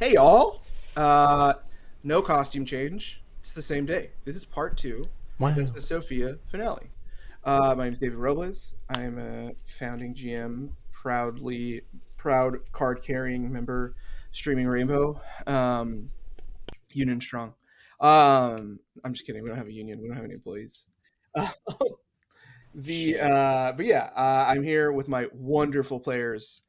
Hey y'all! No costume change. It's the same day. This is part two Wow. of the Sofia finale. My name is David Robles. I'm a founding GM, proud card carrying member, streaming Rainbow, Union Strong. I'm just kidding. We don't have a union. We don't have any employees. Uh, but yeah, I'm here with my wonderful players,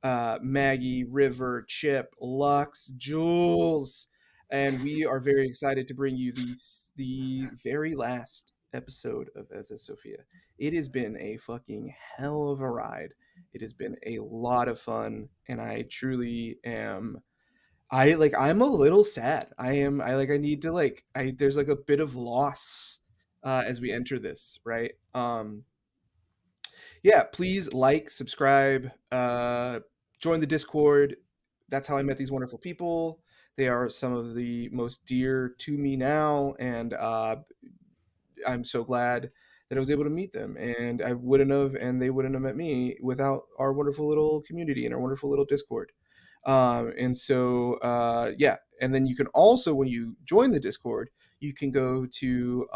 Maggie, River, Chip, Lux, Jules, and we are very excited to bring you the very last episode of Eza Sophia. It has been a fucking hell of a ride. It has been a lot of fun, and I truly am. I'm a little sad. I need to there's like a bit of loss as we enter this, right? Yeah, please like, subscribe, join the Discord. That's how I met these wonderful people. They are some of the most dear to me now, and I'm so glad that I was able to meet them. And I wouldn't have, and they wouldn't have met me without our wonderful little community and our wonderful little Discord. Yeah, and then you can also, when you join the Discord, you can go to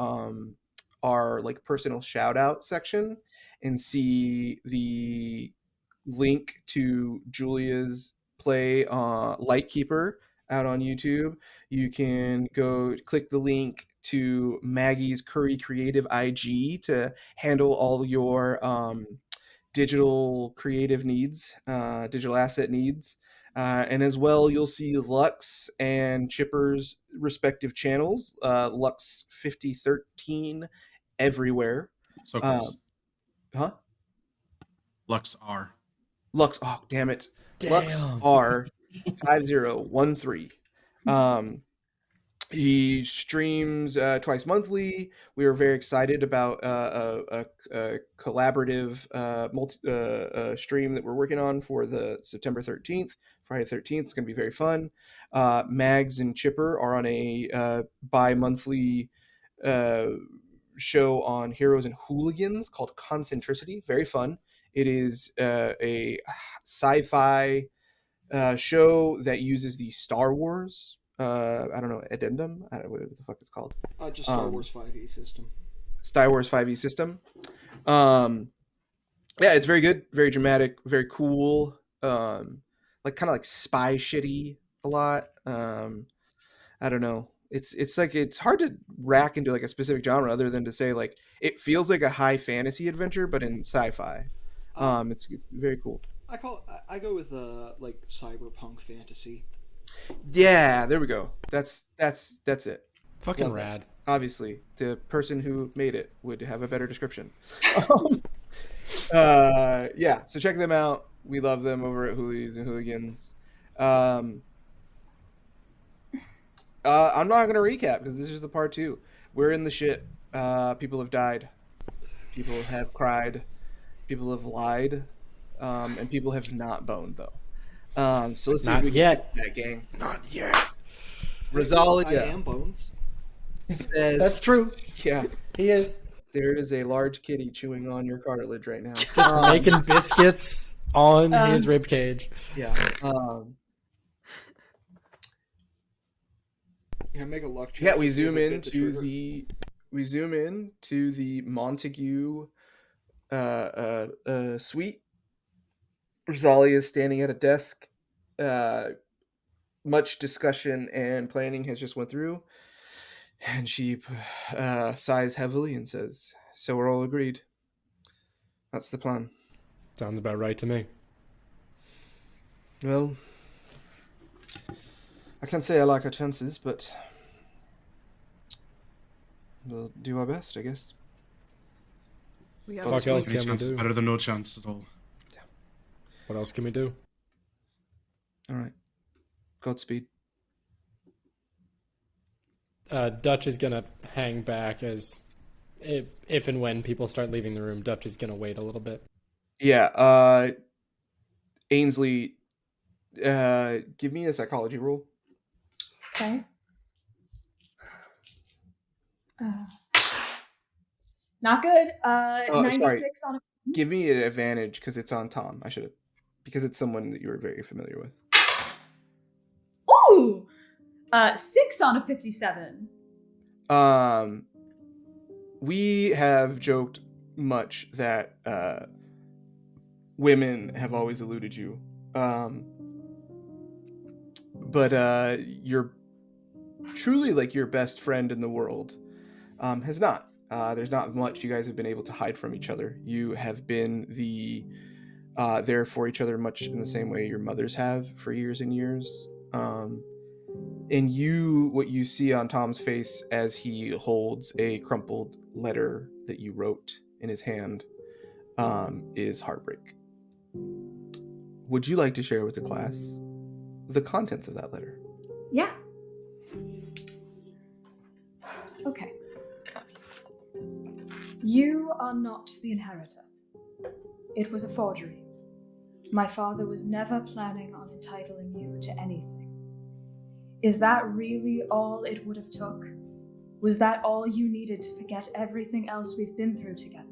our like personal shout out section and see the link to Julia's play Lightkeeper out on YouTube. You can go click the link to Maggie's Curry Creative IG to handle all your digital creative needs, digital asset needs. And as well, you'll see Lux and Chipper's respective channels, Lux 5013 everywhere. So close. Huh? Lux R. Lux, oh, damn it. Damn. Lux R 5013. He streams twice monthly. We are very excited about a collaborative stream that we're working on for the September 13th, Friday 13th. It's going to be very fun. Mags and Chipper are on a bi-monthly show on Heroes and Hooligans called Concentricity. Very fun. It is a sci-fi show that uses the Star Wars I don't know, addendum. I don't know what the fuck it's called. Just Star Wars 5e system. Star Wars 5e system. Yeah, it's very good, very dramatic, very cool. Like kind of like spy shitty a lot. I don't know. It's like it's hard to rack into like a specific genre other than to say like it feels like a high fantasy adventure but in sci-fi. It's very cool. I go with like cyberpunk fantasy. Yeah, there we go. That's it. Fucking rad. Obviously, the person who made it would have a better description. Yeah, so check them out. We love them over at Hoolies and Hooligans. I'm not gonna recap because this is the part two. We're in the shit. People have died. People have cried. People have lied. And people have not boned though. So let's see if we can get that gang. Not yet. Rosalia. I am Bones. Says, That's true. Yeah. He is. There is a large kitty chewing on your cartilage right now. Just making biscuits on his rib cage. Yeah. Can I make a luck check? Yeah, we to see if zoom I in bit the to trigger? the Montague suite. Rosalia is standing at a desk. Much discussion and planning has just went through, and she sighs heavily and says, "So we're all agreed. That's the plan." Sounds about right to me. Well, I can't say I like our chances, but we'll do our best, I guess. We Fuck else Any can we chance is do? better than no chance at all. What else can we do? All right. Godspeed. Dutch is gonna hang back as if and when people start leaving the room. Dutch is gonna wait a little bit. Yeah. Ainsley, give me a psychology roll. Okay. Not good. 96 on a. Give me an advantage because it's on Tom. I should have, because it's someone that you were very familiar with. Ooh, 6 on a 57. We have joked much that women have always eluded you. But you're truly like your best friend in the world has not. There's not much you guys have been able to hide from each other. You have been there for each other much in the same way your mothers have for years and years. And what you see on Tom's face as he holds a crumpled letter that you wrote in his hand is heartbreak. Would you like to share with the class the contents of that letter? Yeah. Okay. You are not the inheritor. It was a forgery. My father was never planning on entitling you to anything. Is that really all it would have took? Was that all you needed to forget everything else we've been through together?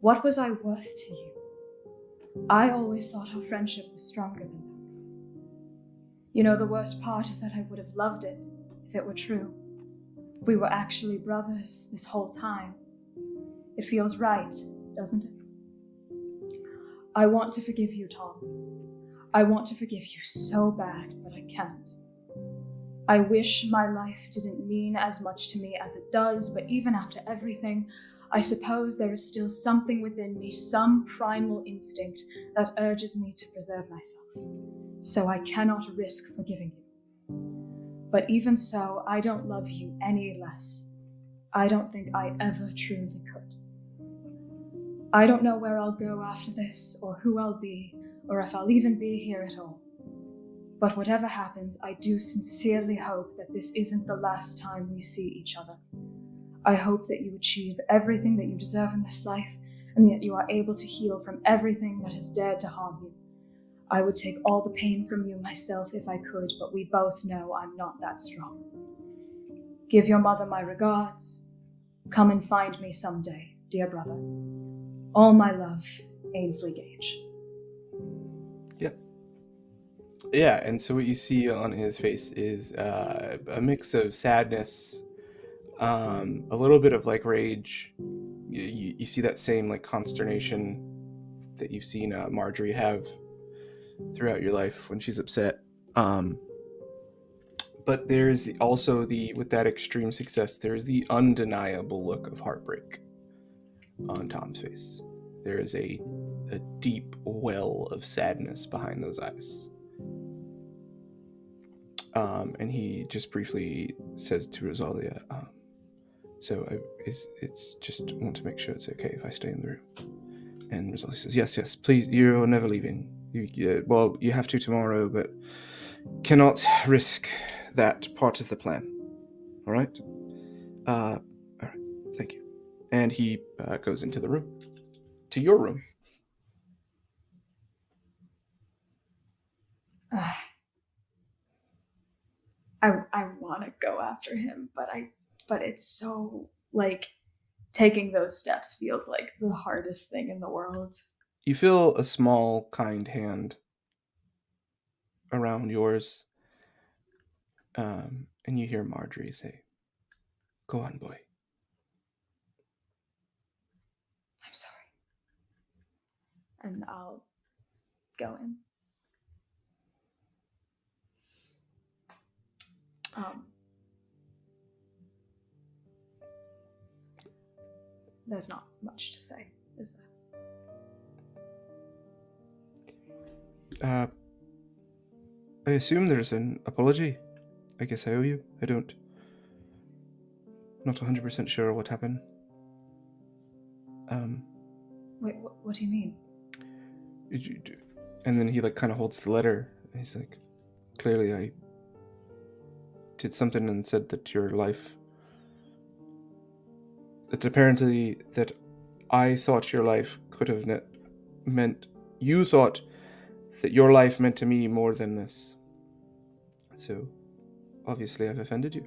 What was I worth to you? I always thought our friendship was stronger than that. You know, the worst part is that I would have loved it if it were true. We were actually brothers this whole time. It feels right, doesn't it? I want to forgive you, Tom. I want to forgive you so bad, but I can't. I wish my life didn't mean as much to me as it does, but even after everything, I suppose there is still something within me, some primal instinct that urges me to preserve myself. So I cannot risk forgiving you. But even so, I don't love you any less. I don't think I ever truly could. I don't know where I'll go after this, or who I'll be, or if I'll even be here at all. But whatever happens, I do sincerely hope that this isn't the last time we see each other. I hope that you achieve everything that you deserve in this life, and that you are able to heal from everything that has dared to harm you. I would take all the pain from you myself if I could, but we both know I'm not that strong. Give your mother my regards. Come and find me someday, dear brother. All my love, Ainsley Gage. Yep. Yeah, and so what you see on his face is a mix of sadness, a little bit of like rage. You see that same like consternation that you've seen Marjorie have throughout your life when she's upset. But there's also with that extreme success, there's the undeniable look of heartbreak on Tom's face. There is a deep well of sadness behind those eyes. And he just briefly says to Rosalia, it's just want to make sure it's okay if I stay in the room. And Rosalia says, yes, please, you're never leaving. You have to tomorrow, but cannot risk that part of the plan. All right? All right, thank you. And he goes into the room. To your room. I want to go after him, but it's so, like, taking those steps feels like the hardest thing in the world. You feel a small, kind hand around yours, and you hear Marjorie say, "Go on, boy." I'm sorry. And I'll go in. There's not much to say, is there? I assume there's an apology. I guess I owe you. Not 100% sure what happened. Wait, what do you mean? And then he like kind of holds the letter. And he's like, clearly I did something and said that your life, that apparently that I thought your life could have meant, you thought that your life meant to me more than this. So obviously I've offended you.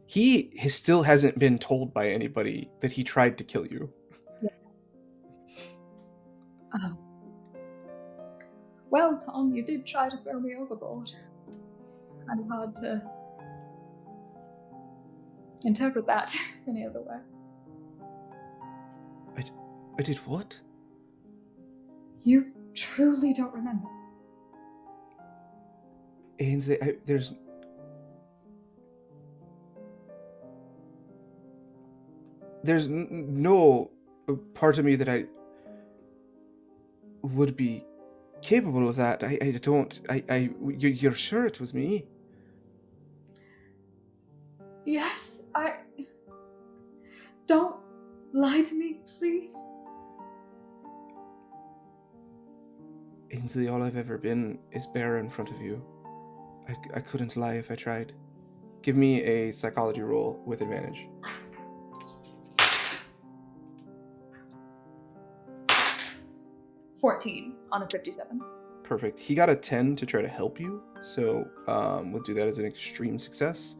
He still hasn't been told by anybody that he tried to kill you. Yeah. Well, Tom, you did try to throw me overboard. It's kind of hard to interpret that any other way. I did what? You truly don't remember? Ainsley, there's no part of me that I would be capable of that. You're sure it was me? Yes, Don't lie to me, please. Ainsley, all I've ever been is bare in front of you. I couldn't lie if I tried. Give me a psychology roll with advantage. 14 on a 57. Perfect. He got a 10 to try to help you, so we'll do that as an extreme success.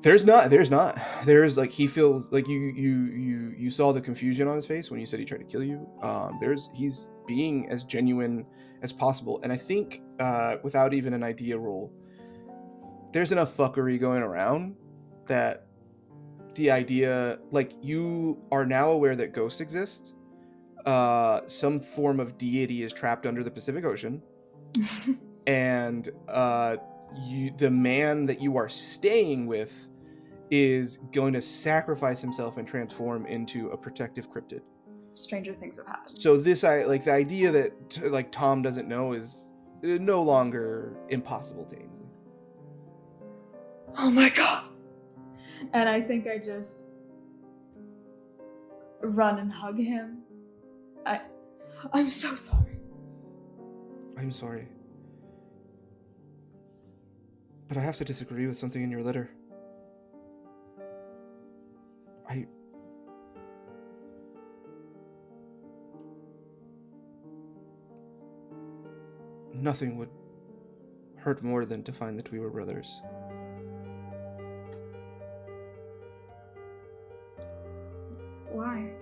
There's like, he feels like you saw the confusion on his face when you said he tried to kill you. He's being as genuine as possible, and I think without even an idea roll, there's enough fuckery going around that the idea, like, you are now aware that ghosts exist. Some form of deity is trapped under the Pacific Ocean, and the man that you are staying with is going to sacrifice himself and transform into a protective cryptid. Stranger things have happened. So the idea that Tom doesn't know is no longer impossible to Ainsley. Oh my god! And I think I just run and hug him. I'm so sorry. I'm sorry. But I have to disagree with something in your letter. Nothing would hurt more than to find that we were brothers. Why?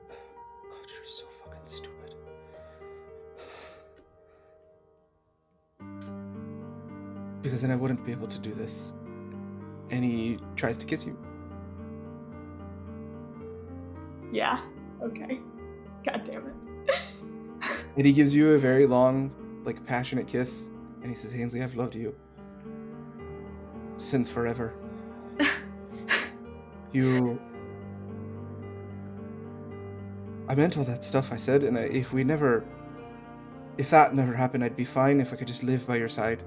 God, you're so fucking stupid. Because then I wouldn't be able to do this. And he tries to kiss you. Yeah. Okay. God damn it. And he gives you a very long, passionate kiss. And he says, Ainsley, I've loved you. Since forever. I meant all that stuff I said, and if that never happened, I'd be fine if I could just live by your side.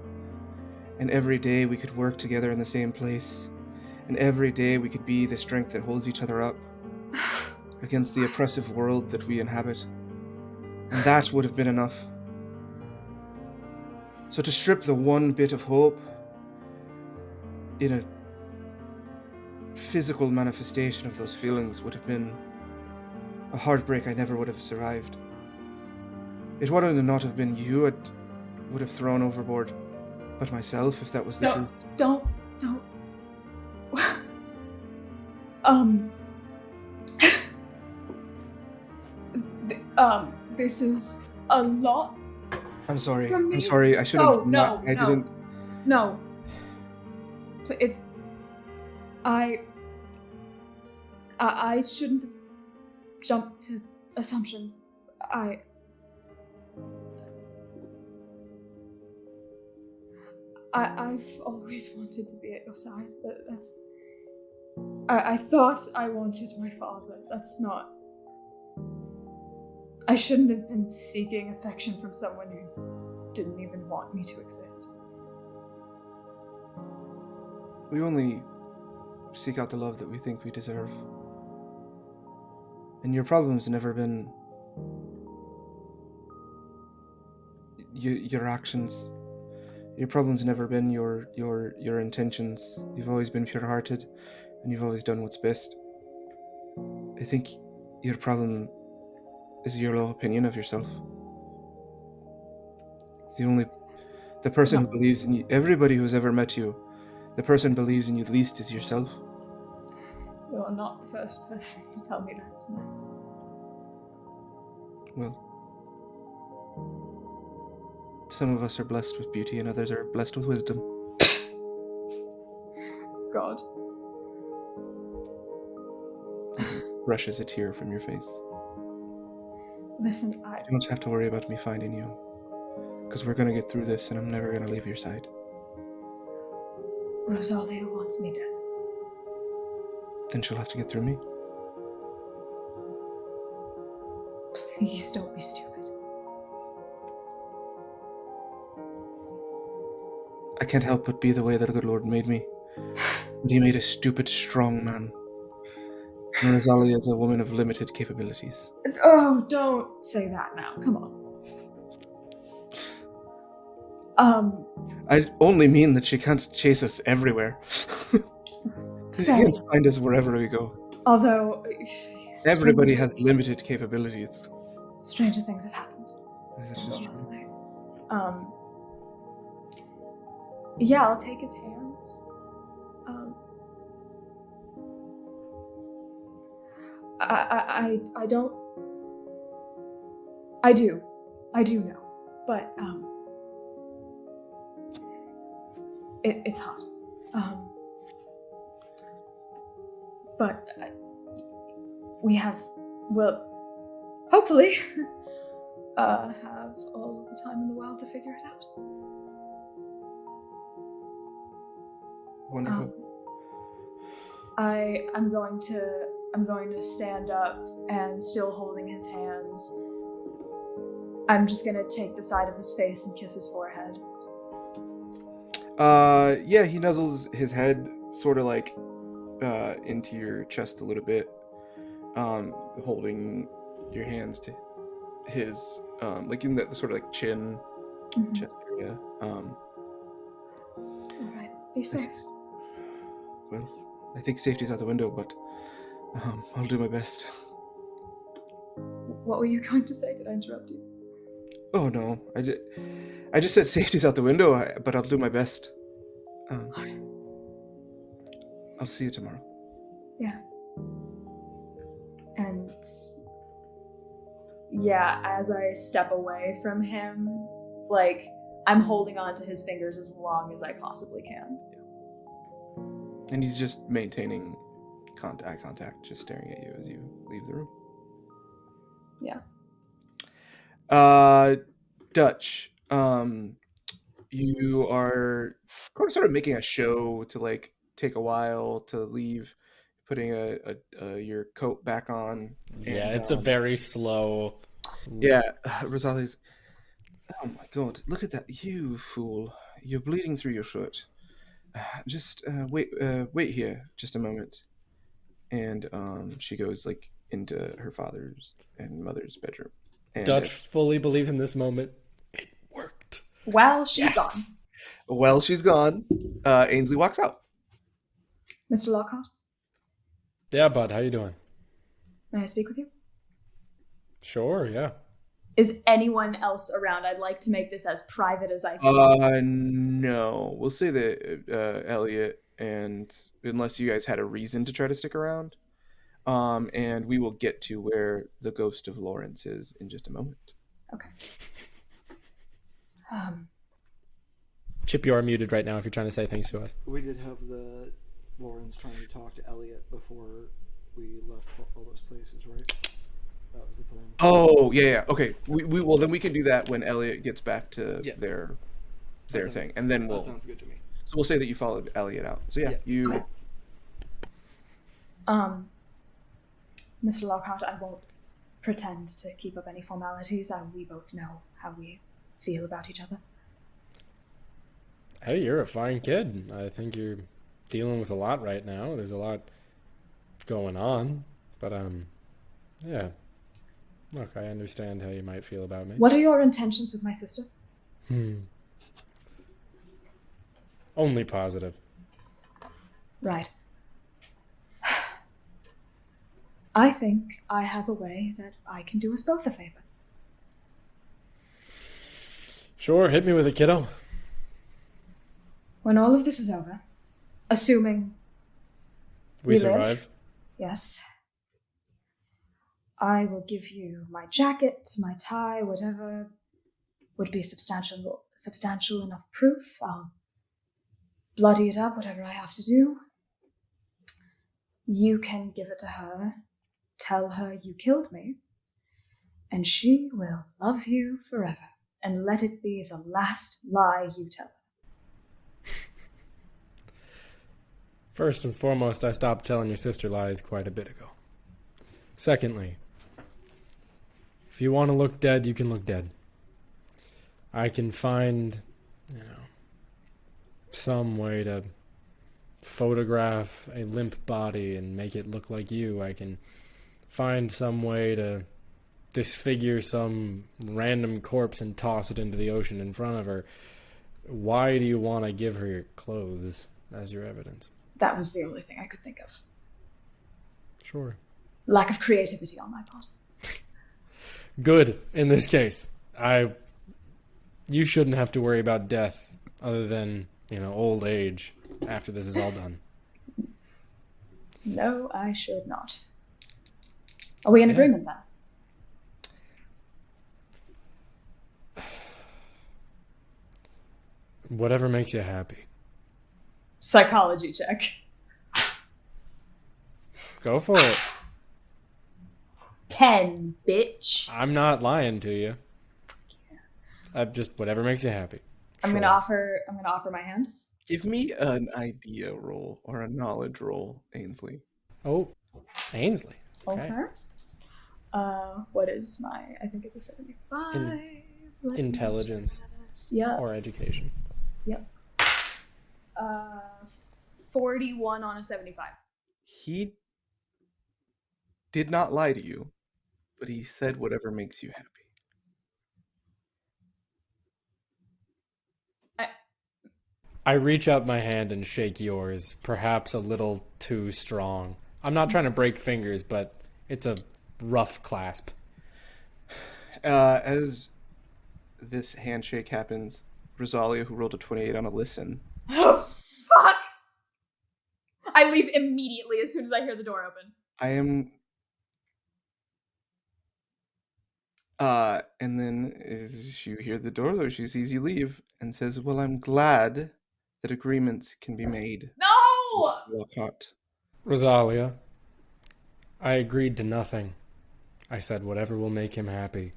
And every day we could work together in the same place. And every day we could be the strength that holds each other up against the oppressive world that we inhabit. And that would have been enough. So to strip the one bit of hope in a physical manifestation of those feelings would have been a heartbreak I never would have survived. It would not have been you I would have thrown overboard, but myself, if that was the truth. Don't. This is a lot. I'm sorry. For me? I'm sorry. I should have No. didn't. No. It's. I shouldn't have jumped to assumptions. I've always wanted to be at your side. That's. I thought I wanted my father. That's not. I shouldn't have been seeking affection from someone who didn't even want me to exist. We only seek out the love that we think we deserve. And your problem's never been your actions. Your problem's never been your intentions. You've always been pure-hearted, and you've always done what's best. I think your problem is your low opinion of yourself. The person who believes in you, everybody who's ever met you, the person who believes in you least is yourself. You're not the first person to tell me that tonight. Well, some of us are blessed with beauty and others are blessed with wisdom. God. Brushes a tear from your face. Listen, You don't have to worry about me finding you. Because we're gonna get through this and I'm never gonna leave your side. Rosalia wants me dead. Then she'll have to get through me. Please don't be stupid. I can't help but be the way that the good Lord made me. But he made a stupid, strong man. And Rosalia is a woman of limited capabilities. Oh, don't say that now. Come on. I only mean that she can't chase us everywhere. She Fair can't enough. find us wherever we go. Although Everybody has limited capabilities. stranger things have happened. That's That's just all I'll true. say. Yeah, I'll take his hands. I don't. I do know, but it's hot. But we will hopefully have all the time in the world to figure it out. Wonderful. I'm going to stand up and still holding his hands. I'm just gonna take the side of his face and kiss his forehead. Yeah, he nuzzles his head sort of like into your chest a little bit, holding your hands to his, like in that sort of like chin, Mhm. chest area. Alright, be safe. Well, I think safety's out the window, but I'll do my best. What were you going to say? Did I interrupt you? Oh no, I just said safety's out the window, but I'll do my best. I'll see you tomorrow. Yeah. And yeah, as I step away from him, like, I'm holding on to his fingers as long as I possibly can. And he's just maintaining eye contact, just staring at you as you leave the room. Yeah. Dutch, you are sort of making a show to like take a while to leave, putting your coat back on. Yeah, and, it's a very slow. Yeah, Rosalia's. Oh my god! Look at that, you fool! You're bleeding through your foot. Just wait here, just a moment. And she goes like into her father's and mother's bedroom. And Dutch fully believes in this moment. It worked. Well, she's Yes. gone. Well, she's gone. Ainsley walks out. Mr. Lockhart, Yeah, bud, how you doing? may I speak with you? Sure, yeah. Is anyone else around? I'd like to make this as private as I can. No. We'll say that Elliot, and unless you guys had a reason to try to stick around, and we will get to where the ghost of Lawrence is in just a moment. Okay. Chip, you are muted right now if you're trying to say things to us. We did have the Lawrence trying to talk to Elliot before we left for all those places, right? That was the plan. Oh, yeah. Okay. We well, then we can do that when Elliot gets back to Yeah. their That thing, and then That sounds good to me. So we'll say that you followed Elliot out. So yeah, Yeah. you. Mr. Lockhart, I won't pretend to keep up any formalities. We both know how we feel about each other. Hey, you're a fine kid. I think you're dealing with a lot right now. There's a lot going on. But, yeah. Look, I understand how you might feel about me. What are your intentions with my sister? Only positive. Right. I think I have a way that I can do us both a favor. Sure, hit me with it, kiddo. When all of this is over, assuming We live, survive. Yes. I will give you my jacket, my tie, whatever would be substantial enough proof. I'll bloody it up, whatever I have to do. You can give it to her, tell her you killed me, and she will love you forever, and let it be the last lie you tell her. First and foremost, I stopped telling your sister lies quite a bit ago. Secondly, if you want to look dead, you can look dead. I can find, some way to photograph a limp body and make it look like you. I can find some way to disfigure some random corpse and toss it into the ocean in front of her. Why do you want to give her your clothes as your evidence? That was the only thing I could think of. Sure. Lack of creativity on my part. Good, in this case. You shouldn't have to worry about death other than, old age after this is all done. No, I should not. Are we in agreement then? Whatever makes you happy. Psychology check. Go for it. 10, bitch. I'm not lying to you. Just whatever makes you happy. I'm gonna offer my hand. Give me an idea roll or a knowledge roll, Ainsley. Oh, Ainsley. Okay. What is my? I think it's a 75. Intelligence. Yeah. Or education. Yep. 41 on a 75. He did not lie to you, but he said whatever makes you happy. I reach out my hand and shake yours, perhaps a little too strong. I'm not trying to break fingers, but it's a rough clasp. As this handshake happens, Rosalia, who rolled a 28 on a listen. Oh, fuck! I leave immediately as soon as I hear the door open. And then as you hear the door, though, she sees you leave and says, well, I'm glad that agreements can be made. No! Walcott. Rosalia, I agreed to nothing. I said whatever will make him happy.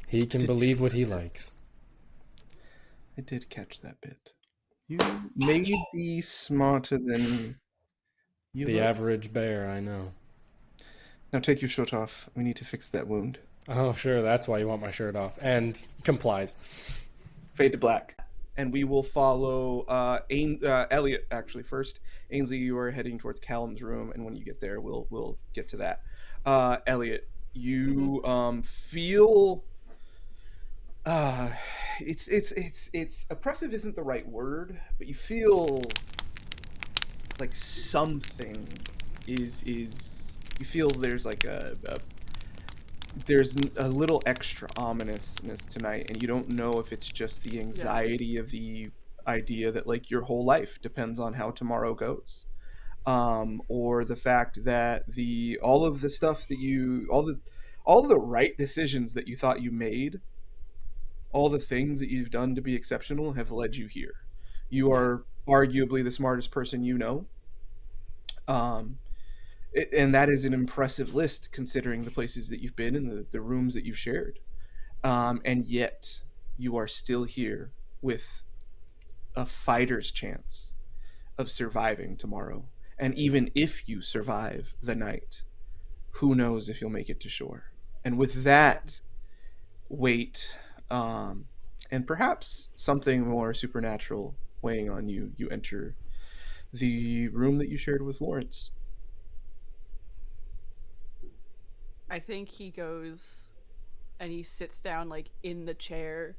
He can believe what he likes. I did catch that bit. You may be smarter than you The look. average bear, I know. Now take your shirt off. We need to fix that wound. Oh, sure, that's why you want my shirt off. And complies. Fade to black. And we will follow Elliot, actually, first. Ainsley, you are heading towards Callum's room, and when you get there, we'll get to that. Elliot, you feel... it's oppressive isn't the right word, but you feel like something is you feel there's like there's a little extra ominousness tonight, and you don't know if it's just the anxiety of the idea that like your whole life depends on how tomorrow goes, or the fact that all of the stuff that all the right decisions that you thought you made, all the things that you've done to be exceptional have led you here. You are arguably the smartest person you know. And that is an impressive list considering the places that you've been and the rooms that you've shared. And yet you are still here with a fighter's chance of surviving tomorrow. And even if you survive the night, who knows if you'll make it to shore. And with that weight, and perhaps something more supernatural weighing on you, you enter the room that you shared with Lawrence. I think he goes and he sits down like in the chair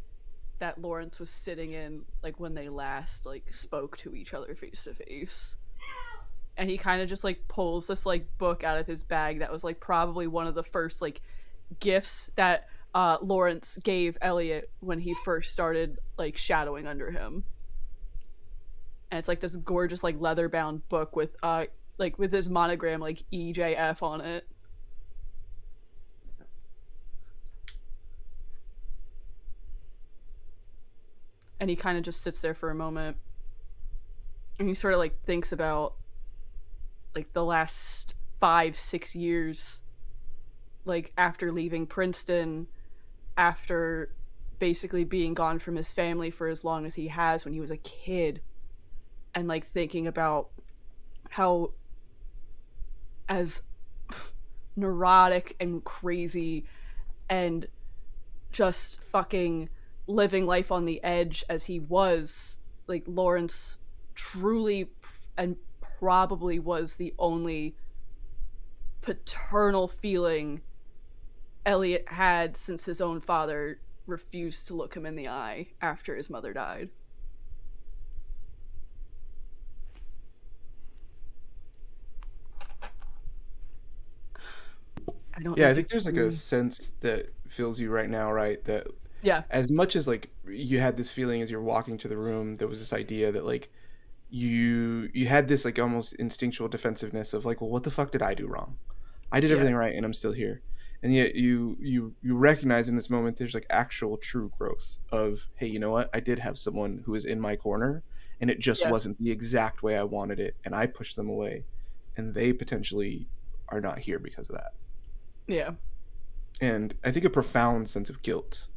that Lawrence was sitting in like when they last like spoke to each other face to face. And he kind of just like pulls this like book out of his bag that was like probably one of the first like gifts that Lawrence gave Elliot when he first started like shadowing under him. And it's like this gorgeous like leather bound book with like with his monogram, like EJF on it. And he kind of just sits there for a moment, and he sort of like thinks about like the last 5-6 years, like after leaving Princeton, after basically being gone from his family for as long as he has when he was a kid, and like thinking about how as neurotic and crazy and just fucking living life on the edge as he was, like Lawrence truly and probably was the only paternal feeling Elliot had since his own father refused to look him in the eye after his mother died. I don't know Yeah, I if think you there's like can- a sense that fills you right now, right? That Yeah. as much as like you had this feeling as you're walking to the room, there was this idea that like you had this like almost instinctual defensiveness of like, well, what the fuck did I do wrong? I did Yeah. everything right and I'm still here. And yet you recognize in this moment there's like actual true growth of, hey, you know what? I did have someone who was in my corner and it just Yeah. wasn't the exact way I wanted it and I pushed them away and they potentially are not here because of that. Yeah. And I think a profound sense of guilt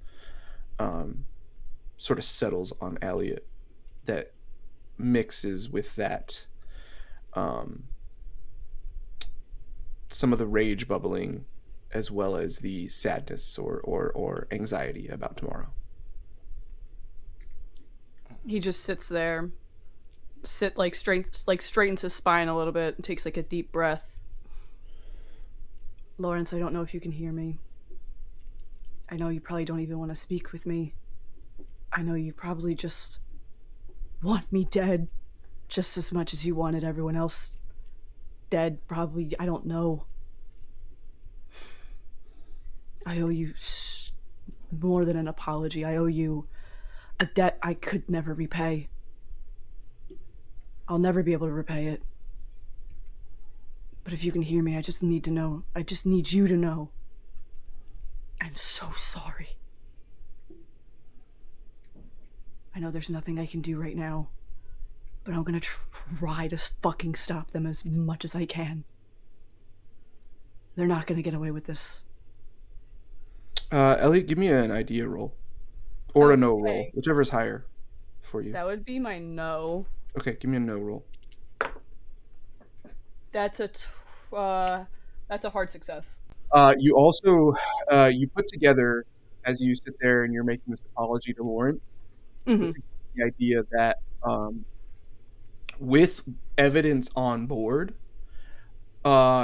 sort of settles on Elliot that mixes with that some of the rage bubbling as well as the sadness or anxiety about tomorrow. He just sits there, straightens his spine a little bit and takes like a deep breath. Lawrence, I don't know if you can hear me. I know you probably don't even want to speak with me. I know you probably just want me dead just as much as you wanted everyone else dead, probably. I don't know. I owe you more than an apology. I owe you a debt I could never repay. I'll never be able to repay it. But if you can hear me, I just need to know. I just need you to know. I'm so sorry. I know there's nothing I can do right now, but I'm gonna try to fucking stop them as much as I can. They're not gonna get away with this. Elliot, give me an idea roll or a no Okay. roll, whichever is higher for you. That would be my no. Okay, give me a no roll. That's a hard success. You also you put together as you sit there and you're making this apology to Lawrence. Mm-hmm. The idea that with evidence on board,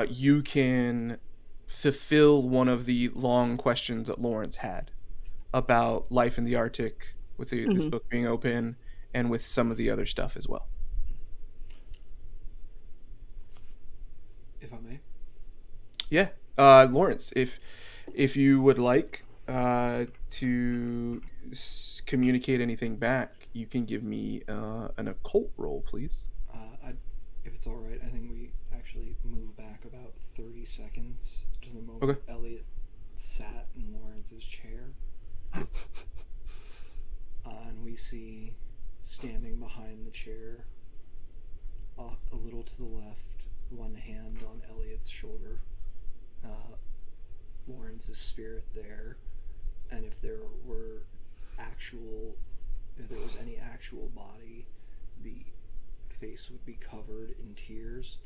you can fulfill one of the long questions that Lawrence had about life in the Arctic, with this book being open, and with some of the other stuff as well. If I may. Yeah, Lawrence, if you would like to communicate anything back, you can give me an occult roll, please. If it's all right, I think we actually move back about 30 seconds to the moment Okay. Elliot sat in Lawrence's chair. And we see standing behind the chair, a little to the left, one hand on Elliot's shoulder, Lawrence's spirit there, and if there was any actual body, the face would be covered in tears,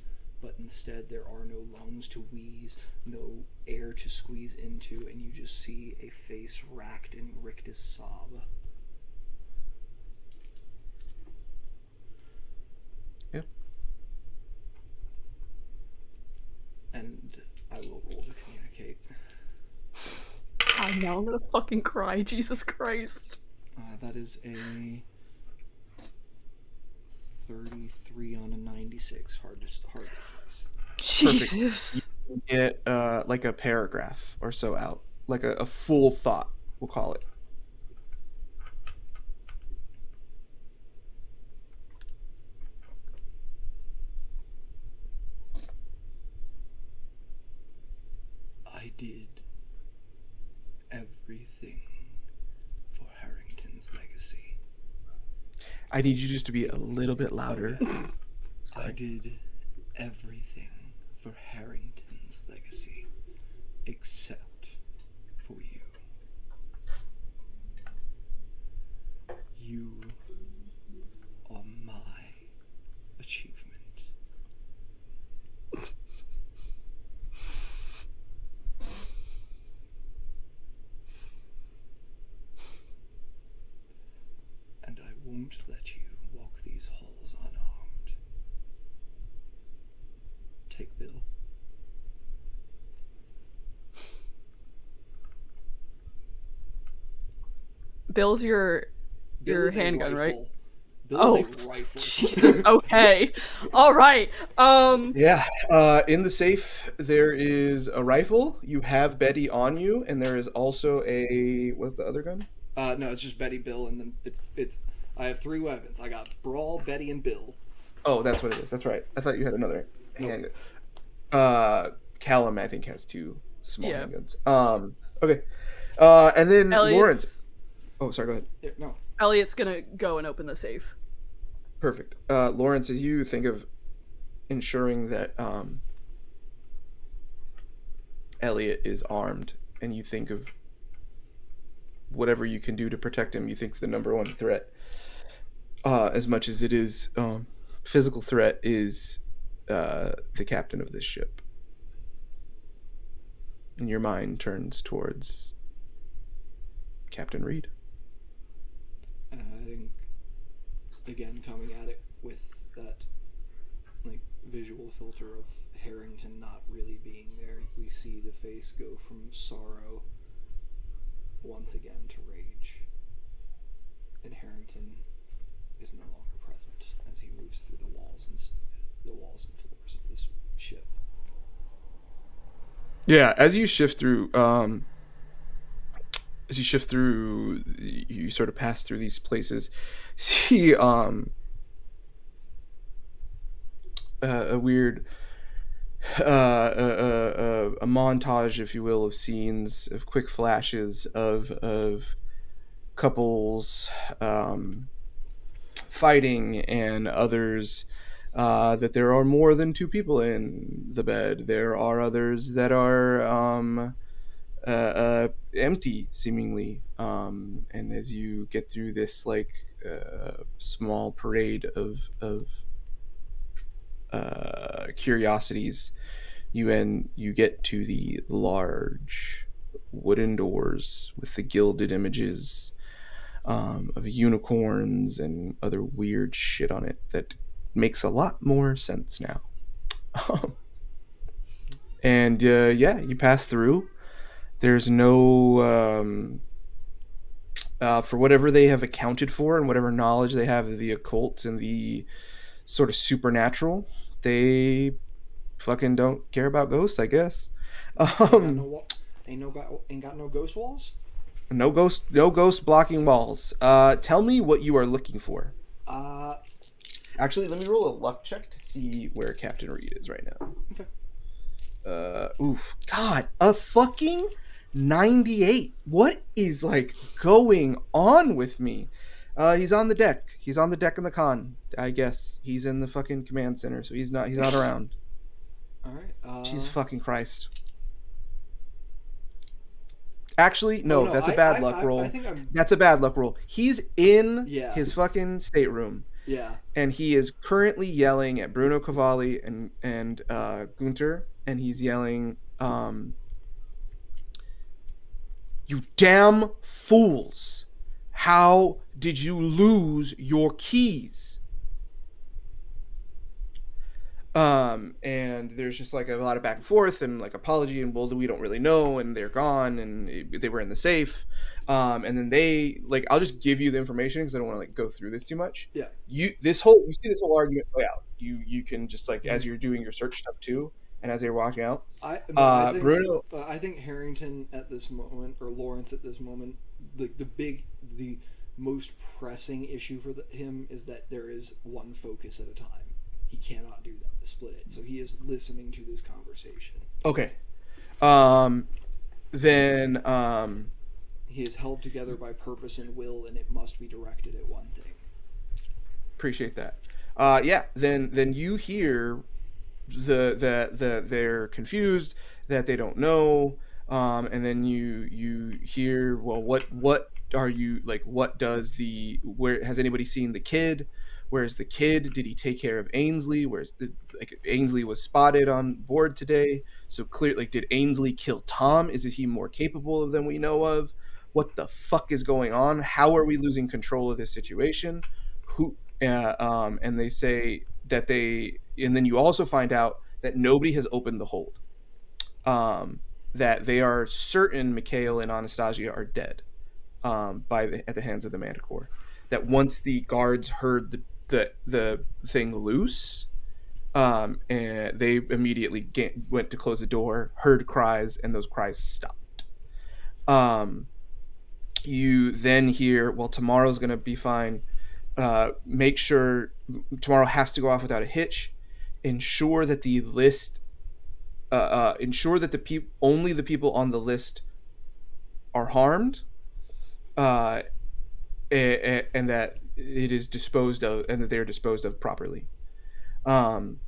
but instead there are no lungs to wheeze, no air to squeeze into, and you just see a face racked in rictus sob. Yeah. And I will roll to communicate. I know I'm gonna fucking cry. Jesus Christ. That is a 33 on a 96 hard success. Jesus. You get like a paragraph or so out, like a full thought, we'll call it. I need you just to be a little bit louder. I did everything for Harrington's legacy, except for you. You are my achievement. And I won't let you walk these halls unarmed. Take Bill. Bill's your Bill is a handgun, right? rifle. Bill Oh, is a rifle. Jesus. Okay. All right. Yeah. In the safe, there is a rifle. You have Betty on you, and there is also a what's the other gun? No, it's just Betty, Bill, and then it's. I have 3 weapons. I got Brawl, Betty, and Bill. Oh, that's what it is. That's right. I thought you had another handgun. Callum, I think, has 2 small Yeah. handguns. Okay. And then Lawrence. Oh, sorry. Go ahead. Yeah, no. Elliot's gonna go and open the safe. Perfect. Lawrence, as you think of ensuring that Elliot is armed, and you think of whatever you can do to protect him, you think the number one threat, as much as it is physical threat, is the captain of this ship. And your mind turns towards Captain Reed. And I think, again, coming at it with that like visual filter of Harrington not really being there, we see the face go from sorrow once again to rage. And Harrington is no longer present as he moves through the walls and floors of this ship. Yeah, as you shift through, you sort of pass through these places. See, a weird, a montage, if you will, of scenes, of quick flashes of couples fighting, and others. That there are more than 2 people in the bed. There are others that are empty, seemingly. And as you get through this small parade of curiosities, you get to the large wooden doors with the gilded images of unicorns and other weird shit on it that makes a lot more sense now. And you pass through. There's no for whatever they have accounted for and whatever knowledge they have of the occult and the sort of supernatural, they fucking don't care about ghosts, I guess. Ain't got no ghost walls. No ghost blocking walls. Tell me what you are looking for. Actually, let me roll a luck check to see where Captain Reed is right now. Okay. God, a fucking 98. What is going on with me? He's on the deck. He's on the deck in the con. I guess he's in the fucking command center, so he's not around. All right. Jesus fucking Christ. Actually, no, that's a bad luck roll. I think that's a bad luck roll. He's in his fucking stateroom. Yeah. And he is currently yelling at Bruno Cavalli and Gunter, and he's yelling, "You damn fools! How did you lose your keys?" And there's just a lot of back and forth and apology and, well, we don't really know, and they're gone, and they were in the safe. And then they I'll just give you the information because I don't want to go through this too much. Yeah. You see this whole argument play out. You can just as you're doing your search stuff too, and as they're walking out. Bruno. I think Harrington at this moment, or Lawrence at this moment, the most pressing issue for him is that there is one focus at a time. He cannot do that, split it. So he is listening to this conversation. Okay. Then he is held together by purpose and will, and it must be directed at one thing. Appreciate that. Yeah. Then you hear they're confused, that they don't know, and then you hear, well, what are you like? What does the where has anybody seen the kid? Where's the kid? Did he take care of Ainsley? Ainsley was spotted on board today, so clear. Like, did Ainsley kill Tom? Is he more capable than we know of? What the fuck is going on? How are we losing control of this situation? Who? And they say that and then you also find out that nobody has opened the hold. That they are certain Mikhail and Anastasia are dead, at the hands of the Manticore. That once the guards heard the thing loose, and they immediately went to close the door, heard cries, and those cries stopped. You then hear, well, tomorrow's going to be fine. Make sure tomorrow has to go off without a hitch. Ensure that the list, ensure that only the people on the list are harmed, and that it is disposed of, and that they're disposed of properly. And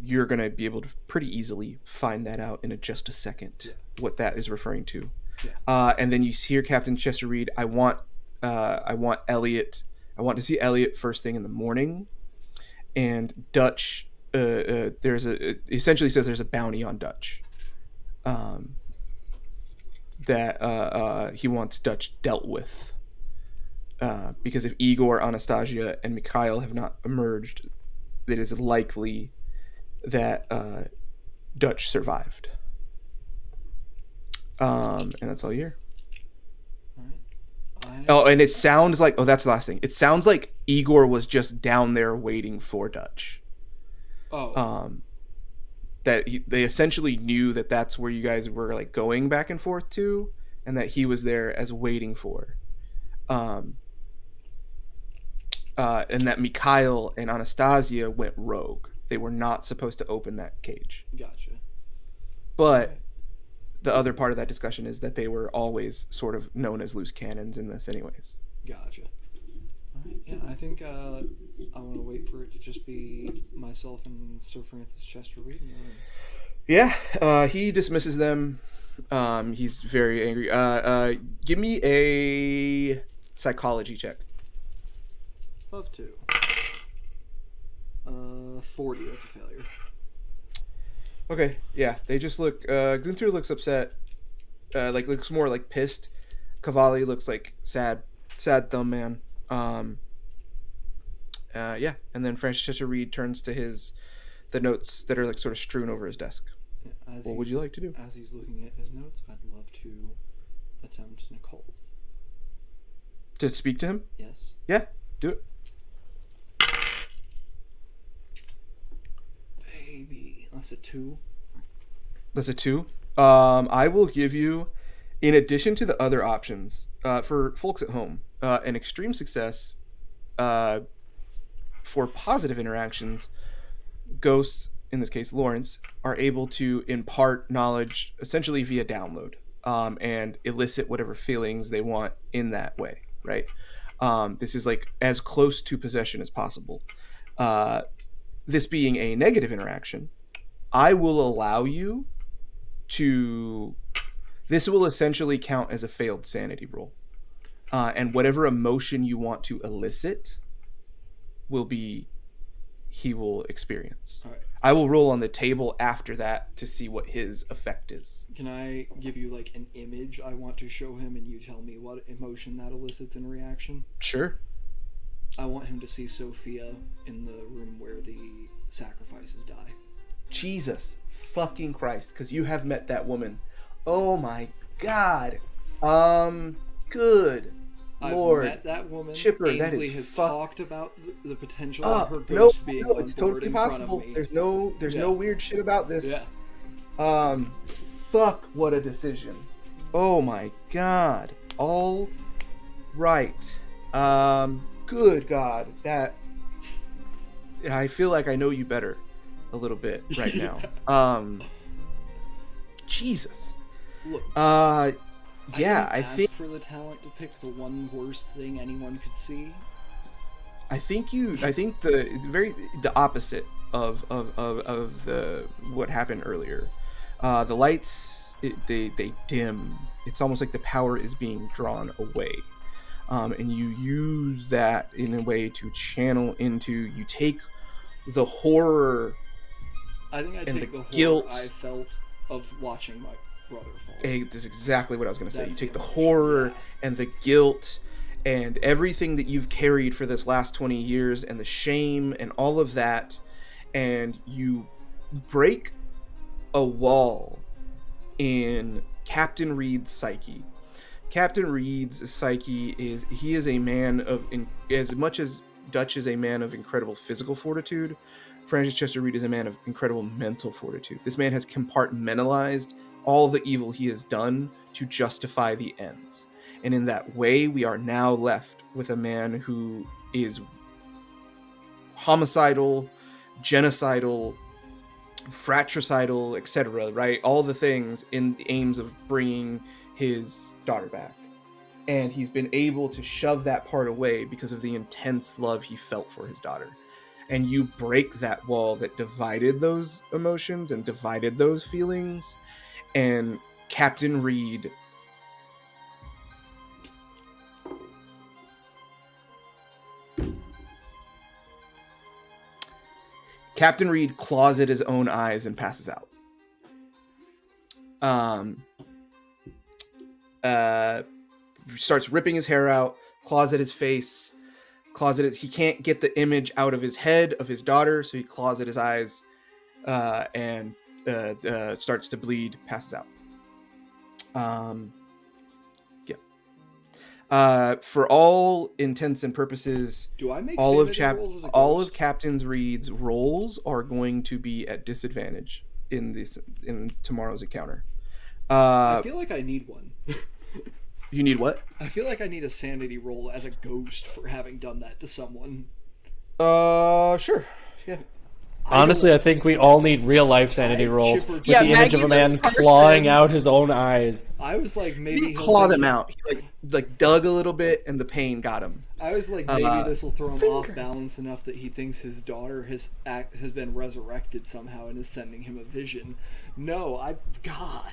you're going to be able to pretty easily find that out in just a second, what that is referring to. Yeah. And then you hear Captain Chester Reed, I want Elliot. I want to see Elliot first thing in the morning. And Dutch, essentially says there's a bounty on Dutch. That he wants Dutch dealt with. Because if Igor, Anastasia, and Mikhail have not emerged, it is likely that Dutch survived. And that's all you hear. Oh, and it sounds like... Oh, that's the last thing. It sounds like Igor was just down there waiting for Dutch. Oh. They essentially knew that that's where you guys were like going back and forth to, and that he was there as waiting for. And that Mikhail and Anastasia went rogue. They were not supposed to open that cage. Gotcha. But the other part of that discussion is that they were always sort of known as loose cannons in this anyways. Gotcha. All right. Yeah, I think I want to wait for it to just be myself and Sir Francis Chester Reed. Yeah, he dismisses them. He's very angry. Give me a psychology check. Love to. 40, that's a failure. Okay, yeah, they just look... Gunther looks upset. Looks more like pissed. Cavalli looks like sad thumb man. Yeah, and then Francis Chester Reed turns to the notes that are like sort of strewn over his desk. Yeah, what would you like to do? As he's looking at his notes, I'd love to attempt Nicole. To speak to him? Yes. Yeah, do it. Baby, that's a 2. That's a 2. I will give you, in addition to the other options, for folks at home, an extreme success. For positive interactions, ghosts, in this case Lawrence, are able to impart knowledge essentially via download, and elicit whatever feelings they want in that way, right? This is like as close to possession as possible. This being a negative interaction, I will allow you to... This will essentially count as a failed sanity roll. And whatever emotion you want to elicit he will experience. All right. I will roll on the table after that to see what his effect is. Can I give you like an image I want to show him and you tell me what emotion that elicits in reaction? Sure. I want him to see Sofia in the room where the sacrifices die. Jesus fucking Christ, because you have met that woman. Oh my God. Good Lord. I've met that woman. Chipper, Ainsley that is has talked about the potential of her no, ghost being on it's board totally in front possible. of me. There's no weird shit about this. Yeah. Fuck, what a decision. Oh my God. All right. Good God. That... I feel like I know you better a little bit right now. Jesus. Look. Yeah, I think for the talent to pick the one worst thing anyone could see. I think the opposite of the what happened earlier. The lights they dim. It's almost like the power is being drawn away, and you use that in a way to channel into. You take the horror. I think I And take the the horror guilt. I felt of watching my brother fall. That's exactly what I was going to say. You That's take the the emotion, horror yeah. and the guilt and everything that you've carried for this last 20 years and the shame and all of that, and you break a wall in Captain Reed's psyche. Captain Reed's psyche is a man of, as much as Dutch is a man of incredible physical fortitude, Francis Chester Reed is a man of incredible mental fortitude. This man has compartmentalized all the evil he has done to justify the ends. And in that way, we are now left with a man who is homicidal, genocidal, fratricidal, etc., right? All the things in the aims of bringing his daughter back. And he's been able to shove that part away because of the intense love he felt for his daughter. And you break that wall that divided those emotions and divided those feelings. And Captain Reed claws at his own eyes and passes out. Starts ripping his hair out, claws at his face, he can't get the image out of his head of his daughter, so he claws at his eyes, and starts to bleed, passes out. For all intents and purposes, Do I make all of sanity rolls as a all ghost? of Captain Reed's rolls are going to be at disadvantage in tomorrow's encounter. I feel like I need one. You need what? I feel like I need a sanity roll as a ghost for having done that to someone. Sure. Yeah. Honestly, I think we all need real life sanity rolls Chipper with Yeah, the image of Maggie a man the person- clawing out his own eyes. I was like, maybe he'll Claw think- them out. He like dug a little bit, and the pain got him. I was like, maybe this will throw him off fingers. balance enough that he thinks his daughter has been resurrected somehow and is sending him a vision. No, God,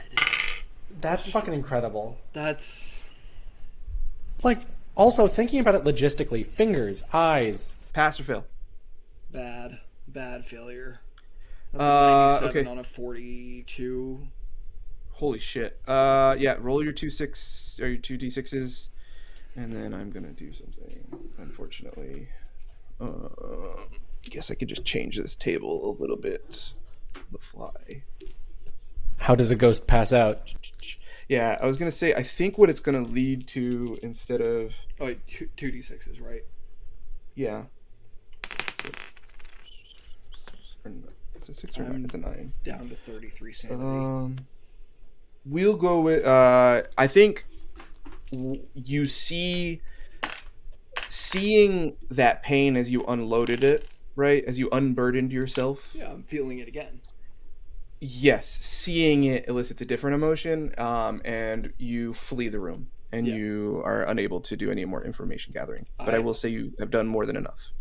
That's fucking incredible. that's Like, also thinking about it logistically, fingers, eyes. Pass or fail? bad failure. That's a 97 okay. on a 42. Holy shit. Yeah. Roll your 2 d6s, and then I'm gonna do something. Unfortunately, guess I could just change this table a little bit on the fly. How does a ghost pass out? Yeah, I was gonna say. I think what it's gonna lead to instead of Oh, wait, 2d6s, right? yeah. It's a 6 or 9. It's a 9. Down to 33 sanity. We'll go with I think you seeing that pain as you unloaded it, right? As you unburdened yourself. Yeah, I'm feeling it again. Yes, seeing it elicits a different emotion, and you flee the room, and Yeah. you are unable to do any more information gathering. But I will say you have done more than enough,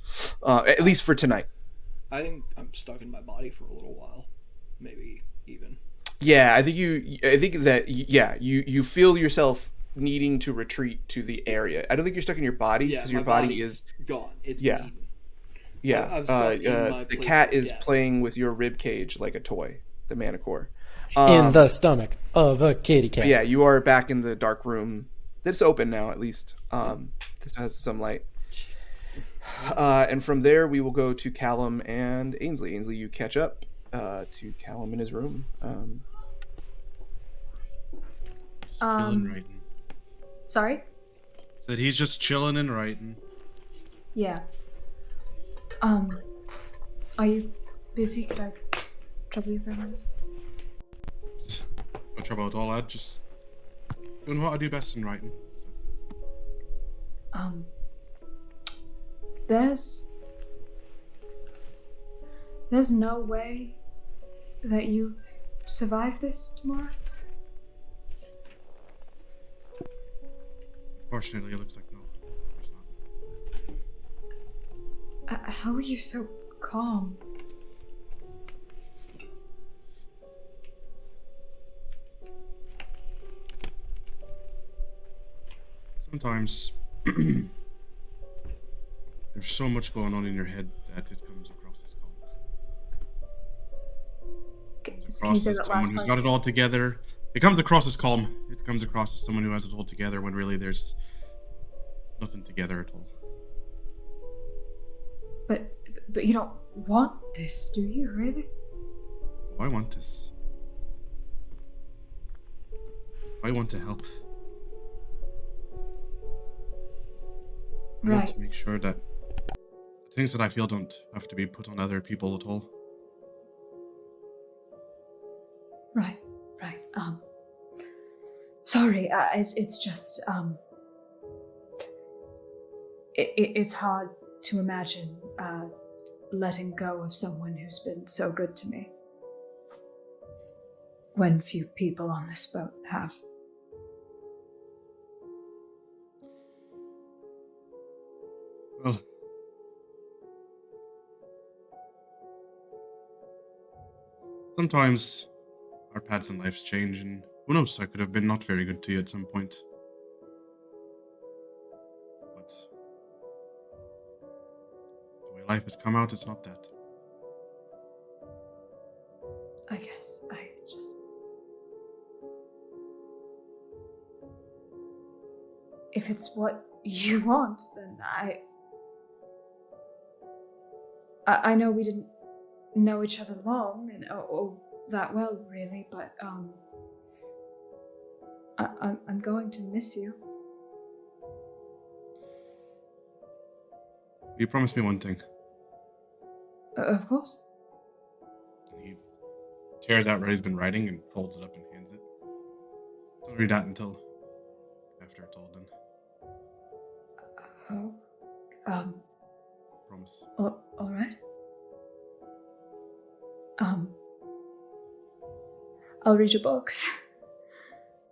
at least for tonight. I think I'm stuck in my body for a little while, maybe even. Yeah, I think you feel yourself needing to retreat to the area. I don't think you're stuck in your body Yeah, because my your body body's is gone. It's yeah. been eaten. yeah. I'm stuck in my The place cat of is death. playing with your rib cage like a toy, the Manicore. In the stomach of a kitty cat. Yeah, you are back in the dark room. It's open now, at least. This has some light. Jesus. And from there, we will go to Callum and Ainsley. Ainsley, you catch up to Callum in his room. Chilling, writing. Sorry? Said he's just chilling and writing. Yeah. Are you busy? Could I trouble you for a minute? No trouble at all, lad. Just doing what I do best in writing. There's no way that you survive this tomorrow? Fortunately, it looks like no. There's How are you so calm? Sometimes there's so much going on in your head that it comes across as calm. Can you Across say as that someone last who's part? got it all together. It comes across as calm. It comes across as someone who has it all together when really there's nothing together at all. But you don't want this, do you, really? Oh, I want this. I want to help. I want Right. to make sure that the things that I feel don't have to be put on other people at all. Right. Sorry, it's just, it's hard to imagine, letting go of someone who's been so good to me. When few people on this boat have. Well, sometimes our paths in lives change, and who knows, I could have been not very good to you at some point. But the way life has come out, it's not that. I guess I just. If it's what you want, then I know we didn't know each other long and or that well, really, but I'm going to miss you. You promised me one thing. Of course. And he tears out what he's been writing and folds it up and hands it. Don't read that until after it's all done. Oh, Promise. all right. I'll read your books.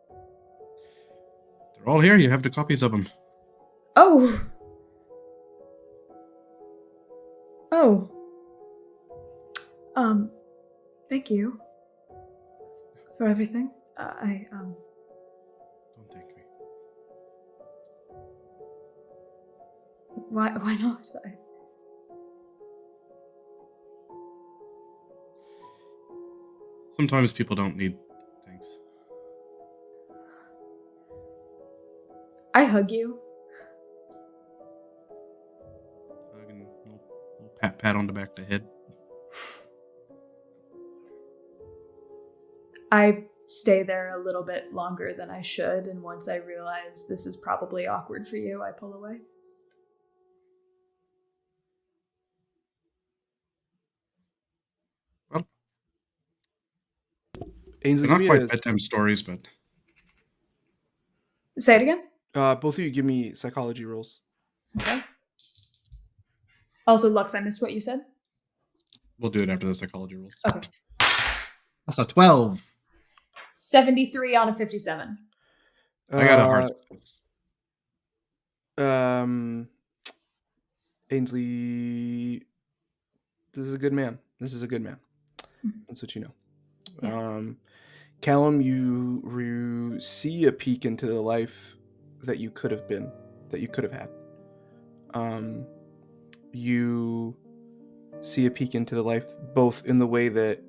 They're all here. You have the copies of them. Oh. Thank you for everything. Don't thank me. Why not? Sometimes people don't need thanks. I hug you. I can little pat on the back of the head. I stay there a little bit longer than I should, and once I realize this is probably awkward for you, I pull away. Well, Ainsley, they're give not me quite bedtime stories, but Say it again. both of you give me psychology rolls. Okay. Also, Lux, I missed what you said. we'll do it after the psychology rules. Okay. That's a 12. 73 out of 57. I got a hard success. Ainsley, this is a good man. That's what you know. Yeah. Callum, you see a peek into the life that you could have been, that you could have had. You see a peek into the life both in the way that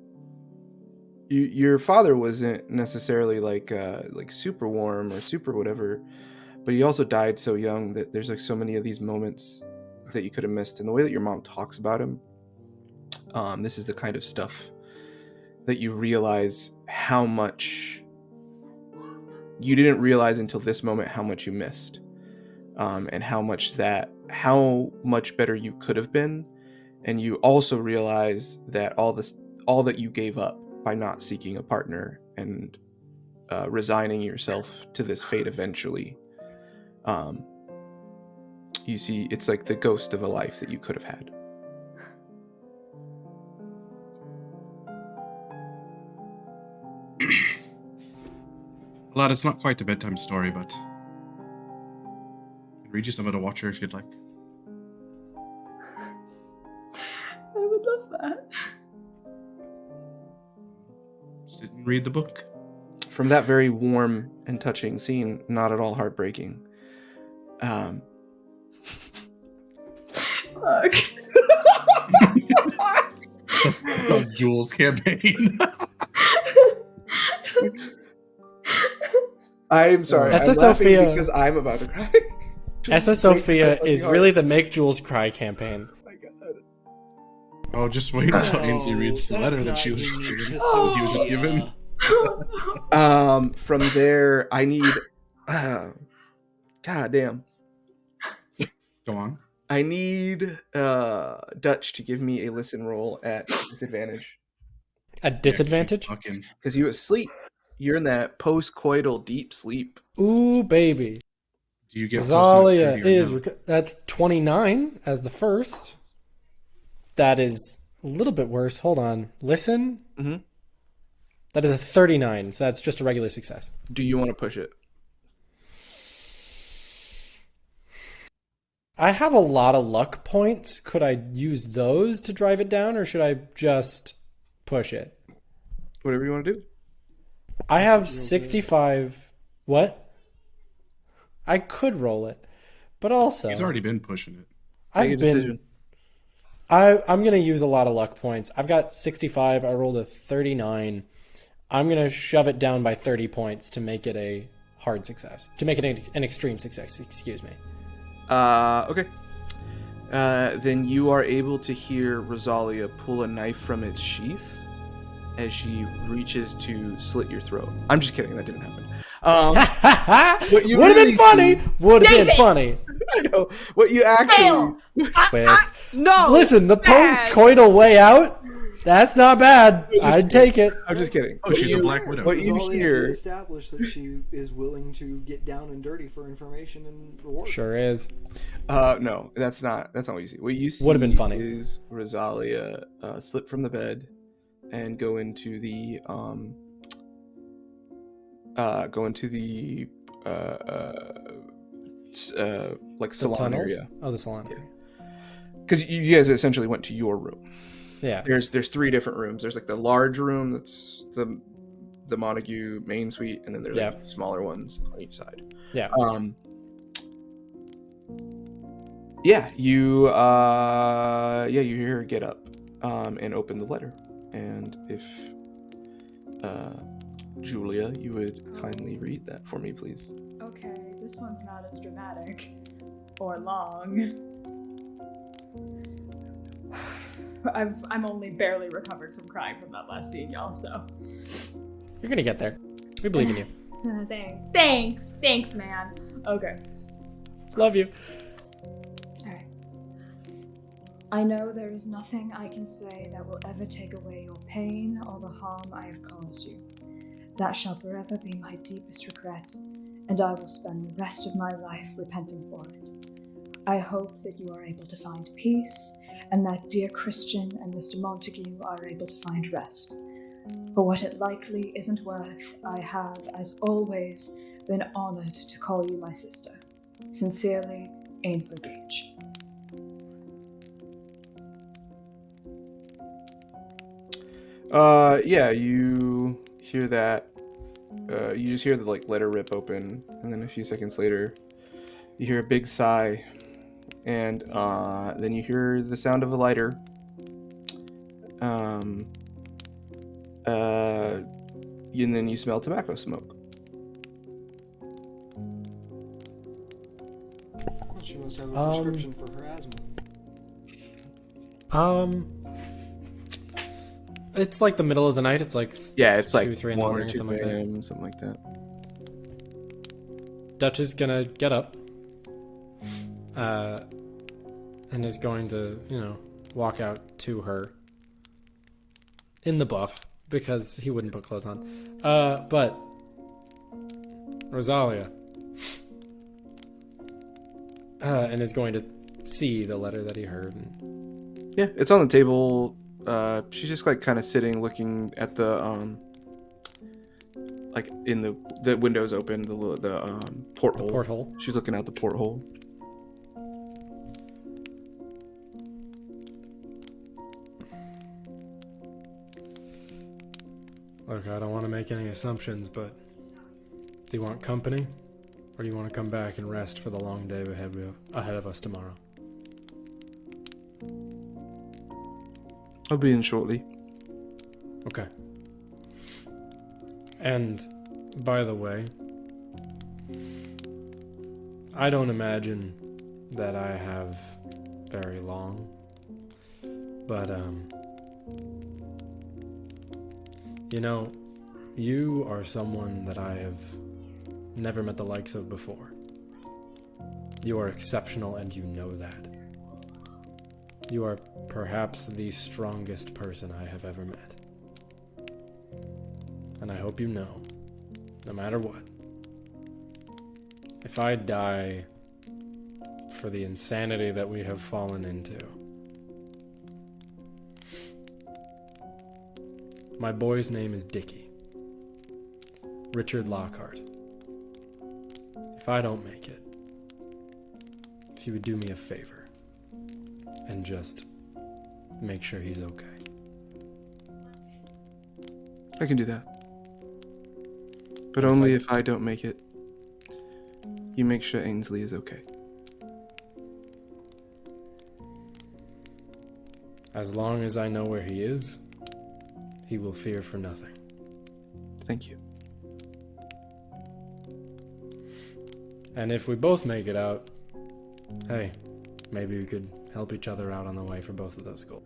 your father wasn't necessarily like super warm or super whatever, but he also died so young that there's like so many of these moments that you could have missed. And the way that your mom talks about him, this is the kind of stuff that you realize how much you didn't realize until this moment how much you missed, and how much better you could have been. And you also realize that all that you gave up by not seeking a partner and resigning yourself to this fate eventually, you see it's like the ghost of a life that you could have had. Lad, it's not quite a bedtime story, but I can read you some of the Watcher if you'd like. I would love that. Sit and read the book. From that very warm and touching scene, not at all heartbreaking. Fuck. Jules campaign. I'm sorry. Essa I'm laughing Sofia- because I'm about to cry. Essa Sofia is really the Make Jules Cry campaign. Oh my God. Oh, just wait until Ainsley reads the letter that she was just given. He was just given. From there, I need. God damn. Go on. I need Dutch to give me a listen roll at disadvantage. A disadvantage? Fucking. Because you asleep. You're in that post-coital deep sleep. Ooh, baby. Do you get Zalia plus is... no? That's 29 as the first. That is a little bit worse. Hold on. Listen. Mm-hmm. That is a 39, so that's just a regular success. Do you want to push it? I have a lot of luck points. Could I use those to drive it down, or should I just push it? Whatever you want to do. I have 65. What? I could roll it, but also He's already been pushing it. Make a I've been. decision. I'm gonna use a lot of luck points. I've got 65. I rolled a 39. I'm gonna shove it down by 30 points to make it a hard success. To make it an extreme success. Excuse me. Okay. Then you are able to hear Rosalia pull a knife from its sheath as she reaches to slit your throat. I'm just kidding. That didn't happen. What you Would have really been funny. see- Would have been David! funny. I know. What you actually... Fail! Twist. No. Listen, the bad. post-coital way out. That's not bad. I'd take it. I'm just kidding. Oh, she's a Black Widow. What you Rosalia hear... did establish that she is willing to get down and dirty for information and reward. Sure is. No, that's not what you see. What you see Would've been funny. is Rosalia slip from the bed and go into the like The salon tunnels? area, Oh, the salon area. because you guys essentially went to your room. Yeah. There's 3 different rooms. There's like the large room that's the Montague main suite, and then there's like smaller ones on each side. Yeah. You hear her get up and open the letter, and if Julia, you would kindly read that for me, please. Okay, this one's not as dramatic or long. I'm only barely recovered from crying from that last scene, y'all, so. You're gonna get there. We believe in you. Thanks, man. Okay. Love you. Alright. I know there is nothing I can say that will ever take away your pain or the harm I have caused you. That shall forever be my deepest regret, and I will spend the rest of my life repenting for it. I hope that you are able to find peace, and that dear Christian and Mr. Montague are able to find rest. For what it likely isn't worth, I have, as always, been honored to call you my sister. Sincerely, Ainsley Gage. You hear that. You just hear the letter rip open, and then a few seconds later, you hear a big sigh, and then you hear the sound of a lighter. And then you smell tobacco smoke. She must have a prescription for her asthma. It's like the middle of the night. It's like It's like 2, 3 in the 1 morning or or 2 something like that. a.m., something like that. Dutch is gonna get up, and is going to, walk out to her in the buff because he wouldn't put clothes on. But Rosalia, and is going to see the letter that he heard. And... Yeah, it's on the table. She's just kind of sitting, looking at the in the windows open, the porthole. Porthole. She's looking out the porthole. Look, I don't want to make any assumptions, but do you want company? Or do you want to come back and rest for the long day ahead of us tomorrow? I'll be in shortly. Okay. And, by the way, I don't imagine that I have very long, but, you know, you are someone that I have never met the likes of before. You are exceptional, and you know that. You are perhaps the strongest person I have ever met. And I hope you know, no matter what, if I die for the insanity that we have fallen into, my boy's name is Dickie. Richard Lockhart. If I don't make it, if you would do me a favor and just make sure he's okay. I can do that. But only if I don't make it. You make sure Ainsley is okay. As long as I know where he is, he will fear for nothing. Thank you. And if we both make it out, hey, maybe we could help each other out on the way for both of those goals.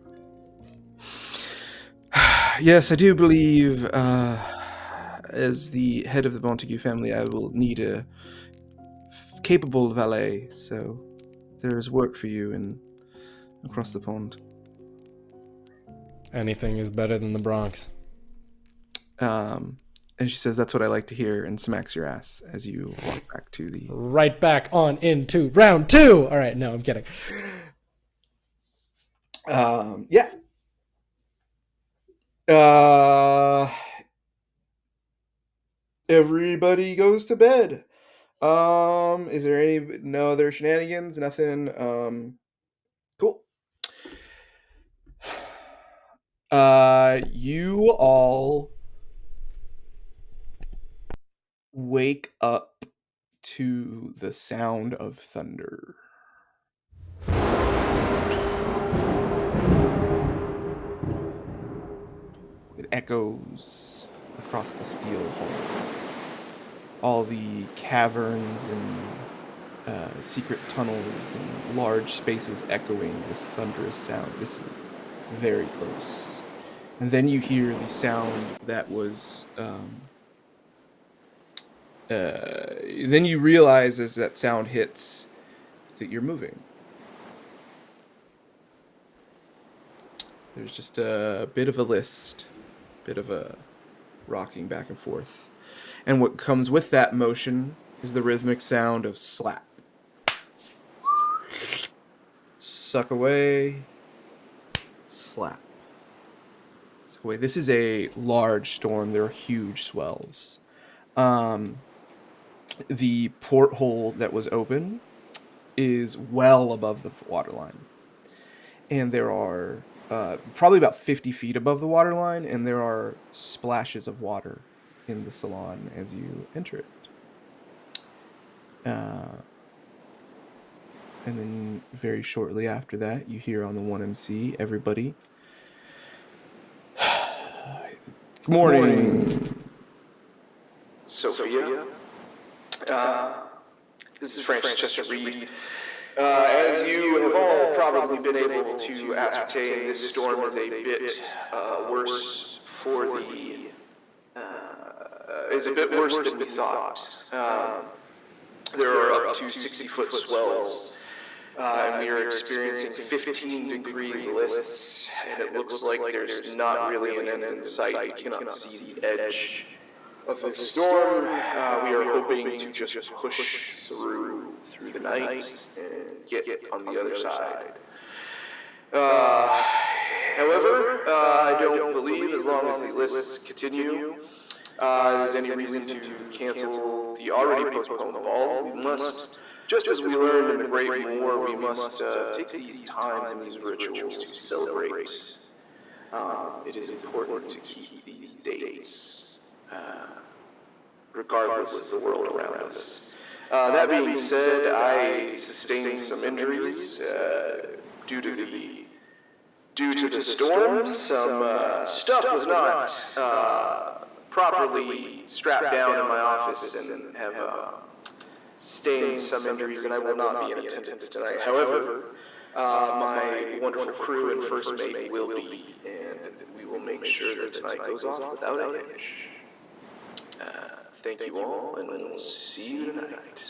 Yes, I do believe, as the head of the Montague family, I will need a capable valet, so there is work for you across the pond. Anything is better than the Bronx. And she says, "That's what I like to hear," and smacks your ass as you walk back to the... Right back on into round 2! Alright, no, I'm kidding. Yeah. Everybody goes to bed. Is there no other shenanigans? Nothing. Cool. You all wake up to the sound of thunder. It echoes across the steel hall. All the caverns and secret tunnels and large spaces echoing this thunderous sound. This is very close. And then you hear the sound that was... then you realize as that sound hits that you're moving. There's just a bit of a list, bit of a rocking back and forth. And what comes with that motion is the rhythmic sound of slap. Suck away. Slap. Suck away. This is a large storm. There are huge swells. The porthole that was open is well above the waterline. And there are probably about 50 feet above the waterline, and there are splashes of water in the salon as you enter it. And then very shortly after that, you hear on the 1MC, everybody. Good morning. Sofia. This is Francis Reed. As you have all probably been able to ascertain, this storm is a bit worse for the... is a bit worse than we thought. There are up to 60-foot swells, and we are experiencing 15-degree lists, and it looks like there's not really an end in sight. We cannot see the edge of the storm. We are hoping to just push through the night and get on the other side. However, I don't believe, as long as the lists continue, there's any reason to cancel the already postponed ball. We must, just as we learned in the Great War, we must take these times and these rituals to celebrate it is important to keep these dates, regardless of the world around us. That being said, I sustained some injuries due to the storm. Some stuff was not properly strapped down in my office, and have sustained some injuries, and I will not be in attendance tonight. However, my wonderful crew and first mate will be, and we will make sure that tonight goes off without a hitch. Thank you all, and we'll see you tonight.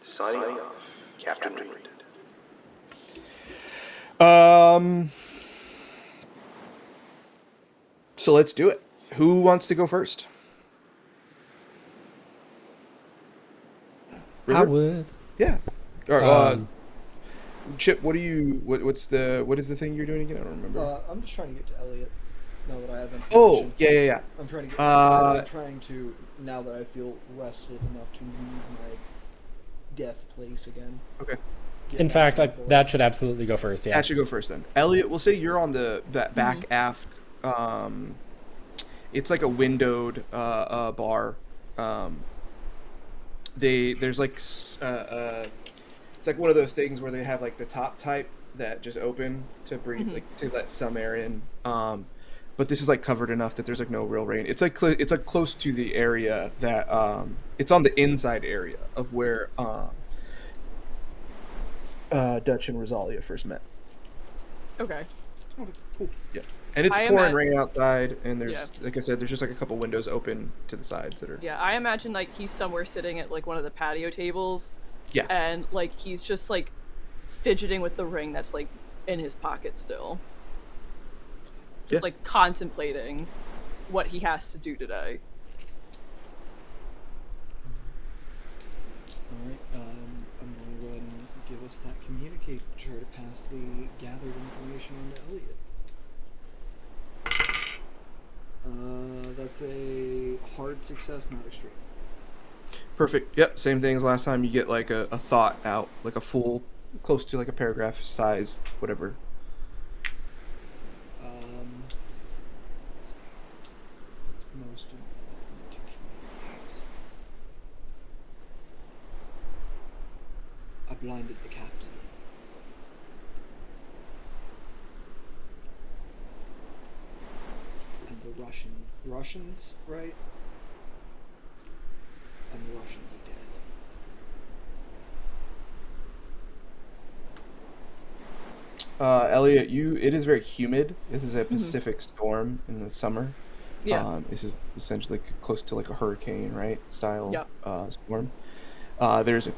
Signing off, Captain Reed. So let's do it. Who wants to go first? I River? would. Yeah. Or, Chip, what is the thing you're doing again? I don't remember. I'm just trying to get to Elliot now that I have information. Oh, yeah. I'm trying to get. I'm trying to, now that I feel rested enough to leave my death place again. Okay. In fact, that should absolutely go first. Yeah. That should go first then. Elliot, we'll say you're on that back aft. It's like a windowed bar. There's like it's like one of those things where they have like the top type that just open to breathe, like to let some air in. But this is like covered enough that there's like no real rain. It's like close to the area that it's on the inside area of where Dutch and Rosalia first met. Okay. Oh, cool. Yeah. And it's pouring rain outside, and there's, like I said, there's just like a couple windows open to the sides that are... Yeah, I imagine like he's somewhere sitting at like one of the patio tables. Yeah. And like he's just like fidgeting with the ring that's like in his pocket still. Just like contemplating what he has to do today. Alright, I'm going to go ahead and give us that communicate to try to pass the gathered information on to Elliot. That's a hard success, not extreme. Perfect. Yep, same thing as last time. You get like a thought out, like a full, close to like a paragraph size, whatever. Let's see. What's most important to communicate? I blinded the captain. And the Russians, right? And the Russians are dead. Elliot, it is very humid. This is a Pacific storm in the summer. Yeah. This is essentially close to like a hurricane, right? Style storm. There's a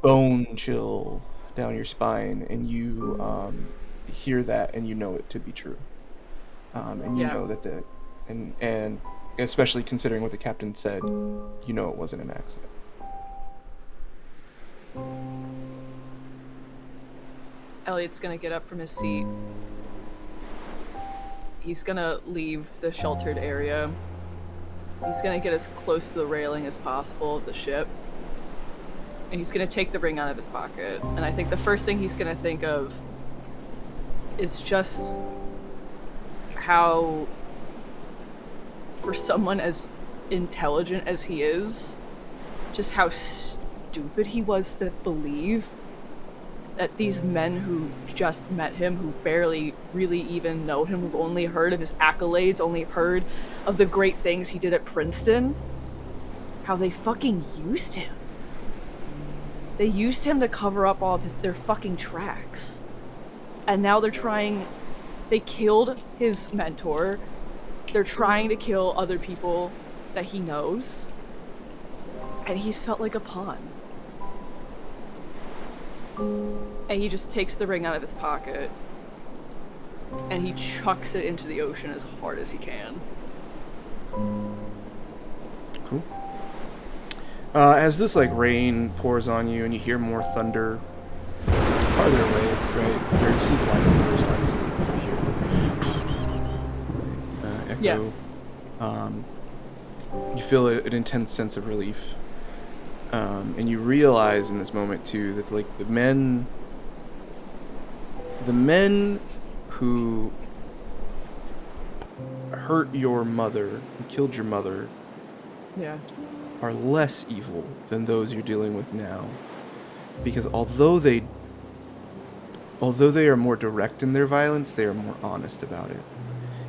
bone chill down your spine, and you hear that, and you know it to be true. And you know that and especially considering what the captain said, you know it wasn't an accident. Elliot's gonna get up from his seat. He's gonna leave the sheltered area. He's gonna get as close to the railing as possible of the ship. And he's gonna take the ring out of his pocket. And I think the first thing he's gonna think of is just how, for someone as intelligent as he is, just how stupid he was to believe that these men who just met him, who barely really even know him, who've only heard of his accolades, only heard of the great things he did at Princeton, how they fucking used him. They used him to cover up all of their fucking tracks. And now they killed his mentor. They're trying to kill other people that he knows. And he's felt like a pawn. And he just takes the ring out of his pocket and he chucks it into the ocean as hard as he can. Cool. As this like rain pours on you and you hear more thunder farther away, right? Where you see the lightning first, obviously. You hear the echo. Yeah. You feel an intense sense of relief. And you realize in this moment too that like the men who hurt your mother, who killed your mother, Yeah. are less evil than those you're dealing with now. Because although they are more direct in their violence, they are more honest about it.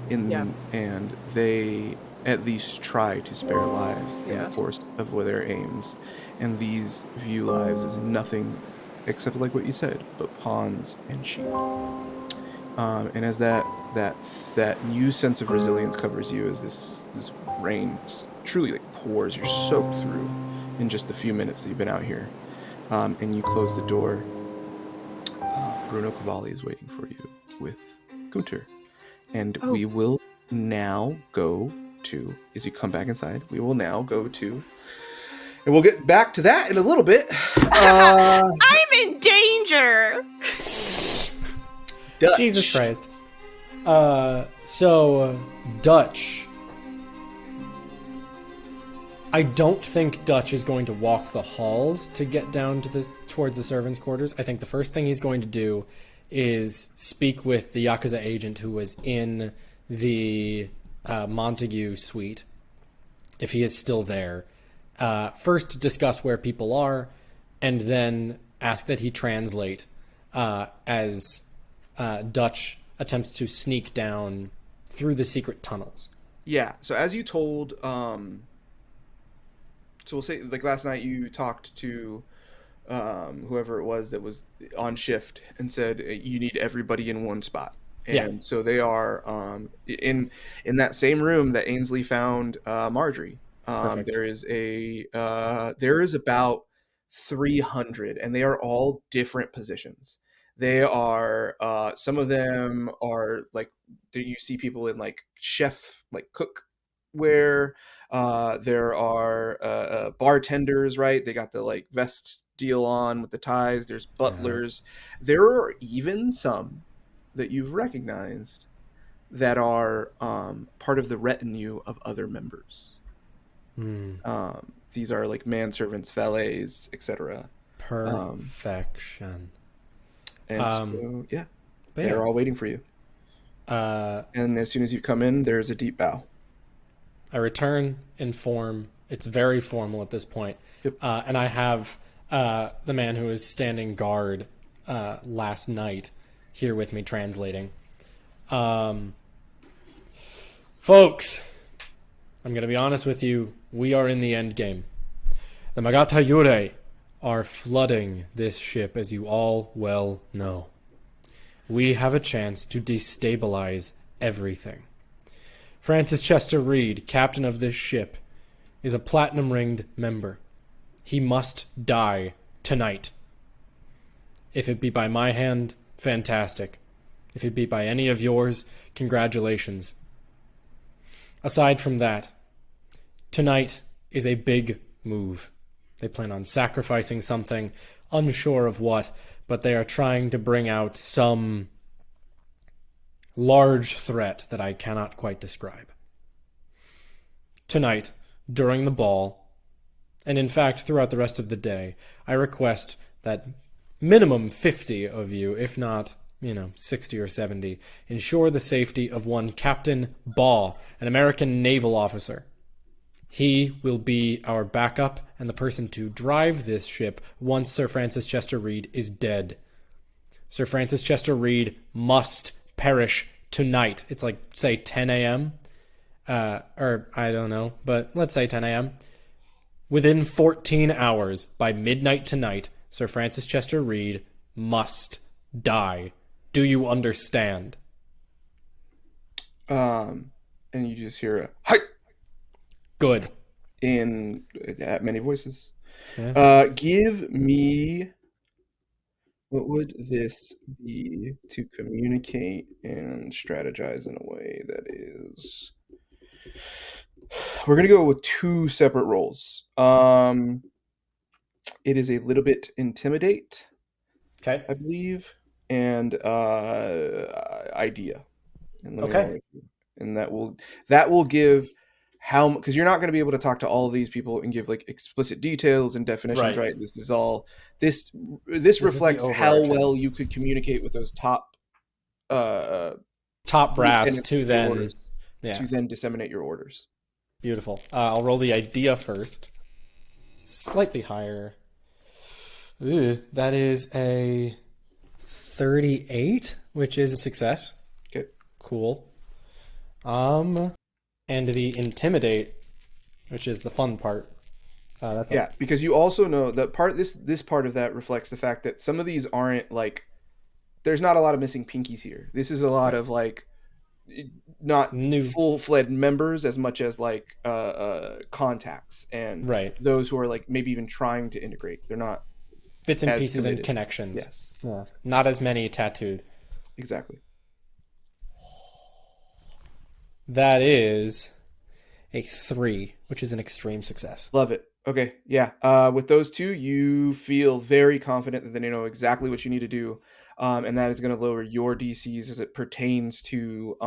And they at least try to spare lives in the course of their aims. And these view lives as nothing except, like what you said, but pawns and sheep. And as that new sense of resilience covers you, as this rain truly like pours, you're soaked through in just the few minutes that you've been out here, and you close the door. Bruno Cavalli is waiting for you with Gunter, and we will now go to, as you come back inside, we will now go to, and we'll get back to that in a little bit. I'm in danger. Dutch. Jesus Christ. So Dutch. I don't think Dutch is going to walk the halls to get down to towards the servants' quarters. I think the first thing he's going to do is speak with the Yakuza agent who was in the Montague suite, if he is still there. First to discuss where people are, and then ask that he translate as Dutch attempts to sneak down through the secret tunnels. Yeah, so as you told... So we'll say, like last night, you talked to whoever it was that was on shift and said you need everybody in one spot. And so they are in that same room that Ainsley found Marjorie. There is about 300, and they are all different positions. They are some of them are like, you see people in like chef, like cook wear. There are bartenders, right? They got the like vest deal on with the ties. There's butlers. There are even some that you've recognized that are part of the retinue of other members. These are like manservants, valets, etc. Perfection. And so, they're all waiting for you. And as soon as you come in, there's a deep bow. I return in form. It's very formal at this point. Yep. And I have the man who was standing guard last night here with me translating. Folks, I'm going to be honest with you. We are in the end game. The Magata Yurei are flooding this ship, as you all well know. We have a chance to destabilize everything. Francis Chester Reed, captain of this ship, is a platinum-ringed member. He must die tonight. If it be by my hand, fantastic. If it be by any of yours, congratulations. Aside from that, tonight is a big move. They plan on sacrificing something, unsure of what, but they are trying to bring out some large threat that I cannot quite describe. Tonight, during the ball, and in fact throughout the rest of the day, I request that minimum 50 of you, if not, 60 or 70, ensure the safety of one Captain Baugh, an American naval officer. He will be our backup and the person to drive this ship once Sir Francis Chester Reed is dead. Sir Francis Chester Reed must perish tonight. It's like, say, 10 a.m. Or I don't know, but let's say 10 a.m. Within 14 hours, by midnight tonight, Sir Francis Chester Reed must die. Do you understand? And you just hear a hi. Good. At many voices. Yeah. Give me. What would this be to communicate and strategize in a way that is... We're going to go with two separate roles. It is a little bit intimidate, Okay. I believe, and idea. Okay. And that will give how, because you're not going to be able to talk to all of these people and give like explicit details and definitions, right? This is all this reflects how well you could communicate with those top brass to then orders. Yeah. to then disseminate your orders. Beautiful. I'll roll the idea first. Slightly higher. Ooh, that is a 38, which is a success. Okay. Cool. And the intimidate, which is the fun part. Yeah, because you also know that this part of that reflects the fact that some of these aren't like, there's not a lot of missing pinkies here. This is a lot of like not New. full-fledged members as much as like contacts and those who are like maybe even trying to integrate. They're not bits and as pieces committed. and connections. Yes. Yeah. Not as many tattooed. Exactly. That is a 3, which is an extreme success. Love it. Okay, yeah. With those two, you feel very confident that they know exactly what you need to do, and that is going to lower your DCs as it pertains to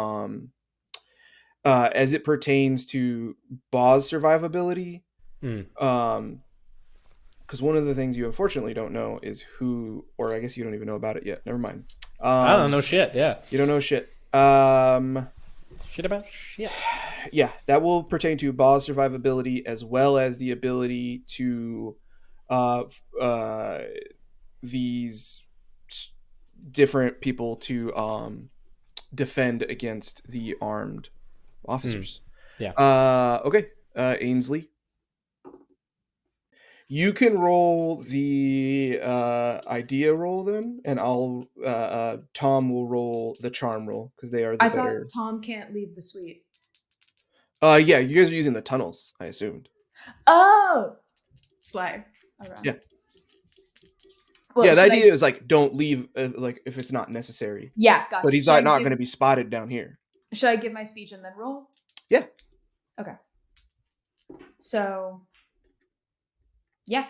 Baw's survivability. Because one of the things you unfortunately don't know is who, or I guess you don't even know about it yet. Never mind. I don't know shit. Yeah, you don't know shit. Shit about shit. Yeah, that will pertain to Baw's survivability as well as the ability to these different people to defend against the armed officers. Yeah. Okay. Ainsley, you can roll the idea roll then, and I'll Tom will roll the charm roll because they are the better. Thought Tom can't leave the suite. Yeah, you guys are using the tunnels, I assumed. Oh, slay. All right. Yeah. Well, Yeah, the idea is like don't leave like if it's not necessary. Yeah, gotcha. But he's not going to be spotted down here. Should I give my speech and then roll? Yeah. Okay. So, yeah.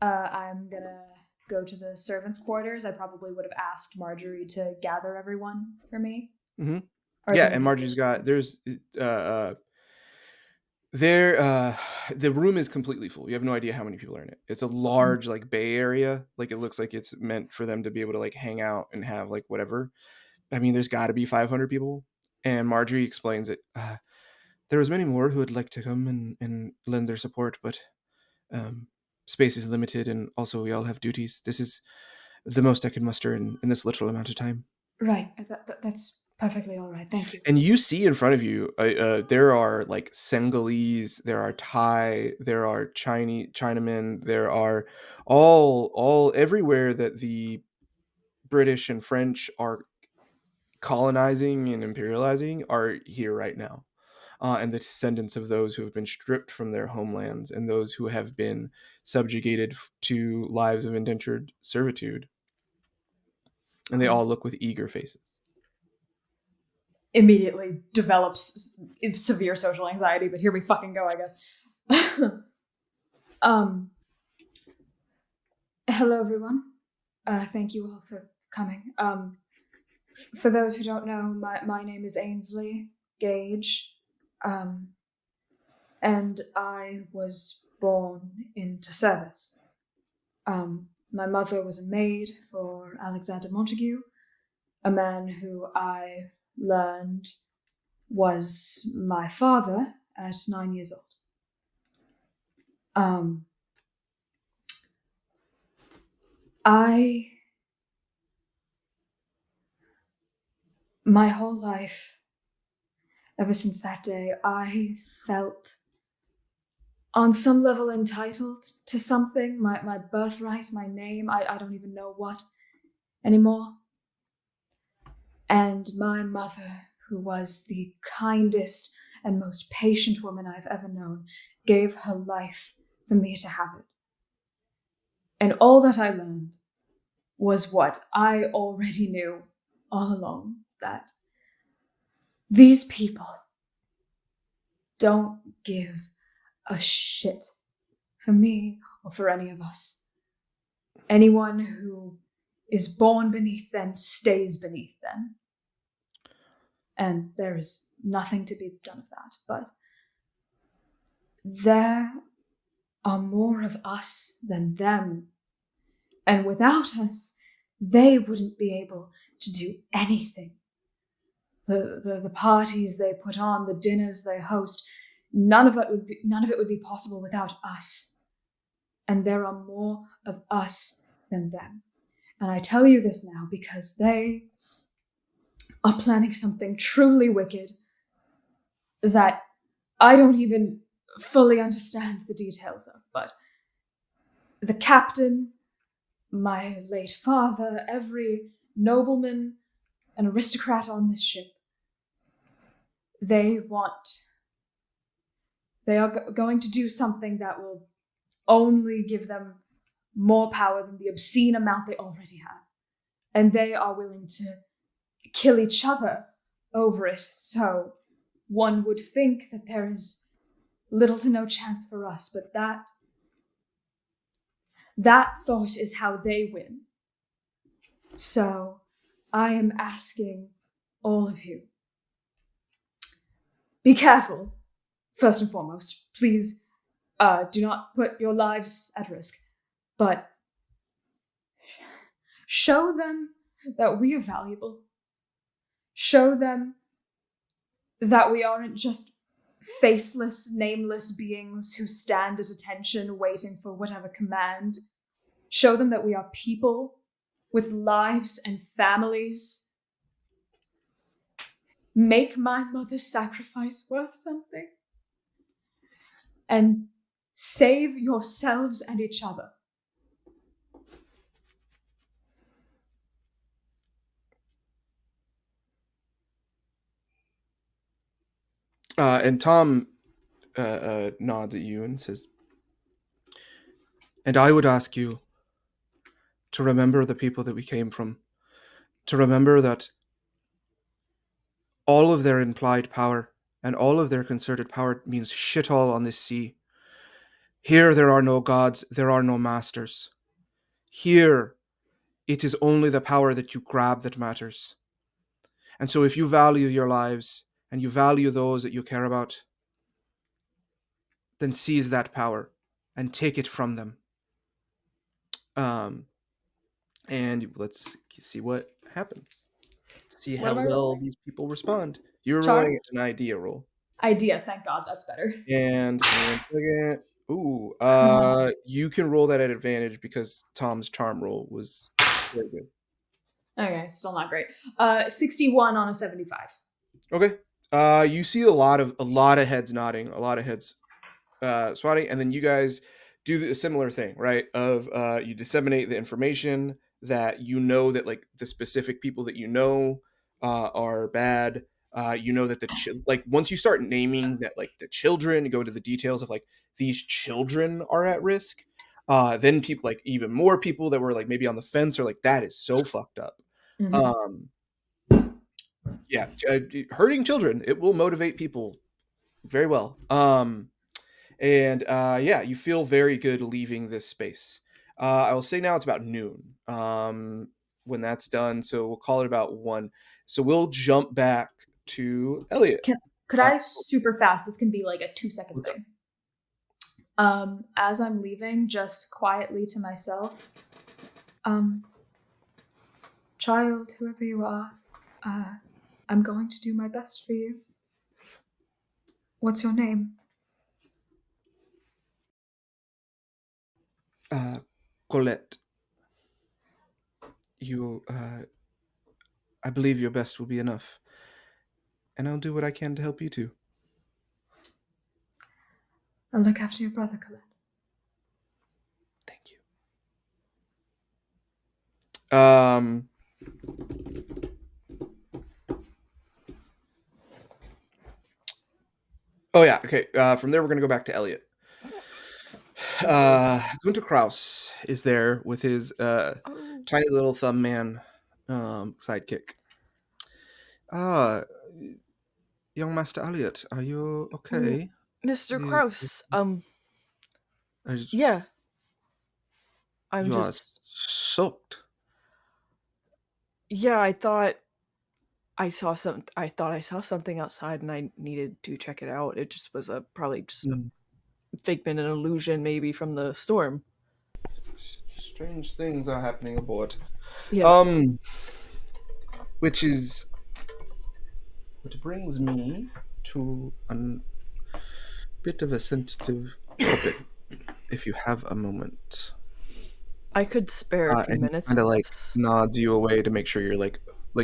I'm gonna go to the servants' quarters. I probably would have asked Marjorie to gather everyone for me. Mm-hmm. Yeah, and Marjorie's got the room is completely full. You have no idea how many people are in it. It's a large like bay area. Like it looks like it's meant for them to be able to like hang out and have like whatever. I mean, there's got to be 500 people. And Marjorie explains it. There was many more who would like to come and lend their support, but space is limited, and also we all have duties. This is the most I can muster in this little amount of time. Right. That's perfectly all right. Thank you. And you see in front of you, there are like Senegalese, there are Thai, there are Chinamen, there are all everywhere that the British and French are colonizing and imperializing are here right now. And the descendants of those who have been stripped from their homelands and those who have been subjugated to lives of indentured servitude. And they all look with eager faces. Immediately develops severe social anxiety, but here we fucking go, I guess. Hello, everyone. Thank you all for coming. For those who don't know, my name is Ainsley Gage, and I was born into service. My mother was a maid for Alexander Montague, a man who I learned was my father at 9 years old. My whole life, ever since that day, I felt on some level entitled to something, my birthright, my name, I don't even know what anymore. And my mother, who was the kindest and most patient woman I've ever known, gave her life for me to have it. And all that I learned was what I already knew all along, that these people don't give a shit for me or for any of us. Anyone who is born beneath them stays beneath them. And there is nothing to be done of that, but there are more of us than them. And without us, they wouldn't be able to do anything. the parties they put on, the dinners they host, none of it would be possible without us. And there are more of us than them. And I tell you this now because they are planning something truly wicked that I don't even fully understand the details of. But the captain, my late father, every nobleman and aristocrat on this ship, they are going to do something that will only give them more power than the obscene amount they already have. And they are willing to kill each other over it. So one would think that there is little to no chance for us, but that thought is how they win. So I am asking all of you, be careful, first and foremost. Please do not put your lives at risk, but show them that we are valuable. Show them that we aren't just faceless, nameless beings who stand at attention waiting for whatever command. Show them that we are people with lives and families. Make my mother's sacrifice worth something. And save yourselves and each other. And Tom nods at you and says, "And I would ask you to remember the people that we came from, to remember that all of their implied power and all of their concerted power means shit all on this sea. Here there are no gods, there are no masters. Here it is only the power that you grab that matters. And so if you value your lives and you value those that you care about, then seize that power and take it from them." And let's see what happens. See What how am I well rolling? these people respond. You're Charm? rolling an idea roll. Idea, thank God, that's better. And 1 second. Ooh, you can roll that at advantage because Tom's charm roll was very good. Okay, still not great. 61 on a 75. Okay. You see a lot of heads nodding, a lot of heads swatting, and then you guys do a similar thing, right? Of you disseminate the information that you know that like the specific people that you know are bad. You know that like once you start naming that like the children, go into the details of like these children are at risk. Then people like even more people that were like maybe on the fence are like that is so fucked up. Mhm. Yeah, hurting children, it will motivate people very well. And yeah, you feel very good leaving this space. I will say now it's about noon when that's done, so we'll call it about 1. So we'll jump back to Elliot. Could I super fast? This can be like a 2-second What's up? thing. As I'm leaving, just quietly to myself, child, whoever you are, I'm going to do my best for you. What's your name? Colette, I believe your best will be enough, and I'll do what I can to help you too. I'll look after your brother, Colette. Thank you. Oh yeah, okay. From there, we're gonna go back to Elliot. Gunter Kraus is there with his tiny little thumb man sidekick. Young Master Elliot, are you okay? Mr. You- Kraus, are yeah. I'm you are just soaked. yeah, I thought I saw something outside and I needed to check it out. It just was probably just a figment, an illusion maybe from the storm. Strange things are happening aboard. Yeah. Which is Which brings me to a bit of a sensitive topic, if you have a moment. I could spare a few And he minutes. kind of like Yes. nods you away to make sure you're like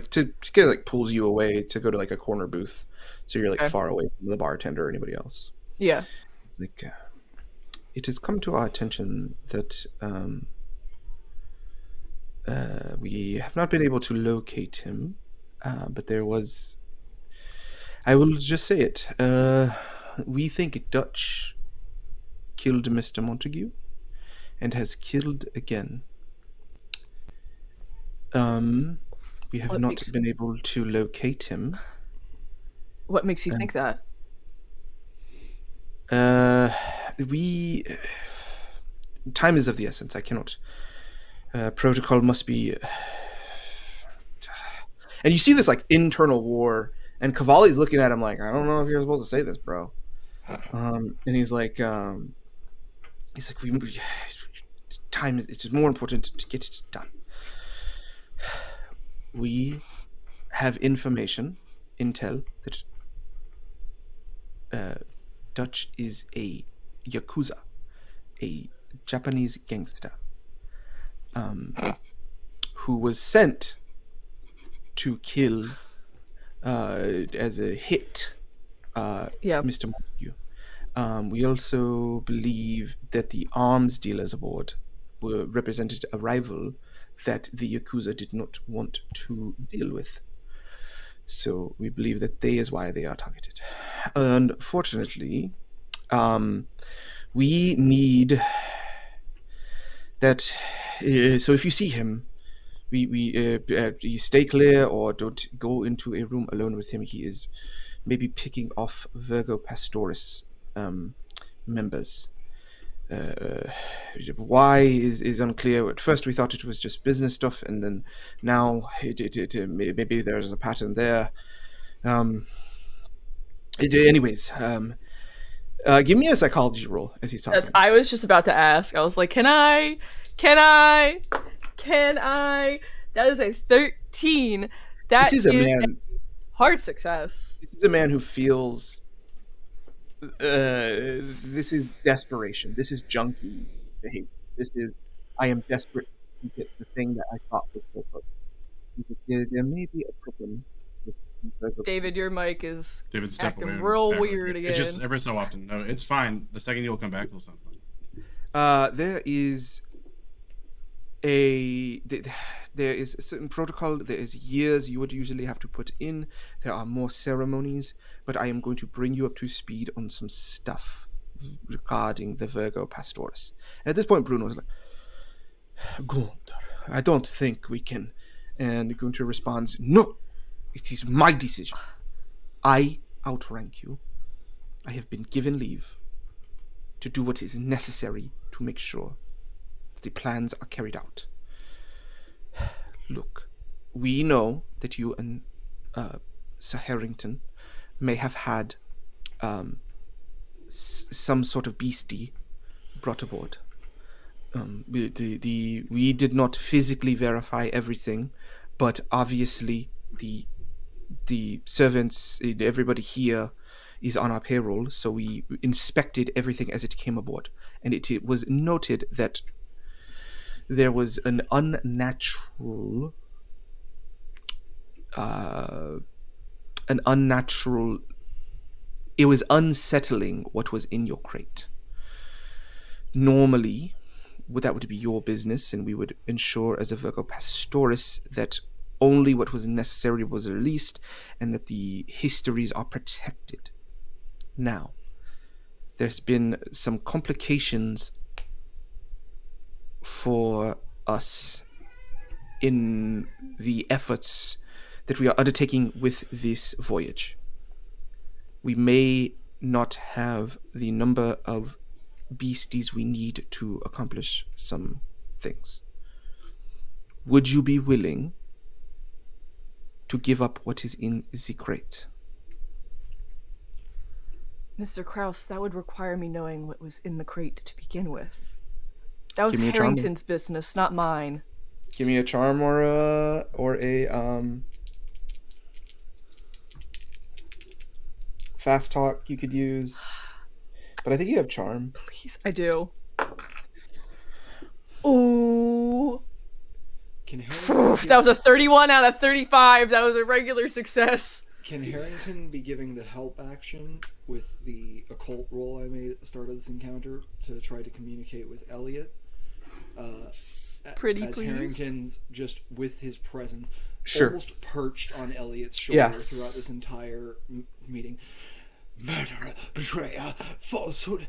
to get like pulls you away to go to like a corner booth, so you're like Okay. far away from the bartender or anybody else. Yeah. It's like it has come to our attention that we have not been able to locate him, but there was. I will just say it. We think Dutch killed Mr. Montague and has killed again. We have What not makes- been able to locate him. What makes you think that? We time is of the essence. I cannot. Protocol must be. And you see this like internal war, and Cavalli's looking at him like, I don't know if you're supposed to say this, bro. And he's like, we time is it's more important to get it done. We have intel that Dutch is a yakuza, a Japanese gangster, who was sent to kill as a hit Yeah. Mr. Montague. We also believe that the arms dealers aboard represented a rival that the Yakuza did not want to deal with. So we believe that they is why they are targeted. Unfortunately, we need that. So if you see him, you stay clear or don't go into a room alone with him. He is maybe picking off Virgo Pastoris members. Why is unclear. At first we thought it was just business stuff, and then now maybe there's a pattern there. Anyways, give me a psychology roll as he's talking. I was just about to ask. I was like, can I? That is a 13. That This is a man. Hard success. This is a man who feels. This is desperation. This is junkie behavior. This is, I am desperate to get the thing that I thought was so good. There may be a problem with David, your mic is David, step away. acting real Back. weird again. It just every so often. No, it's fine. The second you'll come back, it'll sound fine. There is a certain protocol. There is years you would usually have to put in. There are more ceremonies, but I am going to bring you up to speed on some stuff regarding the Virgo Pastoris. And at this point, Bruno is like, Gunther, I don't think we can. And Gunther responds, no, it is my decision. I outrank you. I have been given leave to do what is necessary to make sure the plans are carried out. Look, we know that you and Sir Harrington may have had some sort of beastie brought aboard. We did not physically verify everything, but obviously the servants, everybody here is on our payroll, so we inspected everything as it came aboard, and it was noted that there was an unnatural it was unsettling what was in your crate. Normally, that would be your business, and we would ensure as a Virgo Pastoris that only what was necessary was released and that the histories are protected. Now, there's been some complications for us in the efforts that we are undertaking with this voyage. We may not have the number of beasties we need to accomplish some things. Would you be willing to give up what is in the crate? Mr. Krause, that would require me knowing what was in the crate to begin with. That was Give me a charm. Harrington's business, not mine. Give me a charm or a fast talk you could use, but I think you have charm. Please, I do. Ooh. Can Harrington That was a 31 out of 35. That was a regular success. Can Harrington be giving the help action with the occult roll I made at the start of this encounter to try to communicate with Elliot? Pretty as please. Harrington's just with his presence, Sure. almost perched on Elliot's shoulder Yeah. throughout this entire meeting. Murderer, betrayer, falsehood,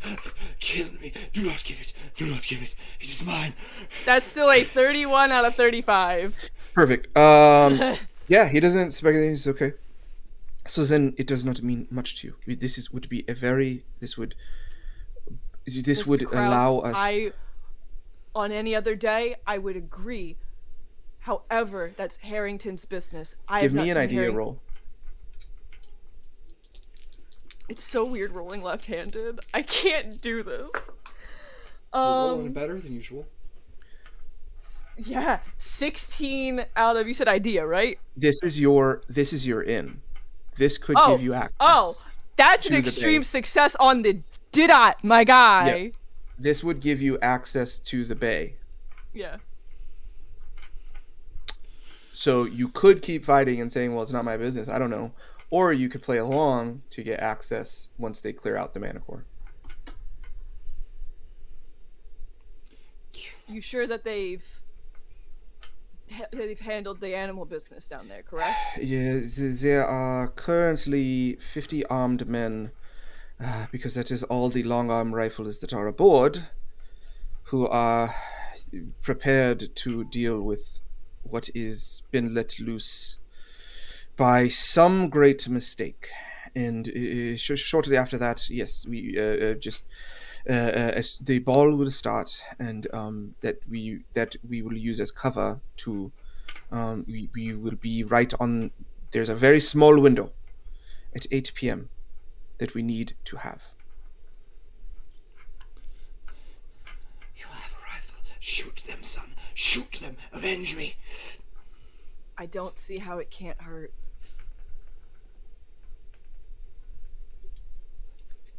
kill me. Do not give it. Do not give it. It is mine. That's still a 31 out of 35. Perfect. Yeah, he doesn't suspect anything. He's okay. So then it does not mean much to you. This would be a very. This would allow us. On any other day, I would agree. However, that's Harrington's business. Give me an idea roll. It's so weird rolling left-handed. I can't do this. You're rolling better than usual. Yeah, 16 out of, you said idea, right? This is your in. This could give you access. Oh, that's an extreme success on the dot, my guy. Yeah. This would give you access to the bay. Yeah. So you could keep fighting and saying, well, it's not my business. I don't know. Or you could play along to get access once they clear out the mana core. You sure that they've handled the animal business down there, correct? Yeah, there are currently 50 armed men, because that is all the long arm rifles that are aboard, who are prepared to deal with what is been let loose by some great mistake. And shortly after that, yes, we as the ball will start, and that we will use as cover to we will be right on. There's a very small window at 8 p.m. that we need to have. You have a rifle. Shoot them, son. Shoot them. Avenge me. I don't see how it can't hurt.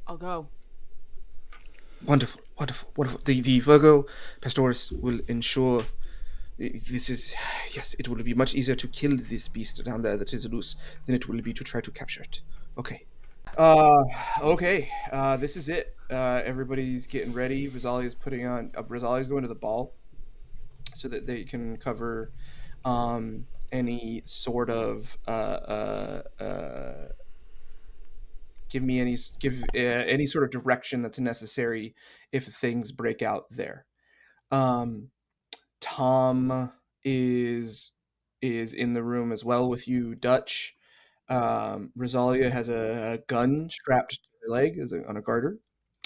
I'll go. Wonderful. The Virgo Pastoris will ensure this is, yes, it will be much easier to kill this beast down there that is loose than it will be to try to capture it. Okay. This is it. Everybody's getting ready. Rosalia's Rosalia's going to the ball so that they can cover any sort of give any sort of direction that's necessary if things break out there. Tom is in the room as well with you, Dutch. Rosalia has a gun strapped to her leg on a garter,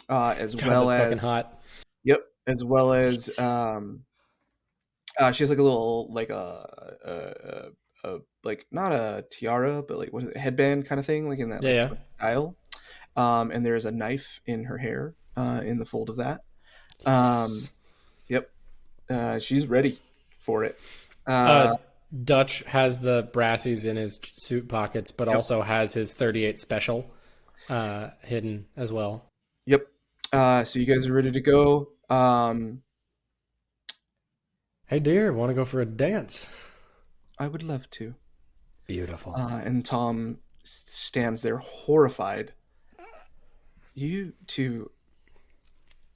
as God, well that's as fucking hot. Yep, as well as she has like a little like like not a tiara, but like what is it, a headband kind of thing, like in that style. And there is a knife in her hair, in the fold of that. Yes. Yep. She's ready for it. Dutch has the brassies in his suit pockets, but also has his 38 special hidden as well. Yep. So you guys are ready to go. Hey, dear, want to go for a dance? I would love to. Beautiful. And Tom stands there horrified. You two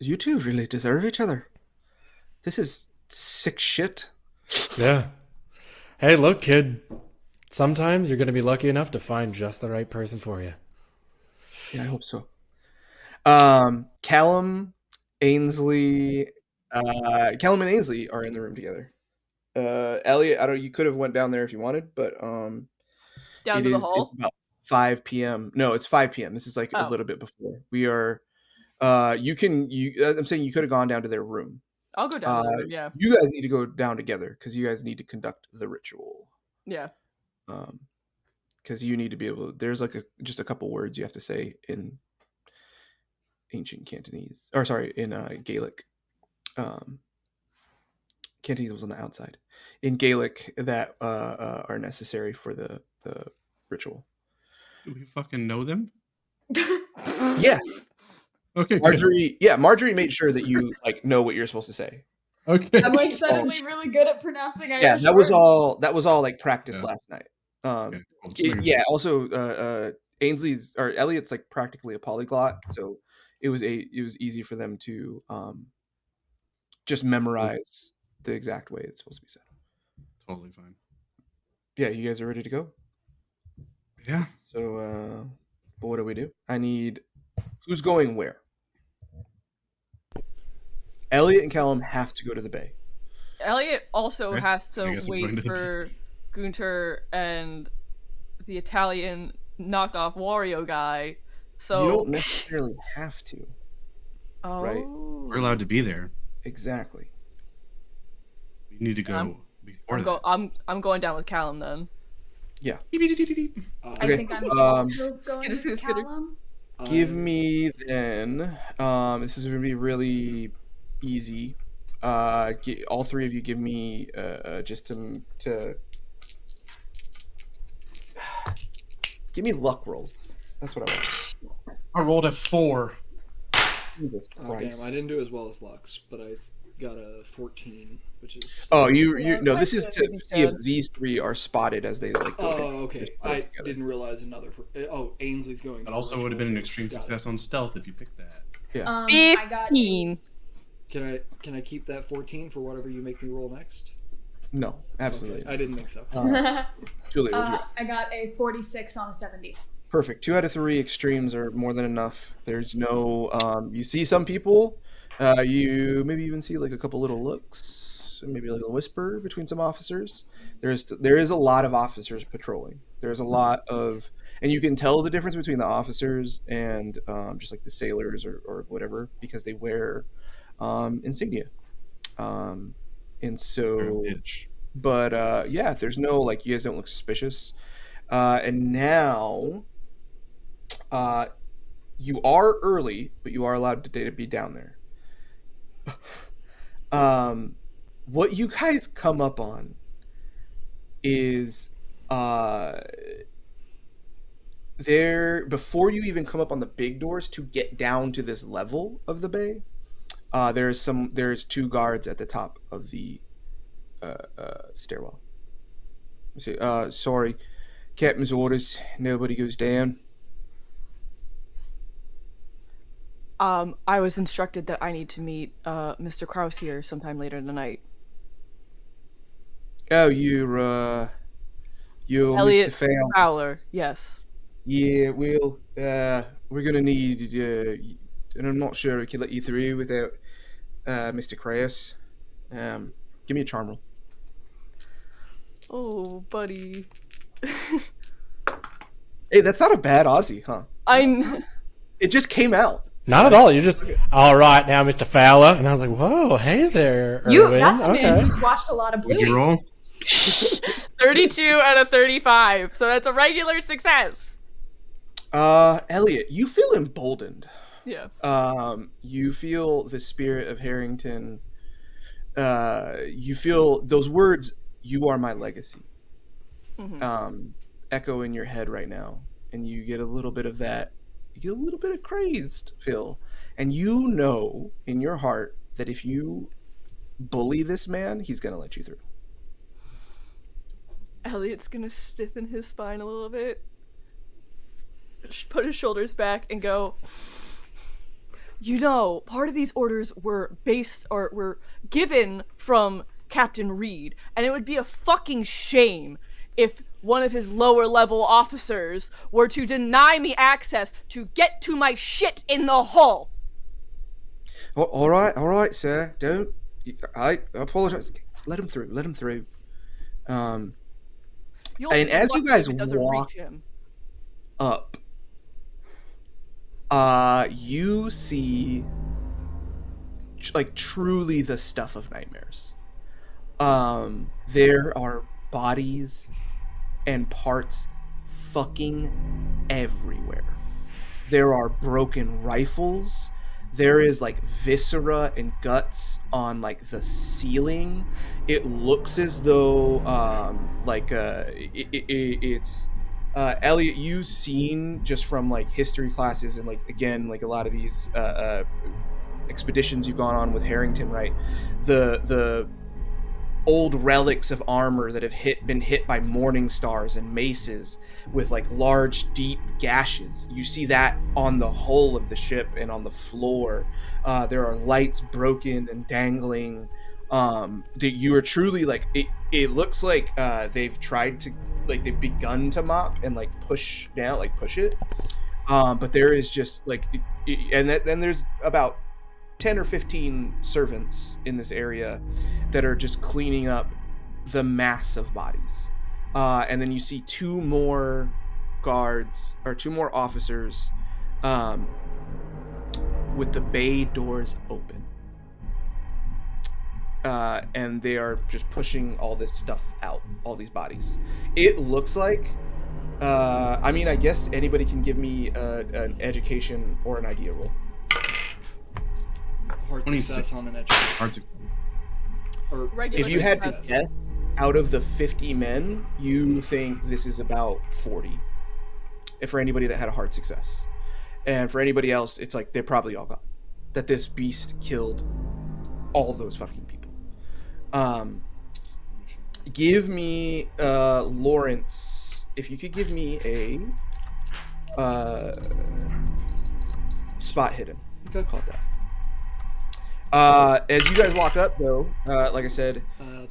really deserve each other. This is sick shit. Yeah. Hey, look, kid. Sometimes you're going to be lucky enough to find just the right person for you. Yeah, I hope so. Callum, Ainsley, Callum and Ainsley are in the room together. Elliot, you could have went down there if you wanted, but down to the hall? It's about 5 p.m. No, it's 5 p.m. This is like a little bit before. We are. I'm saying you could have gone down to their room. I'll go down to the room. Yeah. You guys need to go down together because you guys need to conduct the ritual. Yeah. Because you need to be able. There's like just a couple words you have to say in ancient Cantonese, or sorry, in Gaelic. Cantonese was on the outside. In Gaelic, that are necessary for the ritual. Do we fucking know them? Yeah, Okay, good. Marjorie. Yeah, Marjorie made sure that you like know what you're supposed to say. Okay. I'm like suddenly really good at pronouncing Irish Yeah, that was words. all. That was all like practice Yeah. last night. Okay, cool. Just making sure. Yeah. Also, Ainsley's or Elliot's like practically a polyglot, so it was easy for them to just memorize the exact way it's supposed to be said. Totally fine. Yeah, you guys are ready to go. Yeah. So, but what do we do? I need who's going where. Elliot and Callum have to go to the bay. Elliot also Okay. has I to guess we're going wait to the for Gunter and the Italian knockoff Wario guy. So You don't necessarily have to. oh, right. We're allowed to be there. Exactly. We need to go I'm- before I'm, that. I'm going down with Callum then. Yeah. I Okay, think I'm um, also going Skitter, with skitter, skitter. Callum. Give me then. This is gonna be really easy. All three of you give me just to give me luck rolls. That's what I want. I rolled a 4. Jesus Oh, Christ. damn, I didn't do as well as Lux, but I got a 14, which is... Oh, you Yeah, no. This that's is good, to that's see if good. these three are spotted as they like. Go Oh, in. okay. They're spotted I together. didn't realize another... Ainsley's going... That also would have been an extreme Got it. success on stealth if you picked that. I got 15. Can I keep that 14 for whatever you make me roll next? No, absolutely. Okay, I didn't think so. Julie, what you got? I got a 46 on a 70. Perfect. 2 out of 3 extremes are more than enough. There's no. You see some people. You maybe even see like a couple little looks, maybe like a whisper between some officers. There is a lot of officers patrolling. There's a lot of, and you can tell the difference between the officers and just like the sailors or whatever because they wear insignia. And so, Bitch. but yeah, there's no like you guys don't look suspicious. And now, you are early, but you are allowed to be down there. What you guys come up on is there before you even come up on the big doors to get down to this level of the bay. There's 2 guards at the top of the stairwell. Sorry, captain's orders. Nobody goes down. I was instructed that I need to meet Mr. Krause here sometime later tonight. Oh, you're Elliot Mr. Fowler. Fowler, yes. Yeah, well, we're gonna need, and I'm not sure we can let you through without Mr. Krause. Give me a charm roll. Oh, buddy. Hey, that's not a bad Aussie, huh? It just came out. Not at all. You're just all right now, Mr. Fowler, and I was like, "Whoa, hey there, Irwin." That's a man Okay. who's watched a lot of What'd you Bluey. roll? 32 out of 35, so that's a regular success. Elliot, you feel emboldened. Yeah. You feel the spirit of Harrington. You feel those words, "You are my legacy," echo in your head right now, and you get a little bit of that. You get a little bit of crazed feel, and you know in your heart that if you bully this man, he's gonna let you through. Elliot's gonna stiffen his spine a little bit, put his shoulders back, and go, you know, part of these orders were given from Captain Reed, and it would be a fucking shame if one of his lower level officers were to deny me access to get to my shit in the hull. All right, sir. Don't. I apologize. Let him through. Let him through. You'll And be as you lucky guys if it doesn't walk reach him. up, you see like truly the stuff of nightmares. There are bodies and parts fucking everywhere. There are broken rifles. There is like viscera and guts on like the ceiling. It looks as though it's Elliot, you've seen just from like history classes and like again like a lot of these expeditions you've gone on with Harrington, right? The old relics of armor that have been hit by morning stars and maces with like large deep gashes. You see that on the hull of the ship and on the floor. There are lights broken and dangling. That you are truly like it looks like they've tried to like they've begun to mop and like push down, like push it. But there is just like and then there's about 10 or 15 servants in this area that are just cleaning up the mass of bodies. And then you see two more guards or two more officers with the bay doors open. And they are just pushing all this stuff out, all these bodies. It looks like, I mean, I guess anybody can give me an education or an idea roll. Hard 26. success on an education. Hard to. Or Regular If you had to success. guess, out of the 50 men, you think this is about 40. If for anybody that had a hard success. And for anybody else, it's like they're probably all gone. That this beast killed all those fucking people. Give me, Lawrence, if you could give me a spot hidden. Okay. Call it that. As you guys walk up, though, like I said,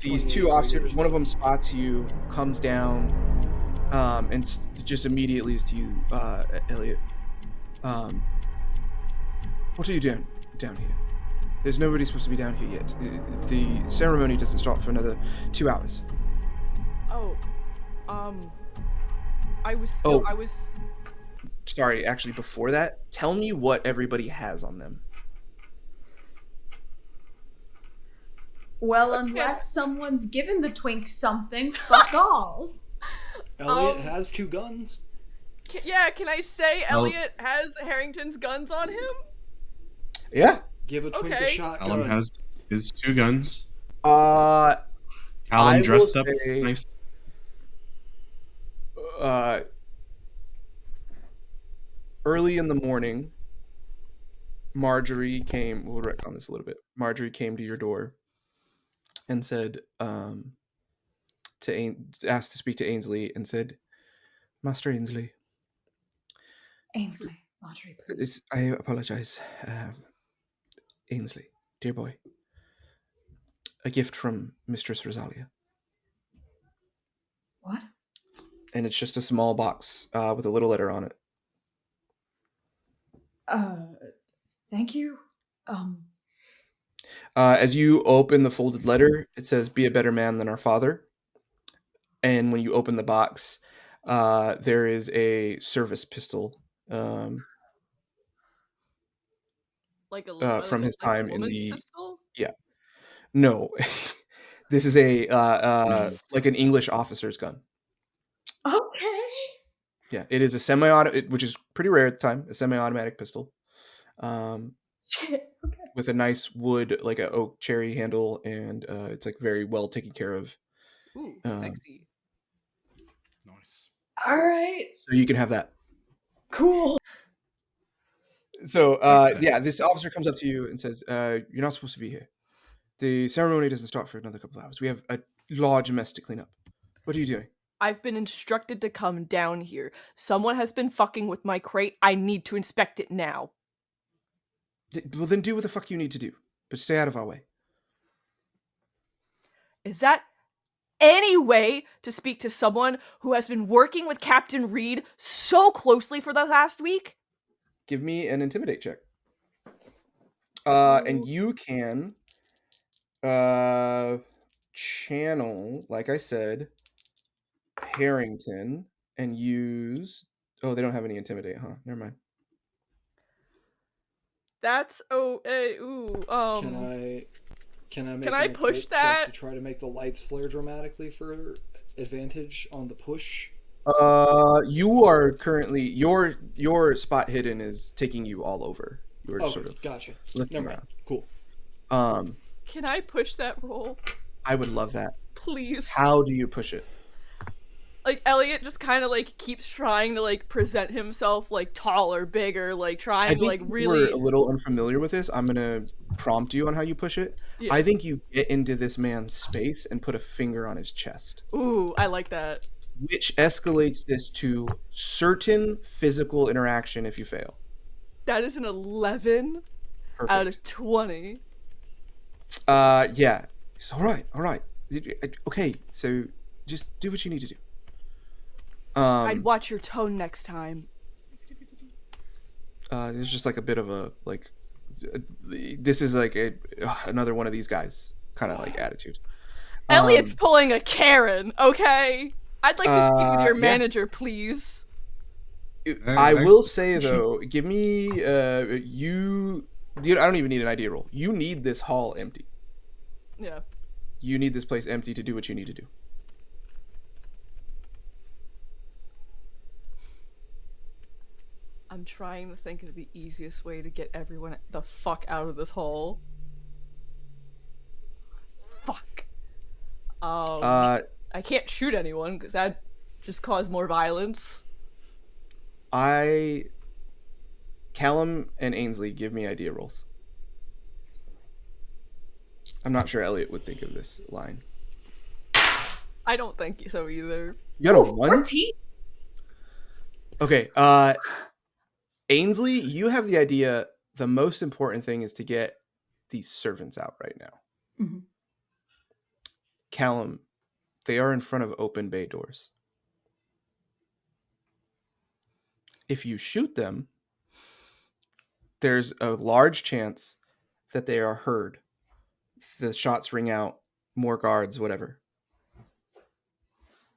these 28 two officers, regular one of them success. spots you, comes down, and just immediately is to you, Elliot. What are you doing down here? There's nobody supposed to be down here yet. The ceremony doesn't start for another 2 hours. Oh, I was. Sorry, actually, before that, tell me what everybody has on them. Well, unless someone's given the twink something, fuck all. Elliot has 2 guns. Can I say Elliot has Harrington's guns on him? Yeah. Give a twink a Okay. shotgun. Callum has his 2 guns. I Callum will dressed up say- nice. Early in the morning, Marjorie came. We'll wreck on this a little bit. Marjorie came to your door and said, asked to speak to Ainsley and said, Master Ainsley, Ainsley, Marjorie, please. I apologize. Ainsley, dear boy, a gift from Mistress Rosalia. What? And it's just a small box with a little letter on it. Thank you. As you open the folded letter, it says, be a better man than our father. And when you open the box, there is a service pistol Like a from his like a time in woman's the... pistol? Yeah. No. This is a like an English officer's gun. Okay. Yeah, it is a semi-automatic, which is pretty rare at the time, a semi-automatic pistol. Shit. Okay. With a nice wood, like a oak cherry handle, and it's like very well taken care of. Ooh, sexy. Nice. All right. So you can have that. Cool. So yeah, this officer comes up to you and says, you're not supposed to be here. The ceremony doesn't start for another couple of hours. We have a large mess to clean up. What are you doing? I've been instructed to come down here. Someone has been fucking with my crate. I need to inspect it now. Well, then do what the fuck you need to do. But stay out of our way. Is that any way to speak to someone who has been working with Captain Reed so closely for the last week? Give me an intimidate check. And you can channel, like I said, Harrington and use... Oh, they don't have any intimidate, huh? Never mind. That's Can I make Can I an push occult check that? to try to make the lights flare dramatically for advantage on the push? You are currently... Your spot hidden is taking you all over. You're Oh, sort of gotcha. looking Never mind. around. Cool. Can I push that roll? I would love that. Please. How do you push it? like Elliot just kind of like keeps trying to like present himself like taller, bigger, like I trying to think like because really. we're a little unfamiliar with this, I'm gonna prompt you on how you push it. Yeah. I think you get into this man's space and put a finger on his chest, Ooh, I like that. which escalates this to certain physical interaction if you fail. That is an 11 Perfect. out of 20. Yeah. It's all right. Okay, so just do what you need to do. I'd watch your tone next time. There's just like a bit of a like. This is like another one of these guys kind of like attitude. Elliot's pulling a Karen, okay? I'd like to speak with your yeah. manager, please. I will say though, give me you. Dude, I don't even need an idea roll. You need this hall empty. Yeah. You need this place empty to do what you need to do. I'm trying to think of the easiest way to get everyone the fuck out of this hole. Fuck. I can't shoot anyone because that just caused more violence. Callum and Ainsley, give me idea rolls. I'm not sure Elliot would think of this line. I don't think so either. You got a 1? 14? Okay, Ainsley, you have the idea. The most important thing is to get these servants out right now. Mm-hmm. Callum, they are in front of open bay doors. If you shoot them, there's a large chance that they are heard. The shots ring out, more guards, whatever.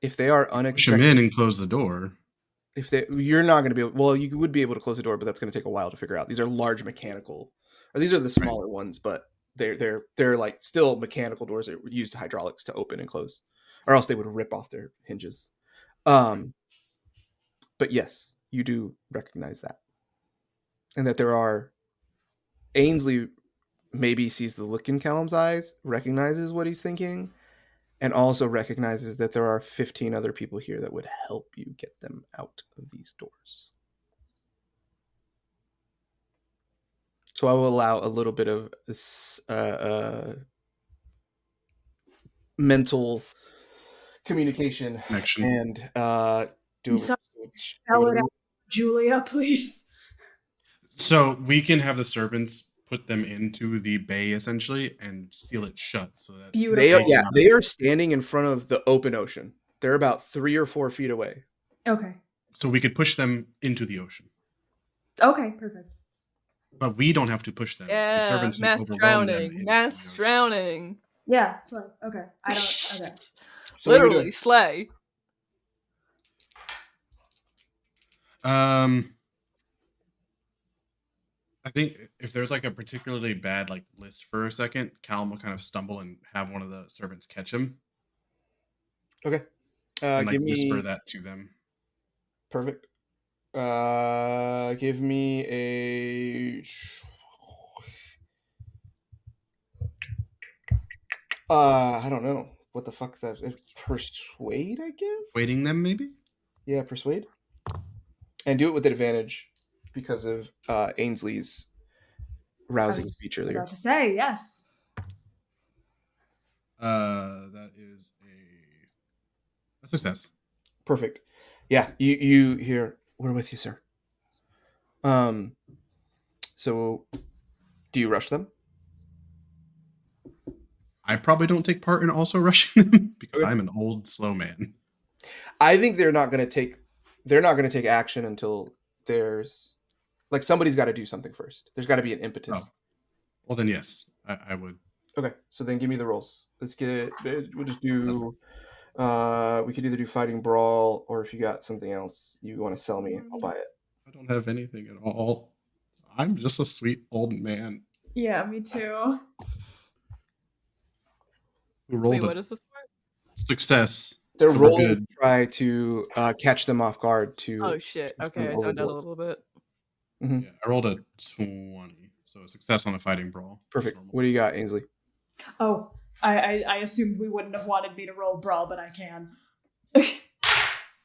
If they are Push them unexpected, in and close the door. you're not going to be able. Well, you would be able to close the door, but that's going to take a while to figure out. These are large mechanical, or these are the smaller ones, but they're like still mechanical doors that used hydraulics to open and close, or else they would rip off their hinges. But yes, you do recognize that, and that there are. Ainsley maybe sees the look in Callum's eyes, recognizes what he's thinking, and also recognizes that there are 15 other people here that would help you get them out of these doors. So I will allow a little bit of mental communication Connection. and do it. Spell it out, Julia, please. So we can have the servants put them into the bay essentially and seal it shut so that They are standing in front of the open ocean. They're about 3 or 4 feet away. Okay. So we could push them into the ocean. Okay, perfect. But we don't have to push them. The Yeah, servants mass overwhelm them drowning. into Mass the ocean. drowning. Yeah, so okay. I don't okay. So what are we Literally doing? slay. I think if there's like a particularly bad like list for a second, Callum will kind of stumble and have one of the servants catch him Okay. and like Give me whisper that to them. perfect. Give me a. I don't know what the fuck that is. Persuade, I guess. Waiting them maybe? Yeah, persuade. And do it with advantage because of Ainsley's rousing speech I was earlier. about to say, yes. That is a success. Perfect. Yeah, you hear, we're with you, sir. So do you rush them? I probably don't take part in also rushing them because Okay. I'm an old slow man. I think they're not going to take action until there's like somebody's got to do something first. There's got to be an impetus. Oh. Well then yes, I would. Okay, so then give me the rolls. Let's get. We'll just do. We could either do fighting brawl, or if you got something else you want to sell me, I'll buy it. I don't have anything at all. I'm just a sweet old man Yeah, me too. who rolled Wait, a what is this for? success. They're So we're rolling to good. try to catch them off guard. Oh shit. Okay, I zoned out a little bit. Mhm. Yeah, I rolled a 20, so a success on a fighting brawl. Perfect. What do you got, Ainsley? Oh, I assumed we wouldn't have wanted me to roll brawl, but I can.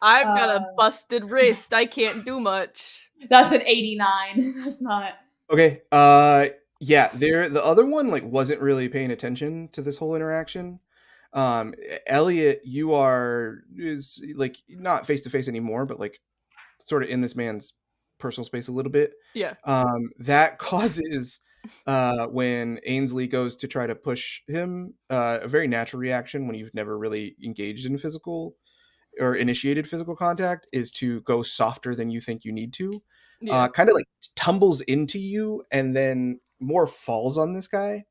I've got a busted wrist. I can't do much. That's an 89. That's not. Okay. Yeah. The other one like wasn't really paying attention to this whole interaction. Elliot, you is like not face to face anymore, but like sort of in this man's personal space a little bit. Yeah. That causes when Ainsley goes to try to push him, a very natural reaction when you've never really engaged in physical or initiated physical contact is to go softer than you think you need to. Yeah. Kind of like tumbles into you and then more falls on this guy.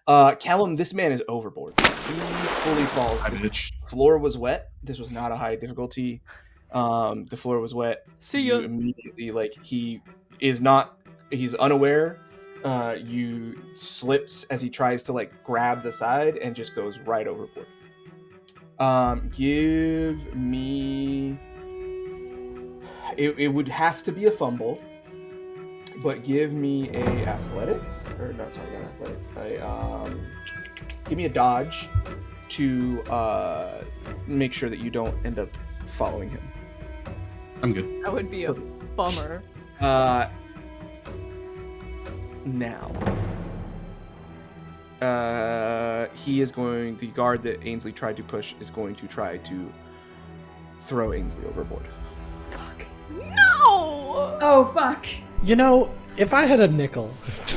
Callum, this man is overboard. He fully falls. The floor was wet. This was not a high difficulty. The floor was wet. See ya. You immediately, like, he's unaware. You slips as he tries to like grab the side and just goes right overboard. Give me. It would have to be a fumble, but give me a athletics or no, sorry, not athletics. Give me a dodge to make sure that you don't end up following him. I'm good. That would be a bummer. Now. He is going. The guard that Ainsley tried to push is going to try to throw Ainsley overboard. Fuck. No! Oh, fuck. You know, if I had a nickel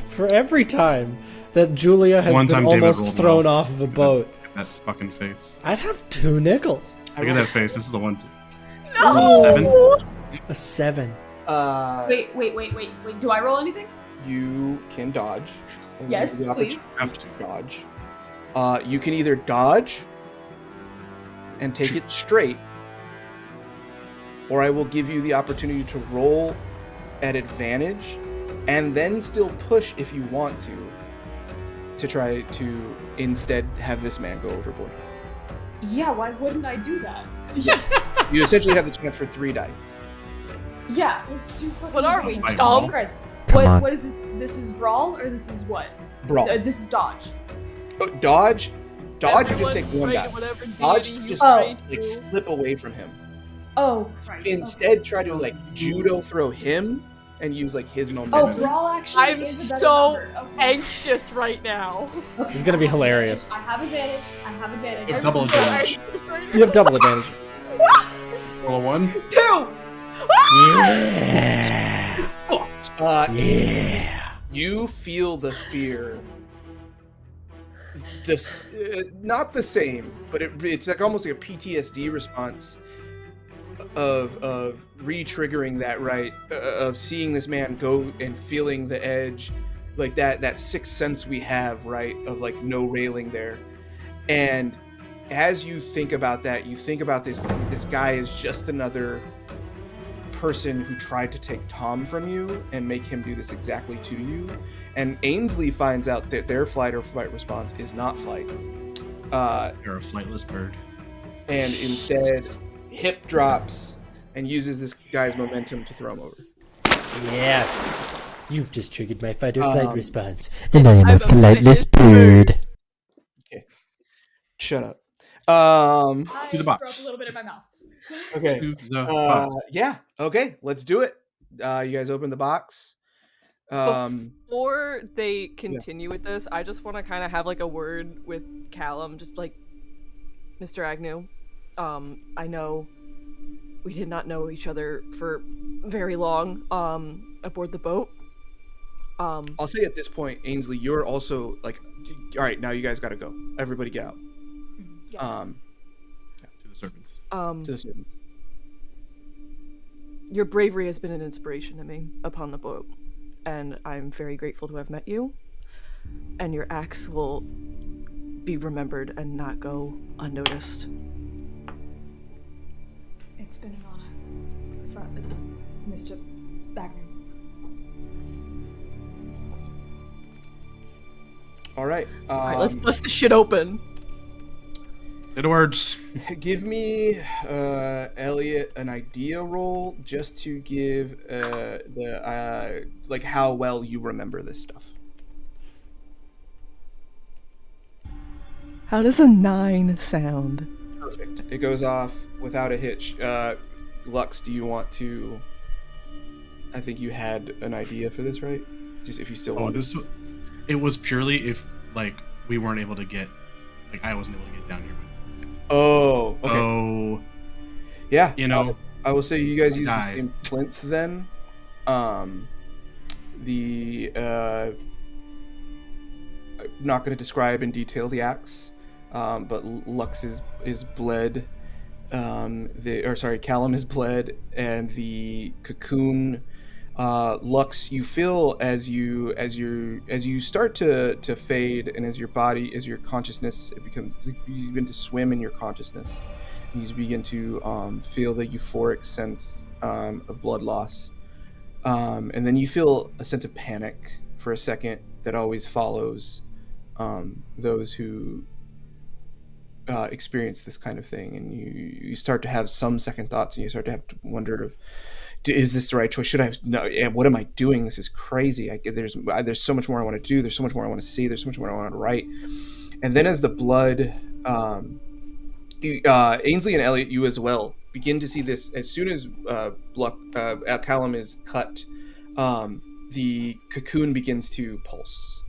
for every time that Julia has been almost thrown off of a boat, that fucking face. I'd have 2 nickels. Look at that face. This is a 1. No! A 7. Wait. Do I roll anything? You can dodge. Yes, please. Have to dodge. You can either dodge and take it straight, or I will give you the opportunity to roll at advantage and then still push if you want to try to instead have this man go overboard. Yeah, why wouldn't I do that? You essentially have the chance for 3 dice. Yeah, let's do. What are we, Fight dumb? ball. Christ. Come on. What is this? This is brawl or this is what? Brawl. This is dodge. Dodge. You just Everyone take 1 pray to die. whatever Dodge deity you just pray like to. slip away from him. Oh, Christ. Instead, try to like judo throw him and use like his Oh, momentum. brawl actually I'm is a better so number. Okay. anxious right now. Okay, It's gonna be I have hilarious. advantage. I have advantage. With double I'm so advantage. anxious right You have double advantage. Roll a 1. 2! Yeah. Yeah. You feel the fear. This not the same, but it's like almost like a PTSD response of re-triggering that, right? Of seeing this man go and feeling the edge, like that sixth sense we have, right? Of like no railing there. And as you think about that, you think about this guy is just another person who tried to take Tom from you and make him do this exactly to you. And Ainsley finds out that their flight or fight response is not flight. You're a flightless bird. And instead hip drops and uses this guy's momentum to throw him over. Yes. You've just triggered my fight or flight response, and I am I'm a a flightless flightless bird. Okay. Shut up. I To the box. threw up a little bit in my mouth. Okay. To the box. Yeah. Okay. Let's do it. You guys open the box. Before they continue with this, I just want to kind of have like a word with Callum, just like, Mr. Agnew, I know we did not know each other for very long aboard the boat. I'll say at this point, Ainsley, you're also like, all right, now you guys got to go. Everybody get out. Yeah. To the servants. To the servants. Your bravery has been an inspiration to me upon the boat, and I'm very grateful to have met you. And your acts will be remembered and not go unnoticed. It's been an honor, Mr. Bagner. All right. All right, let's bust this shit open. Say the words. Give me, Elliot, an idea roll just to give like how well you remember this stuff. How does a 9 sound? Perfect. It goes off without a hitch. Lux, do you want to? I think you had an idea for this, right? Just if you still want. It was purely if like we weren't able to get, like I wasn't able to get down here with it. Oh, okay. So yeah, I will say you guys use the died. same plinth then. The I'm not going to describe in detail the axe, but Lux is bled. Callum is bled, and the cocoon. Lux, you feel as you start to fade, and as your consciousness, you begin to swim in your consciousness. You begin to feel the euphoric sense of blood loss, and then you feel a sense of panic for a second that always follows those who experience this kind of thing, and you start to have some second thoughts, and you start to have to wonder, is this the right choice? Should I have? No. What am I doing? This is crazy. There's so much more I want to do. There's so much more I want to see. There's so much more I want to write. And then as the blood, Ainsley and Elliot, you as well, begin to see this. As soon as Callum is cut, the cocoon begins to pulse.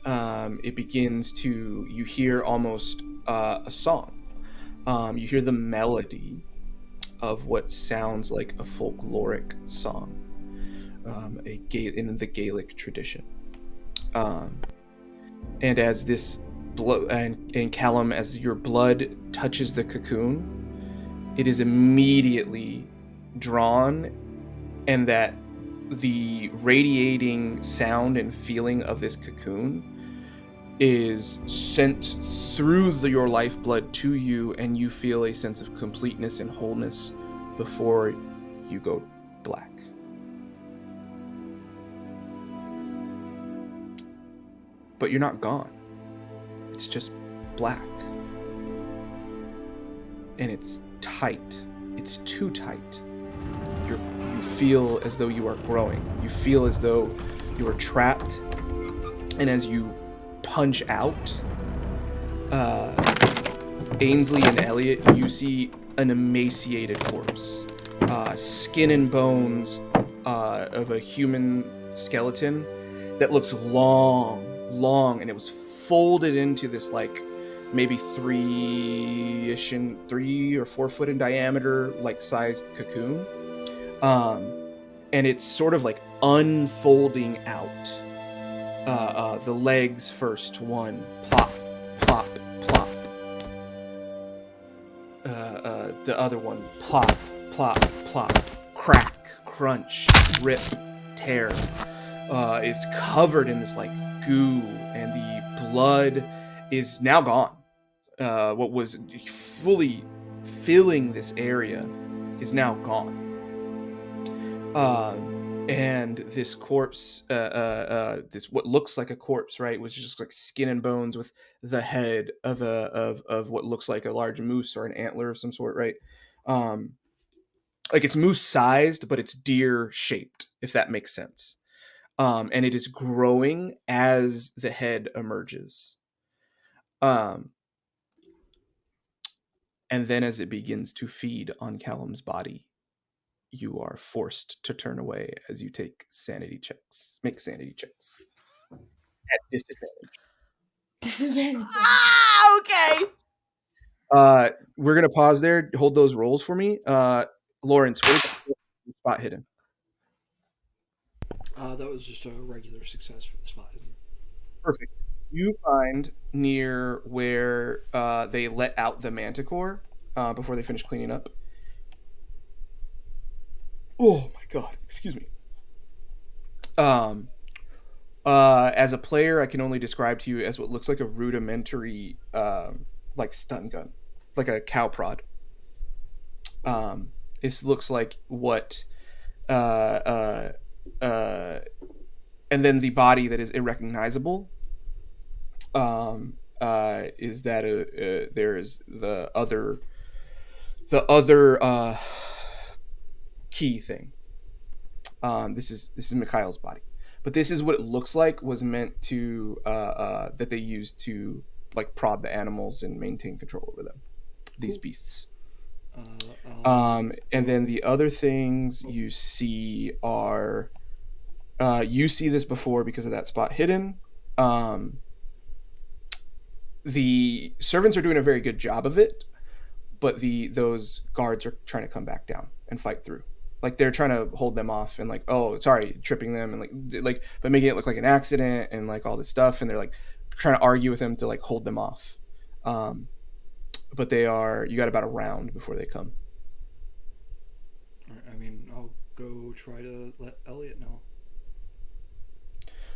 It begins to, you hear almost a song. You hear the melody of what sounds like a folkloric song, in the Gaelic tradition. And as this and Callum, as your blood touches the cocoon, it is immediately drawn, and that the radiating sound and feeling of this cocoon is sent through your lifeblood to you, and you feel a sense of completeness and wholeness before you go black. But you're not gone. It's just black. And it's tight. It's too tight. You feel as though you are growing. You feel as though you are trapped. And as you punch out, Ainsley and Elliot, you see an emaciated corpse. Skin and bones of a human skeleton that looks long, and it was folded into this like maybe 3 or 4 foot in diameter, like sized cocoon. And it's sort of like unfolding out. The legs first, one, plop, plop, plop. The other one, plop, plop, plop, crack, crunch, rip, tear. It's covered in this like goo, and the blood is now gone. What was fully filling this area is now gone. And this corpse, this what looks like a corpse, right, was just like skin and bones with the head of what looks like a large moose or an antler of some sort, right? Like it's moose sized, but it's deer shaped, if that makes sense. And it is growing as the head emerges. And then as it begins to feed on Callum's body, you are forced to turn away as you make sanity checks at disadvantage. Ah, okay. We're gonna pause there. Hold those rolls for me. Lawrence, where's the spot hidden? That was just a regular success for the spot hidden. Perfect. You find near where they let out the manticore before they finish cleaning up. Oh my god, excuse me. As a player, I can only describe to you as what looks like a rudimentary like stun gun, like a cow prod. This looks like what and then the body that is irrecognizable is that there is the other key thing. This is Mikhail's body, but this is what it looks like was meant to that they used to like prod the animals and maintain control over them, these beasts. And then the other things you see are, you see this before because of that spot hidden. The servants are doing a very good job of it, but those guards are trying to come back down and fight through. Like they're trying to hold them off and like, oh, sorry, tripping them and like, but making it look like an accident and like all this stuff. And they're like trying to argue with them to like hold them off. But you got about a round before they come. I mean, I'll go try to let Elliot know.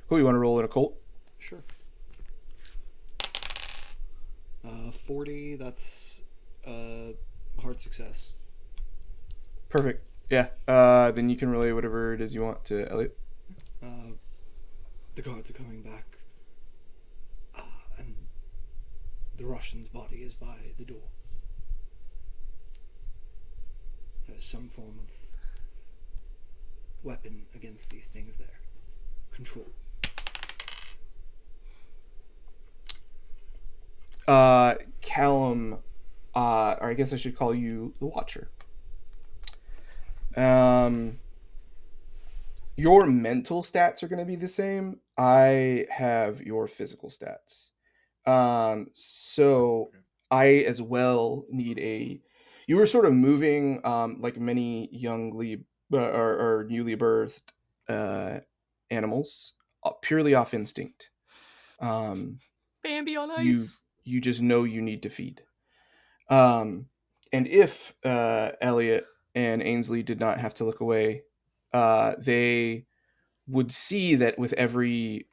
Who, you want to roll in a cult? Sure. 40, that's hard success. Perfect. Yeah. Then you can relay whatever it is you want to Elliot. The guards are coming back. And the Russian's body is by the door. There's some form of weapon against these things there. Control. Callum, or I guess I should call you the Watcher. Your mental stats are going to be the same. I have your physical stats. So I as well need you were sort of moving, like many youngly or newly birthed animals, purely off instinct. Bambi on ice. You just know you need to feed. And if Elliot and Ainsley did not have to look away, they would see that with every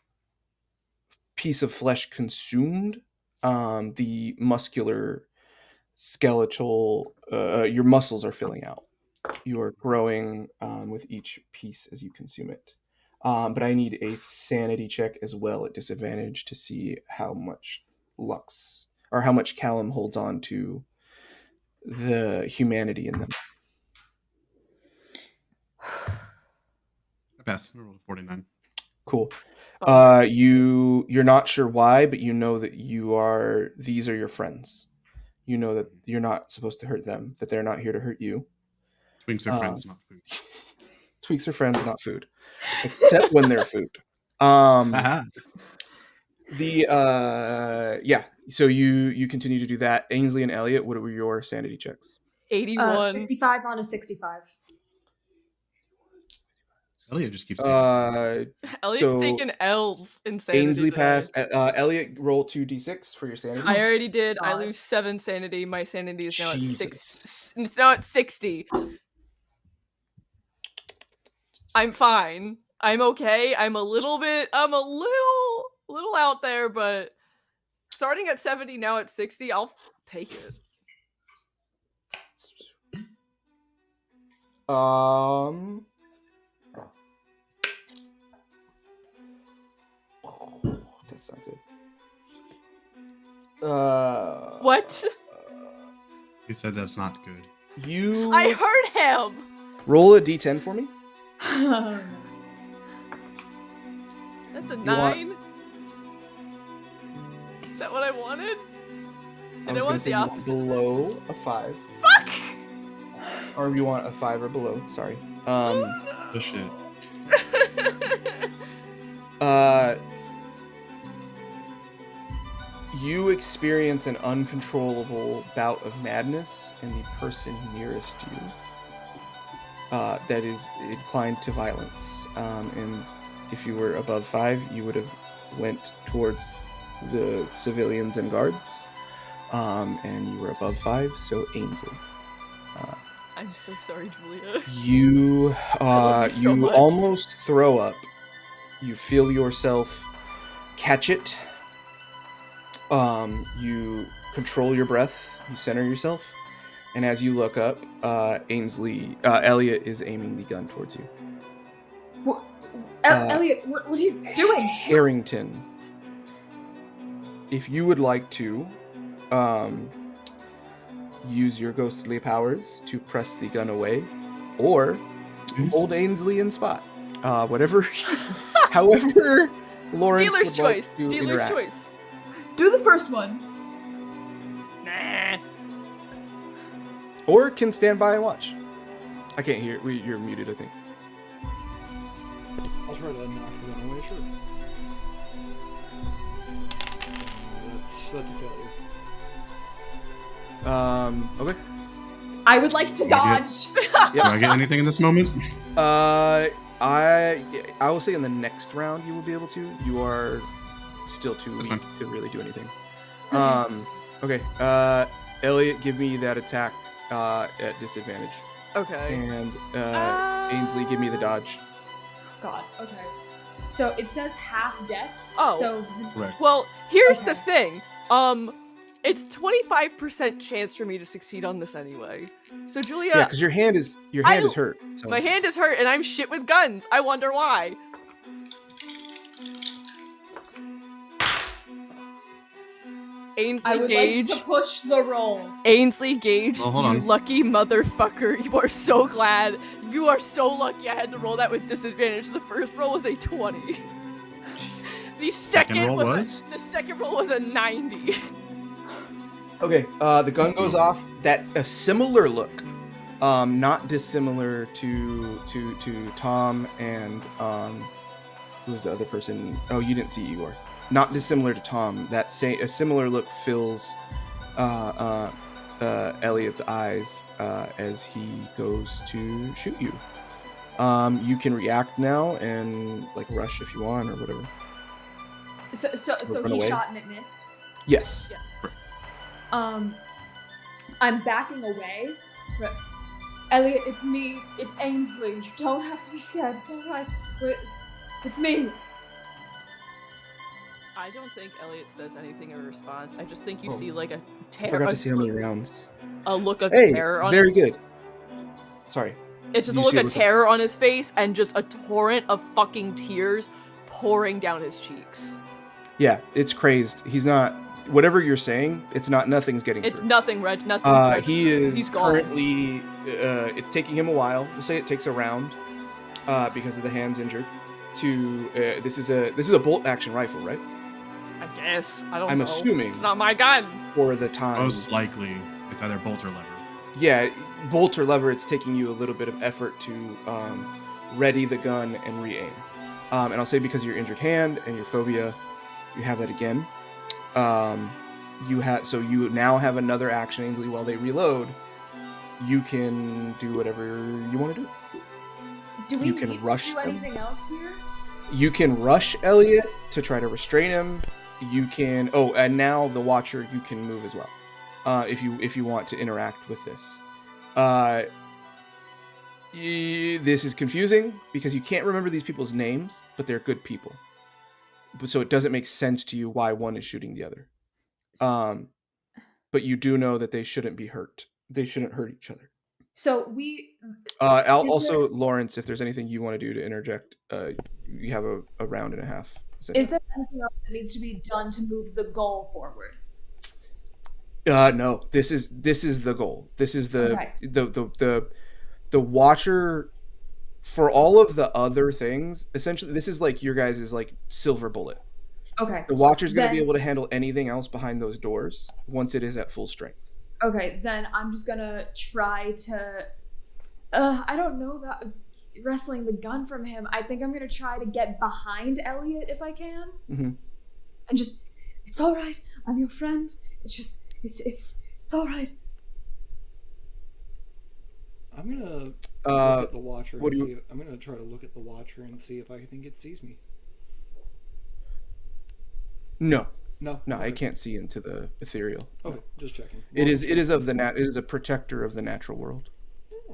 piece of flesh consumed, the muscular, skeletal, your muscles are filling out. You are growing with each piece as you consume it. But I need a sanity check as well at disadvantage to see how much Lux or how much Callum holds on to the humanity in them. I passed. I rolled a 49. Cool. You're not sure why, but you know that these are your friends. You know that you're not supposed to hurt them, that they're not here to hurt you. Twinks are friends, not food. Tweaks are friends, not food. Except when they're food. So you continue to do that. Ainsley and Elliot, what were your sanity checks? 81. 55 on a 65. Elliot just keeps Elliot's taking L's in sanity. Ainsley passed. Elliot, roll 2d6 for your sanity. I already did. God. I lose 7 sanity. My sanity is now Jesus. at 6. It's now at 60. I'm fine. I'm okay. I'm a little out there, but starting at 70, now at 60, I'll take it. That's not good. What? He said that's not good. I heard him. Roll a d10 for me. That's a 9. Is that what I wanted? Did I want the opposite? Below a 5. Fuck! Or you want a 5 or below, sorry. Oh shit. You experience an uncontrollable bout of madness, and the person nearest you that is inclined to violence. And if you were above 5, you would have went towards the civilians and guards. And you were above 5, so Ainsley. I'm so sorry, Julia. You so much. almost throw up. You feel yourself catch it. You control your breath. You center yourself, and as you look up, Elliot is aiming the gun towards you. What? Elliot, what are you doing? Harrington, if you would like to use your ghostly powers to press the gun away, or hold Ainsley in spot, whatever, however Lawrence Dealer's would choice. like to Dealer's interact. choice. Do the first one. Nah. or can stand by and watch. I can't hear. You're muted, I think. I'll try to knock the gun away, sure. That's a failure. Okay. I would like to dodge. Do I get anything in this moment? I will say in the next round you will be able to. You are still too That's weak fine. to really do anything. Okay. Elliot, give me that attack at disadvantage, Okay. and Ainsley, give me the dodge. God. Okay. So it says half dex. Oh. So Correct. Well, here's the Okay. thing. It's 25% chance for me to succeed on this anyway. So Julia, Yeah, because your hand is hurt. So. my hand is hurt and I'm shit with guns. I wonder why. I Ainsley would Gage. like to push the roll. Ainsley Gage, Well, hold you on. lucky motherfucker. You are so glad. You are so lucky I had to roll that with disadvantage. The first roll was a 20. The second roll was? The second roll was a 90. Okay, the gun goes off. That's a similar look, not dissimilar to Tom and who was the other person? Oh, you didn't see Igor. Not dissimilar to Tom. A similar look fills Elliot's eyes as he goes to shoot you. You can react now and like rush if you want or whatever. So run he away? shot and it missed. Yes. Yes. I'm backing away. But Elliot, it's me. It's Ainsley. You don't have to be scared. It's all right. It's me. I don't think Elliot says anything in response. I just think you Oh. see like a I terror. forgot to see how many rounds. A look of Hey, terror on very his good. Sorry. It's just a You look see a of look of- terror on his face and just a torrent of fucking tears pouring down his cheeks. Yeah, it's crazed. He's not. Whatever you're saying, nothing's getting It's through. nothing, Reg. Nothing's He is He's gone. currently. It's taking him a while. We'll say it takes a round, because of the hands injured. This is a bolt action rifle, right? I guess. I don't I'm know. assuming. It's not my gun. For the time. Most likely, it's either bolt or lever. Yeah, bolt or lever. It's taking you a little bit of effort to ready the gun and re-aim. And I'll say because of your injured hand and your phobia, you have that again. You now have another action, Ainsley. While they reload, you can do whatever you want to do. Do we You can need rush to do them. anything else here? You can rush Elliot to try to restrain him. You can. Oh, and now the Watcher, you can move as well, if you want to interact with this. This is confusing because you can't remember these people's names, but they're good people. So it doesn't make sense to you why one is shooting the other. But you do know that they shouldn't be hurt. They shouldn't hurt each other. So we. Also, Lawrence, if there's anything you want to do to interject, you have a round and a half. Is there anything else that needs to be done to move the goal forward? No. This is the goal. This is Okay. the Watcher. For all of the other things, essentially, this is like your guys' like silver bullet. Okay. The Watcher's going to be Then- able to handle anything else behind those doors once it is at full strength. Okay, then I'm just gonna try to. I don't know about wrestling the gun from him. I think I'm gonna try to get behind Elliot if I can, Mm-hmm. and just. It's all right. I'm your friend. It's just. It's all right. I'm gonna look at the Watcher what and do see. you- I'm gonna try to look at the Watcher and see if I think it sees me. No, No, I okay. can't see into the ethereal. Okay, just checking. It is it is a protector of the natural world.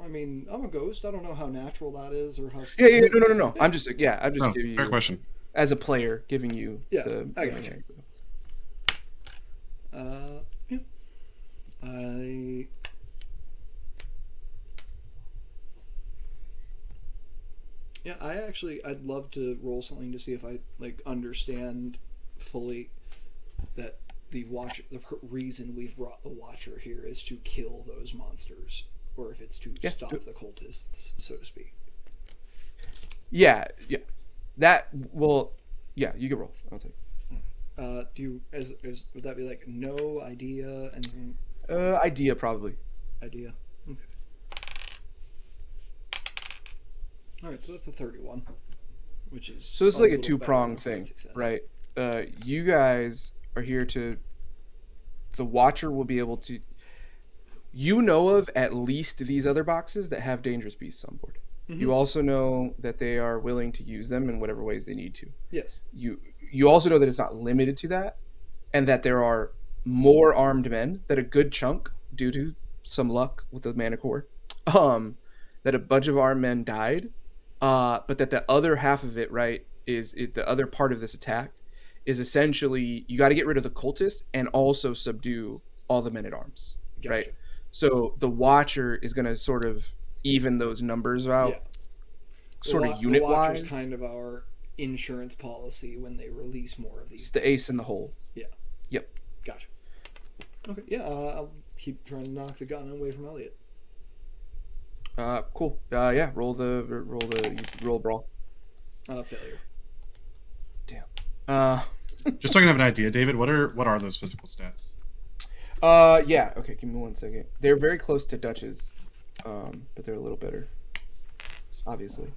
I mean, I'm a ghost. I don't know how natural that is or how. Yeah, no. I'm just Oh, giving you fair question. as a player, giving you Yeah, the. I got you. Yeah. I'd love to roll something to see if I like understand fully that the Watcher, reason we've brought the Watcher here is to kill those monsters, or if it's to stop the cultists, so to speak. Yeah. That will. Yeah, you can roll. I'll take. Do you would that be like no idea anything? Idea probably. Idea. Okay. All right, so that's a 31, which is So this is like a little better two-pronged than thing, success. right? You guys are here to. The Watcher will be able to. You know of at least these other boxes that have dangerous beasts on board. Mhm. You also know that they are willing to use them in whatever ways they need to. Yes. You also know that it's not limited to that, and that there are more armed men, that a good chunk, due to some luck with the mana core, that a bunch of armed men died, but that the other half of it, right, is the other part of this attack is essentially you got to get rid of the cultists and also subdue all the men at arms, Gotcha. right? So the Watcher is going to sort of even those numbers out, Yeah. sort of unit The Watcher's wise. kind of our insurance policy when they release more of these. It's the ace in beasts. the hole. Yeah. Yep. Gotcha. Okay. Yeah. I'll keep trying to knock the gun away from Elliot. Cool. Yeah. Roll brawl. Failure. Damn. Just so I can have an idea, David, what are those physical stats? Yeah. Okay. Give me 1 second. They're very close to Dutch's, but they're a little better. Obviously.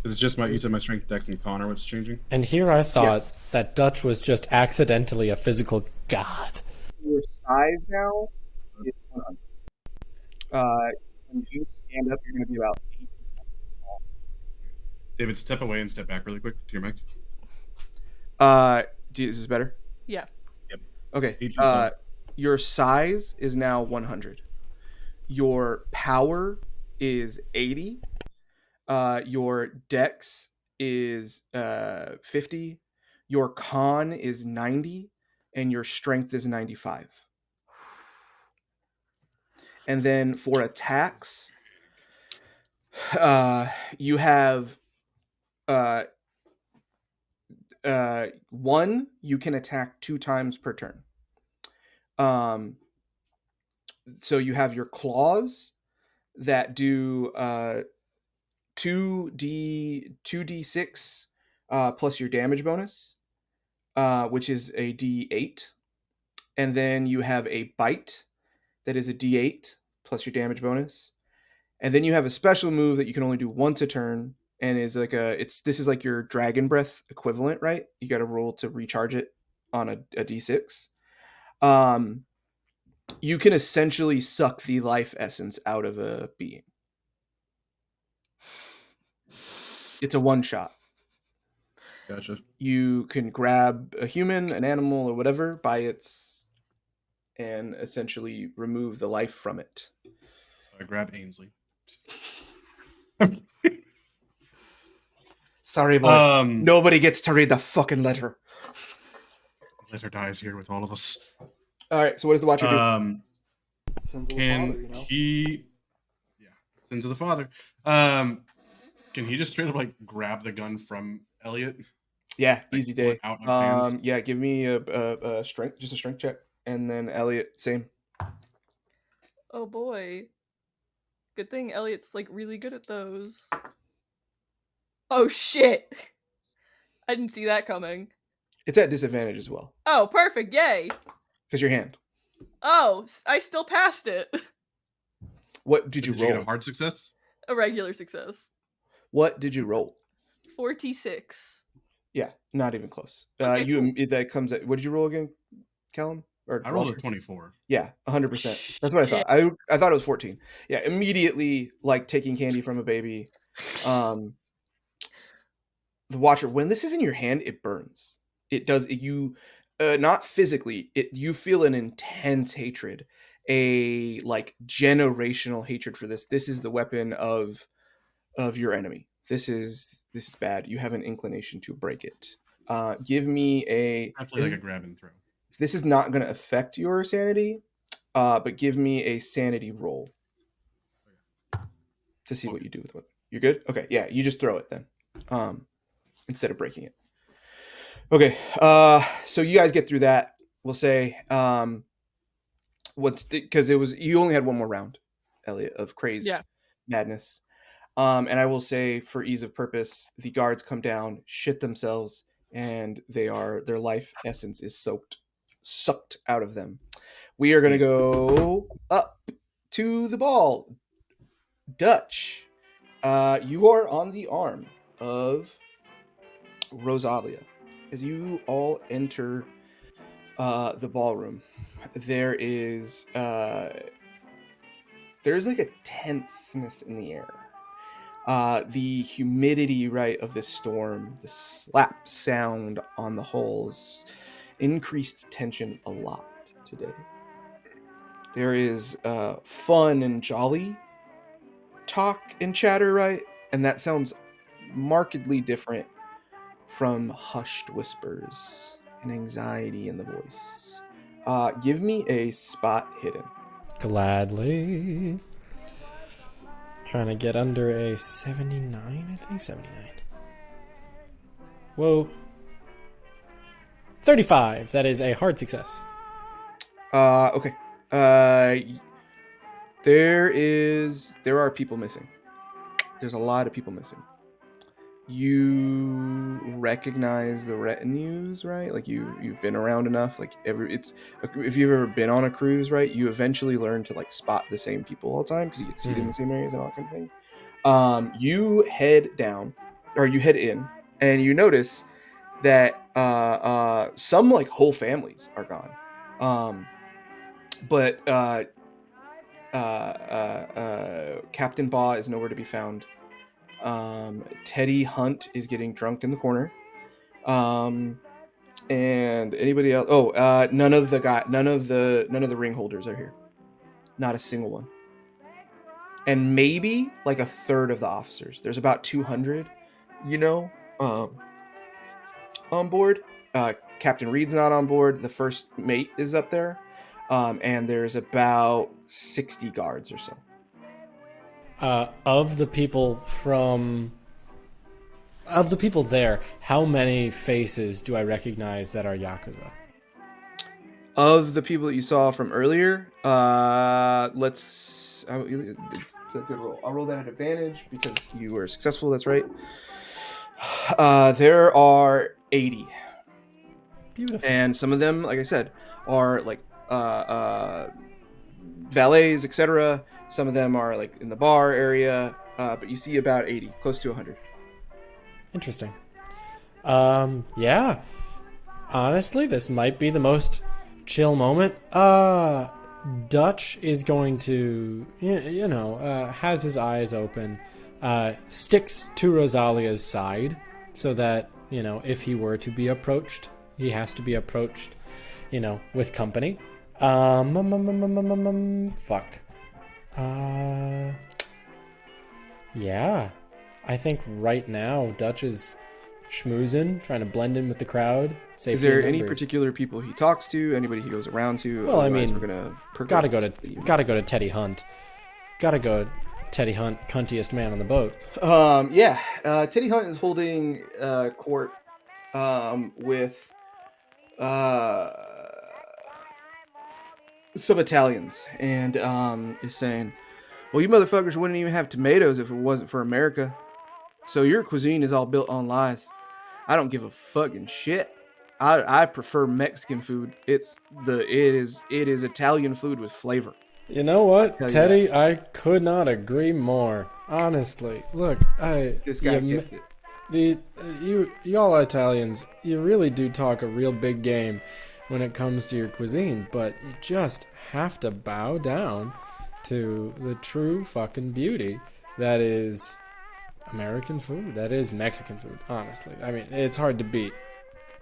Is it just you said my strength, dex, and con are what's changing? And here I thought Yes. that Dutch was just accidentally a physical god. Your size now is 100. When you stand up, you're going to be about 8. David, step away and step back really quick to your mic. Is this better? Yeah. Okay. 8 feet tall. Your size is now 100. Your power is 80. Your dex is 50. Your con is 90, and your strength is 95. And then for attacks, you have one. You can attack 2 times per turn. So you have your claws that do 2d6 plus your damage bonus, which is a d8, and then you have a bite that is a d8 plus your damage bonus, and then you have a special move that you can only do once a turn, and is like this is like your dragon breath equivalent, right? You got to roll to recharge it on a d6. You can essentially suck the life essence out of a being. It's a one shot. Gotcha. You can grab a human, an animal, or whatever by its, and essentially remove the life from it. So I grab Ainsley. Sorry, boy. Nobody gets to read the fucking letter. Letter dies here with all of us. All right. So what does the Watcher do? Sons of the Can father, you know. he? Yeah, sins of the father. Can he just straight up like grab the gun from Elliot? Yeah, Like, easy pull day. it out of hands? Yeah, give me a strength, just a strength check, and then Elliot, same. Oh boy. Good thing Elliot's like really good at those. Oh shit! I didn't see that coming. It's at disadvantage as well Oh, perfect! Yay! because your hand. Oh, I still passed it. What did you Did you get roll? a hard success? A regular success. What did you roll? 46. Yeah, not even close. Okay, cool. That comes at, what did you roll again, Callum? Or I rolled Walter? a 24. Yeah, 100%. That's what I thought. I thought it was 14. Yeah, immediately like taking candy from a baby. The Watcher, when this is in your hand, it burns. It does. You not physically. You feel an intense hatred, a like generational hatred for this. This is the weapon of your enemy. This is bad. You have an inclination to break it. Give me a. Definitely like a grab and throw. This is not going to affect your sanity, but give me a sanity roll to see what you do with it. You're good? Okay, yeah, you just throw it then, instead of breaking it. Okay, so you guys get through that. We'll say, because you only had one more round, Elliot, of crazed madness. And I will say, for ease of purpose, the guards come down, shit themselves, and their life essence is sucked out of them. We are going to go up to the ball. Dutch, you are on the arm of Rosalia. As you all enter the ballroom, there's like a tenseness in the air. The humidity, right, of this storm, the slap sound on the holes, increased tension a lot today. There is fun and jolly talk and chatter, right? And that sounds markedly different from hushed whispers and anxiety in the voice. Give me a spot hidden. Gladly. Trying to get under a 79, I think 79. Whoa. 35. That is a hard success. Okay. There are people missing. There's a lot of people missing. You recognize the retinues, right? Like you've been around enough. Like if you've ever been on a cruise, right? You eventually learn to like spot the same people all the time because you get seated in the same areas and all that kind of thing. You head down, or you head in, and you notice that some like whole families are gone. But Captain Baugh is nowhere to be found. Teddy Hunt is getting drunk in the corner. And anybody else? None of the ring holders are here. Not a single one. And maybe like a third of the officers. There's about 200, on board. Captain Reed's not on board. The first mate is up there. And there's about 60 guards or so. Of the people there, how many faces do I recognize that are Yakuza? Of the people that you saw from earlier, it's a good roll. I'll roll that at advantage because you were successful. That's right. There are 80. Beautiful. And some of them, like I said, are like valets, etc. Some of them are like in the bar area, but you see about 80, close to 100. Interesting. Yeah. Honestly, this might be the most chill moment. Dutch is going to, has his eyes open, sticks to Rosalia's side so that, if he were to be approached, he has to be approached, with company. Fuck. Yeah. I think right now Dutch is schmoozing, trying to blend in with the crowd. Is there any particular people he talks to? Anybody he goes around to? Well, I mean, we're gonna gotta go to Teddy Hunt. Gotta go Teddy Hunt, cuntiest man on the boat. Teddy Hunt is holding court with some Italians, and is saying, well, you motherfuckers wouldn't even have tomatoes if it wasn't for America. So your cuisine is all built on lies. I don't give a fucking shit. I prefer Mexican food. It is Italian food with flavor. You know what, Teddy? I could not agree more. Honestly, look, this guy gets it. Y'all Italians, you really do talk a real big game when it comes to your cuisine, but you just have to bow down to the true fucking beauty that is American food, that is Mexican food, honestly. I mean, it's hard to beat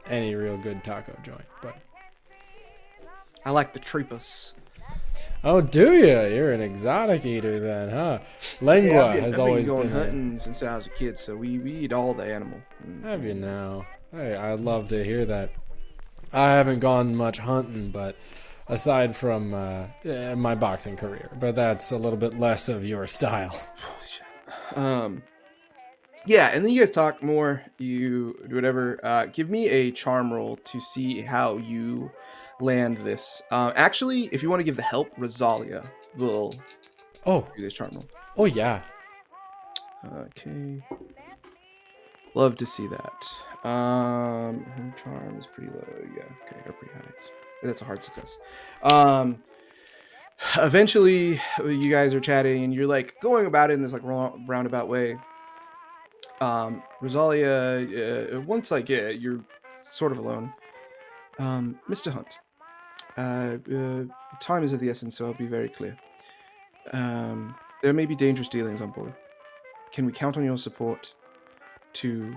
any real good taco joint, but I like the tripas. Oh, do you? You're an exotic eater then, huh? Lengua has always been hunting since I was a kid, so we eat all the animal. Have you now? Hey, I'd love to hear that. I haven't gone much hunting, but aside from my boxing career, but that's a little bit less of your style. Yeah, and then you guys talk more. You do whatever. Give me a charm roll to see how you land this. Actually, if you want to give the help, Rosalia will do this charm roll. Oh, yeah. Okay. Love to see that. Her charm is pretty low. Yeah, okay, they're pretty high. That's a hard success. Eventually, you guys are chatting, and you're like going about it in this like roundabout way. Rosalia, once like you're sort of alone. Mr. Hunt, time is of the essence, so I'll be very clear. There may be dangerous dealings on board. Can we count on your support to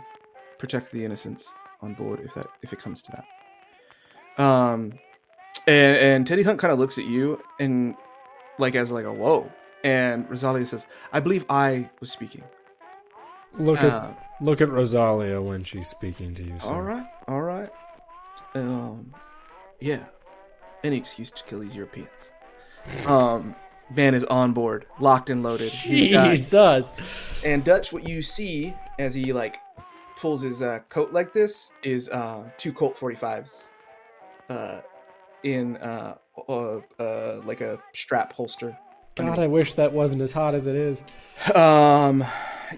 protect the innocents on board if it comes to that? And Teddy Hunt kind of looks at you and like as like a whoa. And Rosalia says, "I believe I was speaking." Look at Rosalia when she's speaking to you, sir. All right. Yeah. Any excuse to kill these Europeans. Man is on board, locked and loaded. Jesus. And Dutch, what you see as he like pulls his coat like this is 2 Colt 45s in like a strap holster. God, I wish that wasn't as hot as it is.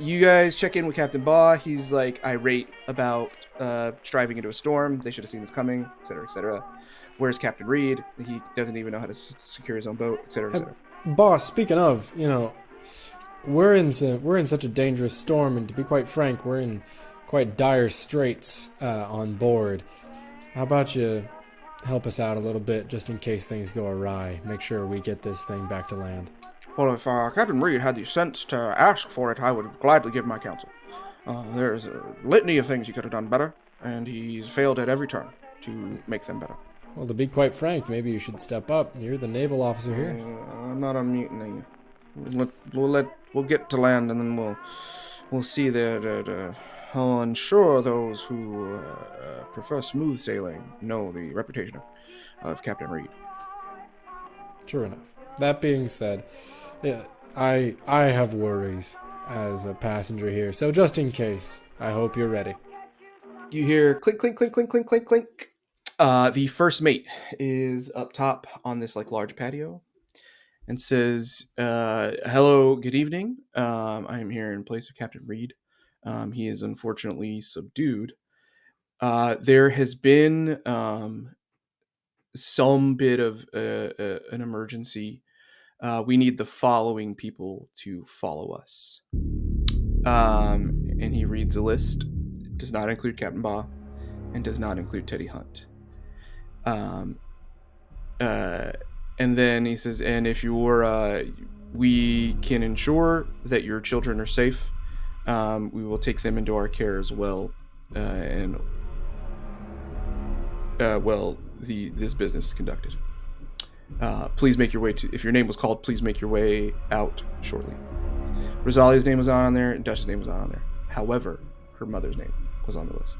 You guys check in with Captain Baugh. He's like irate about striving into a storm. They should have seen this coming, etc., etc. Where's Captain Reed? He doesn't even know how to secure his own boat, etc., etc. Boss, speaking of, we're in such a dangerous storm, and to be quite frank, we're in quite dire straits on board. How about you help us out a little bit, just in case things go awry? Make sure we get this thing back to land. Well, if Captain Reed had the sense to ask for it, I would gladly give my counsel. There's a litany of things he could have done better, and he's failed at every turn to make them better. Well, to be quite frank, maybe you should step up. You're the naval officer here. I'm not a mutiny. We'll get to land, and then we'll see that. I'll ensure those who prefer smooth sailing know the reputation of Captain Reed. Sure enough. That being said, I have worries as a passenger here, so just in case, I hope you're ready. You hear clink, clink, clink, clink, clink, clink, clink. The first mate is up top on this like large patio and says, "Hello, good evening. I am here in place of Captain Reed. He is unfortunately subdued. There has been some bit of an emergency. We need the following people to follow us." And he reads a list. It does not include Captain Baugh and does not include Teddy Hunt. And then he says, "And if we can ensure that your children are safe, we will take them into our care as well. This business is conducted. Please make your way if your name was called, please make your way out shortly." Rosalia's name was on there, and Dutch's name was on there. However, her mother's name was on the list.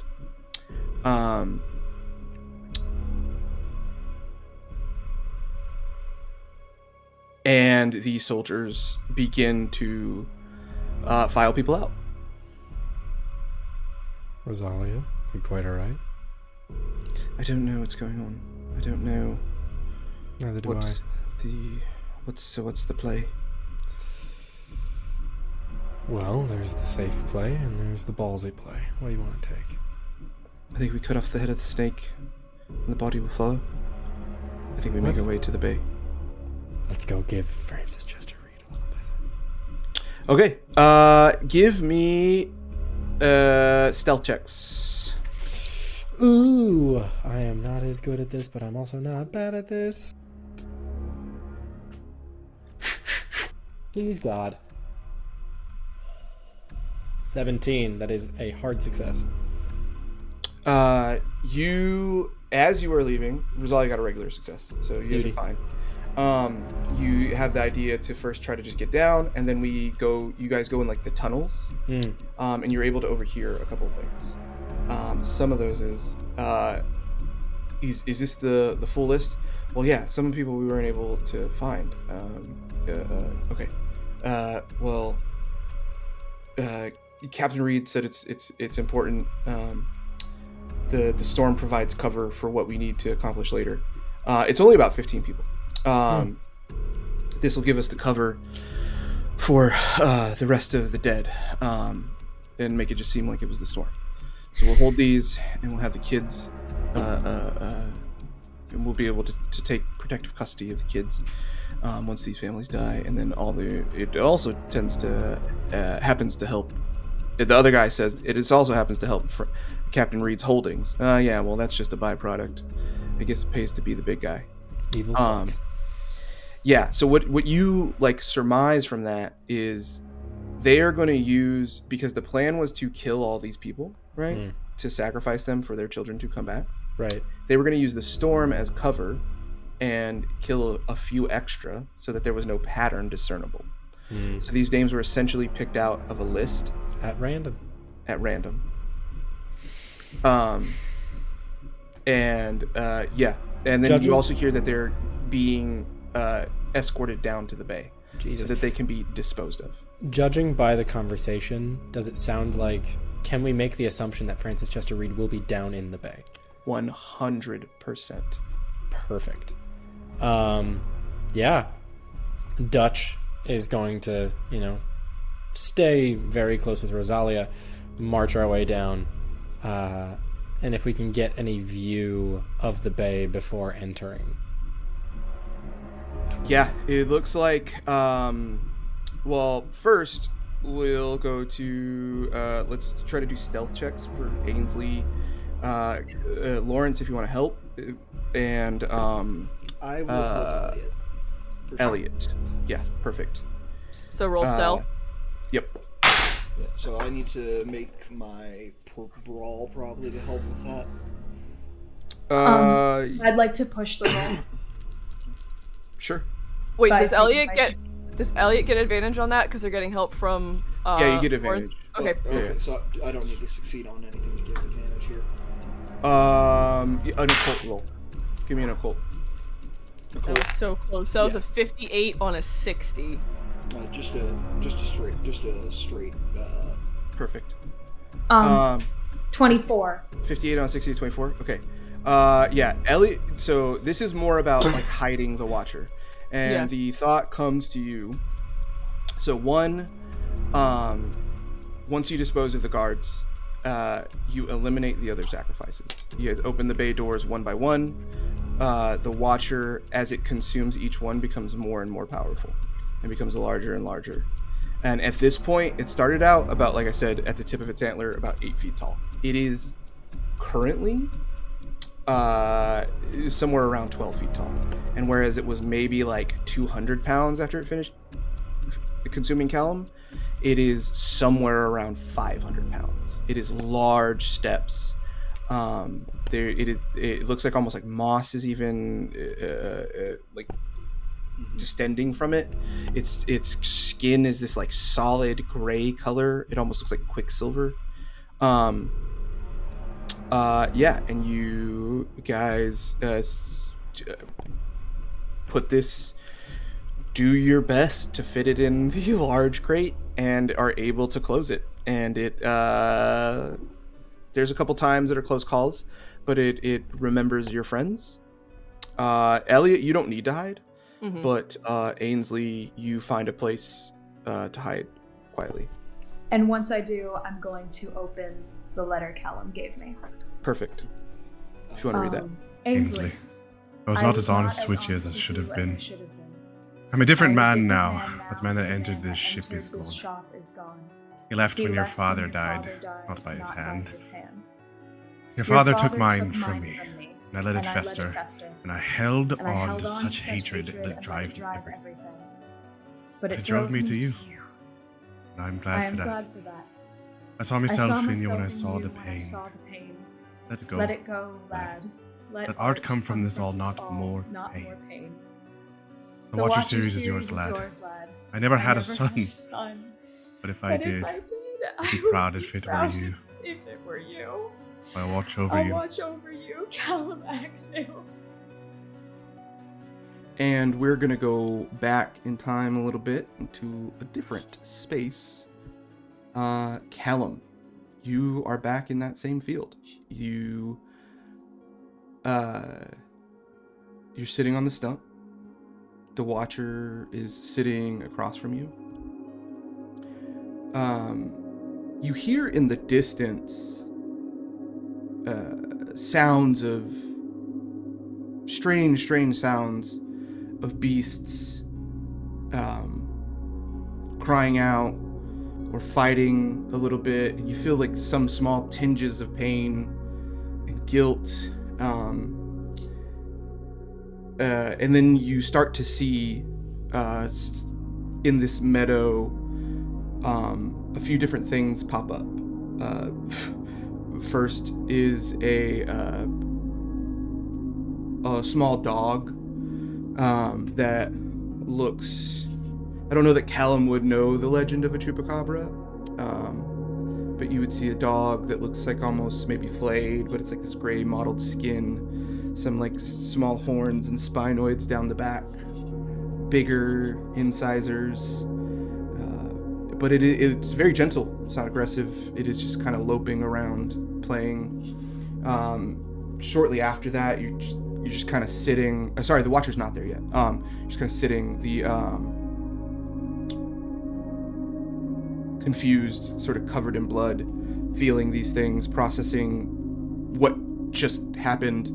And the soldiers begin to file people out. Rosalia, you quite alright? I don't know what's going on. I don't know. Neither do I. What's the play? Well, there's the safe play, and there's the ballsy play. What do you want to take? I think we cut off the head of the snake, and the body will follow. I think we make our way to the bay. Let's go give Francis Chester Reed a little visit. Okay, give me stealth checks. Ooh, I am not as good at this, but I'm also not bad at this. Please, God. 17. That is a hard success. As you were leaving, Rosalia got a regular success, so you guys are fine. You have the idea to first try to just get down, and then you guys go in like the tunnels, and you're able to overhear a couple of things. Some of those is this the full list? Well, yeah, some people we weren't able to find. Okay. Captain Reed said it's important. The storm provides cover for what we need to accomplish later. It's only about 15 people. This will give us the cover for the rest of the dead, and make it just seem like it was the storm. So we'll hold these, and we'll have the kids, and we'll be able to take protective custody of the kids. once these families die, and then it also tends to happens to help. The other guy says also happens to help Captain Reed's holdings. Yeah, well, that's just a byproduct. I guess it pays to be the big guy. Evil fucks. Yeah. So what you surmise from that is they are going to use, because the plan was to kill all these people, right? To sacrifice them for their children to come back. Right. They were going to use the storm as cover and kill a few extra so that there was no pattern discernible. So these names were essentially picked out of a list At random. And then Judging? you also hear that they're being escorted down to the bay. Jesus. So that they can be disposed of. Judging by the conversation, does it sound like, can we make the assumption that Francis Chester Reed will be down in the bay? 100%. Perfect. Yeah. Dutch is going to, stay very close with Rosalia, march our way down, and if we can get any view of the bay before entering. Yeah, it looks like, first we'll go to, let's try to do stealth checks for Ainsley, Lawrence, if you want to help, and I will help Elliot. For sure. Elliot. Yeah, perfect. So roll stealth. Yep. Yeah, so I need to make my brawl probably to help with that. I'd like to push the roll. Sure. Wait, By does Elliot taking get advantage on that because they're getting help from? Yeah, you get Lawrence? advantage. Okay. Okay, so I don't need to succeed on anything to get advantage here. An occult roll. Give me an occult. That was so close. That was a 58 on a 60. Just a straight. Perfect. 24. 58 on 60 to 24. Okay. Yeah, Elliot. So this is more about hiding the Watcher, and the thought comes to you. So once you dispose of the guards, you eliminate the other sacrifices. You open the bay doors one by one. The Watcher, as it consumes each one, becomes more and more powerful, and becomes larger and larger. And at this point, it started out about, like I said, at the tip of its antler, about 8 feet tall. It is currently somewhere around 12 feet tall. And whereas it was maybe 200 pounds after it finished consuming Callum, it is somewhere around 500 pounds. It is large steps. It looks like almost like moss is even distending from it. Its skin is this solid gray color. It almost looks like quicksilver. And you guys do your best to fit it in the large crate and are able to close it. And there's a couple times that are close calls, but it remembers your friends. Elliot, you don't need to hide, but Ainsley, you find a place to hide quietly. And once I do, I'm going to open the letter Callum gave me. Perfect. If you want to read that. Ainsley, I was not as honest with you as I should have been. I'm a different man now, but the man that entered this ship is gone. He left when your father died, not by his hand. Your father took mine from me, and I let it fester, and I held on to such hatred that it drove me everything. But it drove me to you, and I'm glad for that. I saw myself in you when I saw the pain. Let it go, lad. Let art come from this all, not more pain. The Watcher series is yours, lad. I never had a son, but if I did, I'd be proud if it were you. If it were you. I'll watch over you. I'll watch over you, Callum Agnew. And we're going to go back in time a little bit into a different space. Callum, you are back in that same field. You're sitting on the stump. The Watcher is sitting across from you. You hear in the distance sounds of strange sounds of beasts crying out or fighting a little bit, and you feel like some small tinges of pain and guilt. And then you start to see in this meadow a few different things pop up. First is a small dog that looks... I don't know that Callum would know the legend of a chupacabra, but you would see a dog that looks like almost maybe flayed, but it's like this gray mottled skin, some like small horns and spinoids down the back, bigger incisors, but it's very gentle. It's not aggressive. It is just kind of loping around, playing. Shortly after that, you're just kind of sitting. Sorry, the Watcher's not there yet. You're just kind of sitting. The confused, sort of covered in blood, feeling these things, processing what just happened.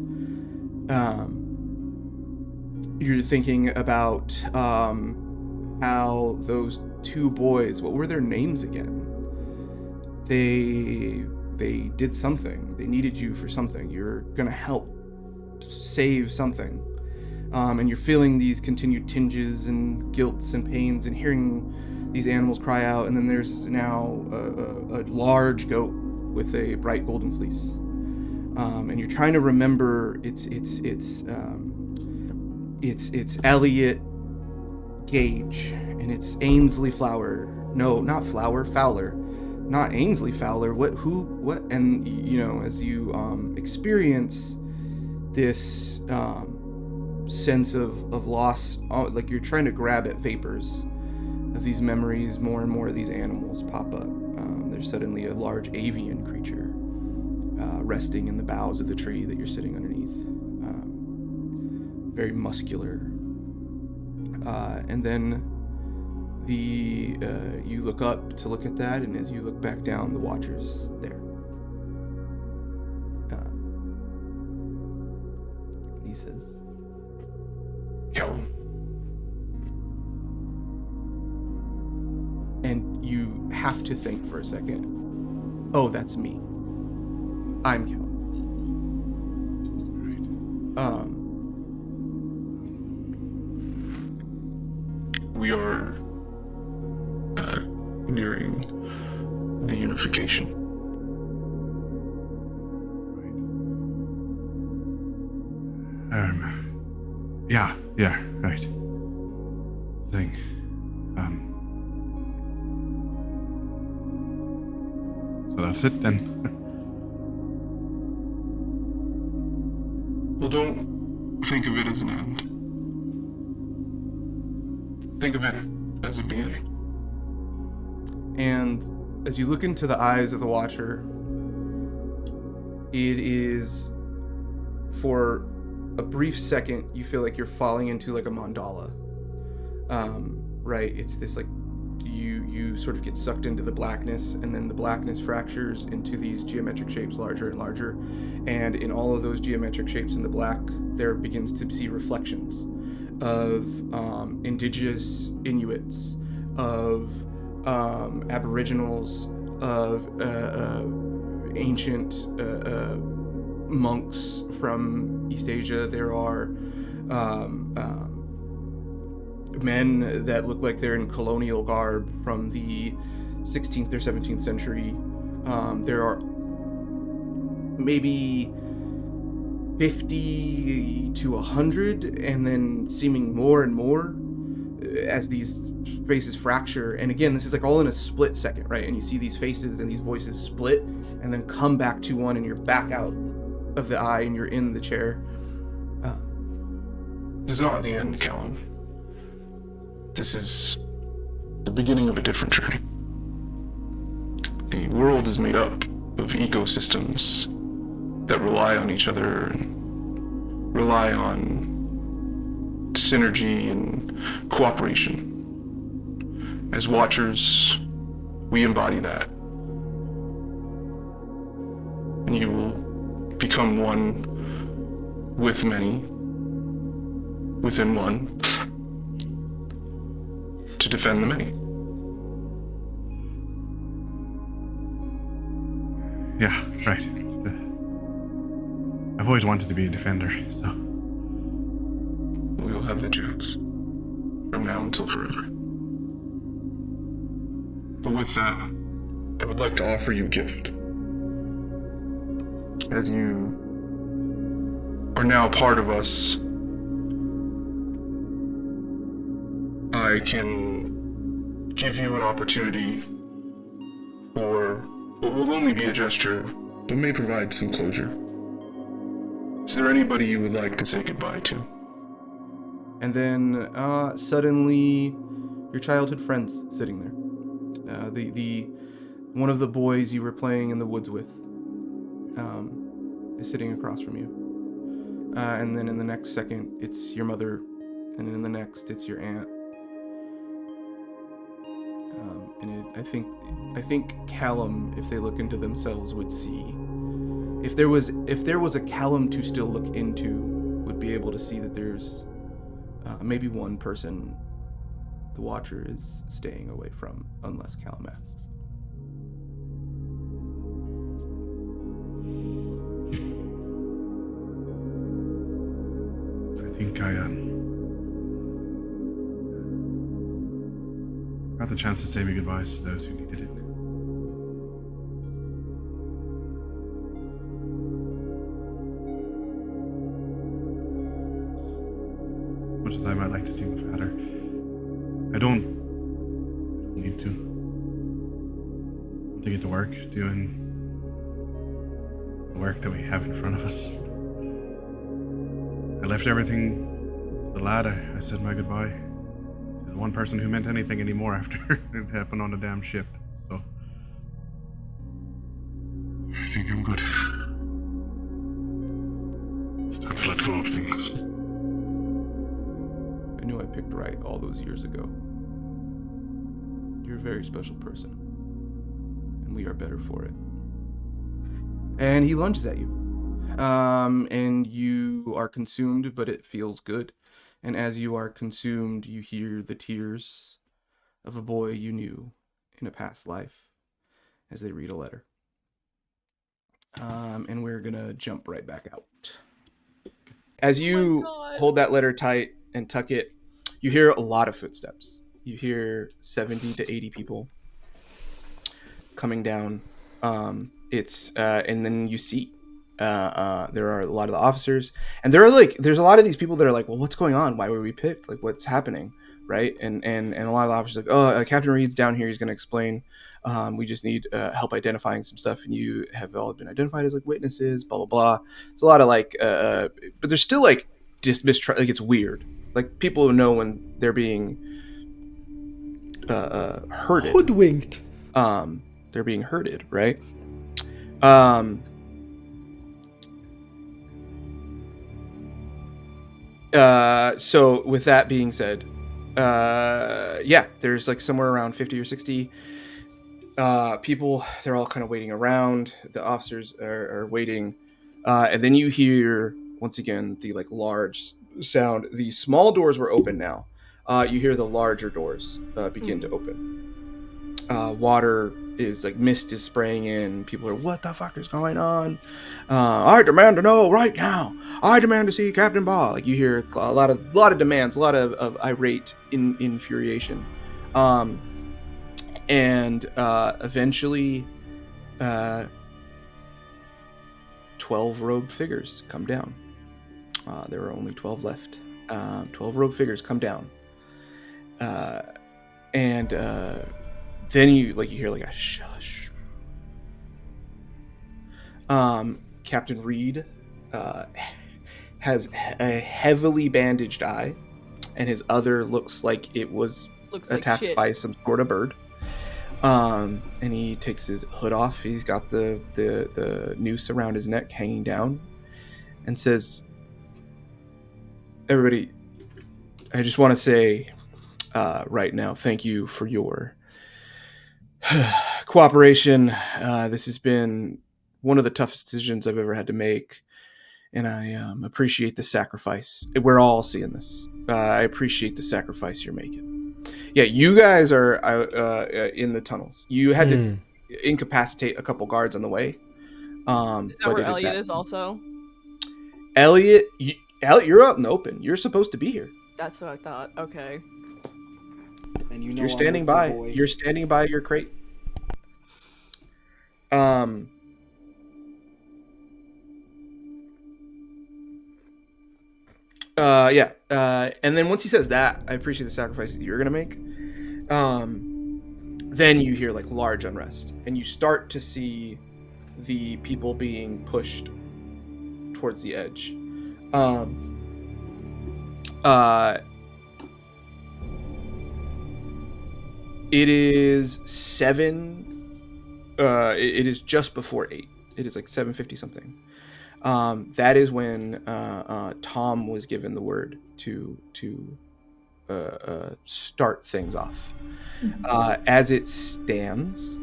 You're thinking about how those two boys, what were their names again? They did something. They needed you for something. You're gonna help save something. And you're feeling these continued tinges and guilts and pains and hearing these animals cry out. And then there's now a large goat with a bright golden fleece. And you're trying to remember it's Elliot Gage, and it's Ainsley Flower. No, not Flower, Fowler. Not Ainsley Fowler. What? And, you know, as you experience this sense of loss, like you're trying to grab at vapors of these memories, more and more of these animals pop up. There's suddenly a large avian creature resting in the boughs of the tree that you're sitting underneath. Very muscular. And then you look up to look at that, and as you look back down, the Watcher's there. He says, Callum. And you have to think for a second. Oh, that's me. I'm Callum. Right. We are nearing the unification. Yeah, right. Thing. So that's it then. Well, don't think of it as an end. Think of it as a beginning. And as you look into the eyes of the Watcher, it is, for a brief second, you feel like you're falling into like a mandala. Right? It's this like, you sort of get sucked into the blackness, and then the blackness fractures into these geometric shapes, larger and larger. And in all of those geometric shapes in the black, there begins to see reflections of indigenous Inuits, of Aboriginals, of ancient monks from East Asia. There are men that look like they're in colonial garb from the 16th or 17th century. There are maybe 50 to 100, and then seeming more and more as these spaces fracture. And again, this is like all in a split second, right? And you see these faces and these voices split and then come back to one, and you're back out of the eye and you're in the chair. This is not the end, Callum. This is the beginning of a different journey. The world is made up of ecosystems that rely on each other and rely on synergy and cooperation. As Watchers, we embody that. And you will become one with many, within one. to defend the many. Yeah, right. I've always wanted to be a defender, so... We'll have vigilance. From now until forever. But with that, I would like to offer you a gift. As you are now part of us, I can give you an opportunity for what will only be a gesture, but may provide some closure. Is there anybody you would like to say goodbye to? And then suddenly, your childhood friend's sitting there. The one of the boys you were playing in the woods with is sitting across from you. And then in the next second, it's your mother, and in the next, it's your aunt. I think Callum, if they look into themselves, would see. If there was a Callum to still look into, would be able to see that there's maybe one person the Watcher is staying away from, unless Callum asks. I think I got the chance to say my goodbyes to those who needed it. As much as I might like to seem fatter, I don't need to. I want to get to work doing the work that we have in front of us. I left everything to the lad. I said my goodbye to the one person who meant anything anymore after it happened on the damn ship. So I think I'm good. It's time to let go of things. I knew I picked right all those years ago. You're a very special person, and we are better for it. And he lunges at you. And you are consumed, but it feels good. And as you are consumed, you hear the tears of a boy you knew in a past life as they read a letter. And we're gonna jump right back out. As you hold that letter tight and tuck it, you hear a lot of footsteps. You hear 70 to 80 people coming down. And then you see there are a lot of the officers, and there's a lot of these people that are like, well, what's going on? Why were we picked? Like, what's happening? Right? And a lot of the officers are like, Captain Reed's down here. He's going to explain. We just need help identifying some stuff, and you have all been identified as like witnesses, blah, blah, blah. It's a lot of like, but there's still like mistrust. Like, it's weird. Like, people know when they're being herded. Hoodwinked. They're being herded, right? So with that being said, there's like somewhere around 50 or 60 people. They're all kind of waiting around. The officers are waiting. And then you hear, once again, the like large sound. The small doors were open now. You hear the larger doors begin to open. Water is like, mist is spraying in. People are, what the fuck is going on? I demand to know right now. I demand to see Captain Ball. Like, you hear a lot of demands, a lot of irate infuriation. And eventually 12 robed figures come down. There are only 12 left. 12 robed figures come down. And then you hear like a shush. Captain Reed has a heavily bandaged eye, and his other looks like it was attacked by some sort of bird. And he takes his hood off. He's got the noose around his neck hanging down, and says, everybody, I just want to say right now, thank you for your cooperation. This has been one of the toughest decisions I've ever had to make, and I appreciate the sacrifice. We're all seeing this. I appreciate the sacrifice you're making. Yeah, you guys are in the tunnels. You had to incapacitate a couple guards on the way. Is that where Elliot is also? Elliot, you're out in the open. You're supposed to be here. That's what I thought. Okay. And you know You're standing by. You're standing by your crate. Yeah. And then once he says that, I appreciate the sacrifice that you're gonna make. Then you hear like large unrest, and you start to see the people being pushed towards the edge. It is 7. It is just before 8. It is like 7:50 something. That is when Tom was given the word to start things off. As it stands,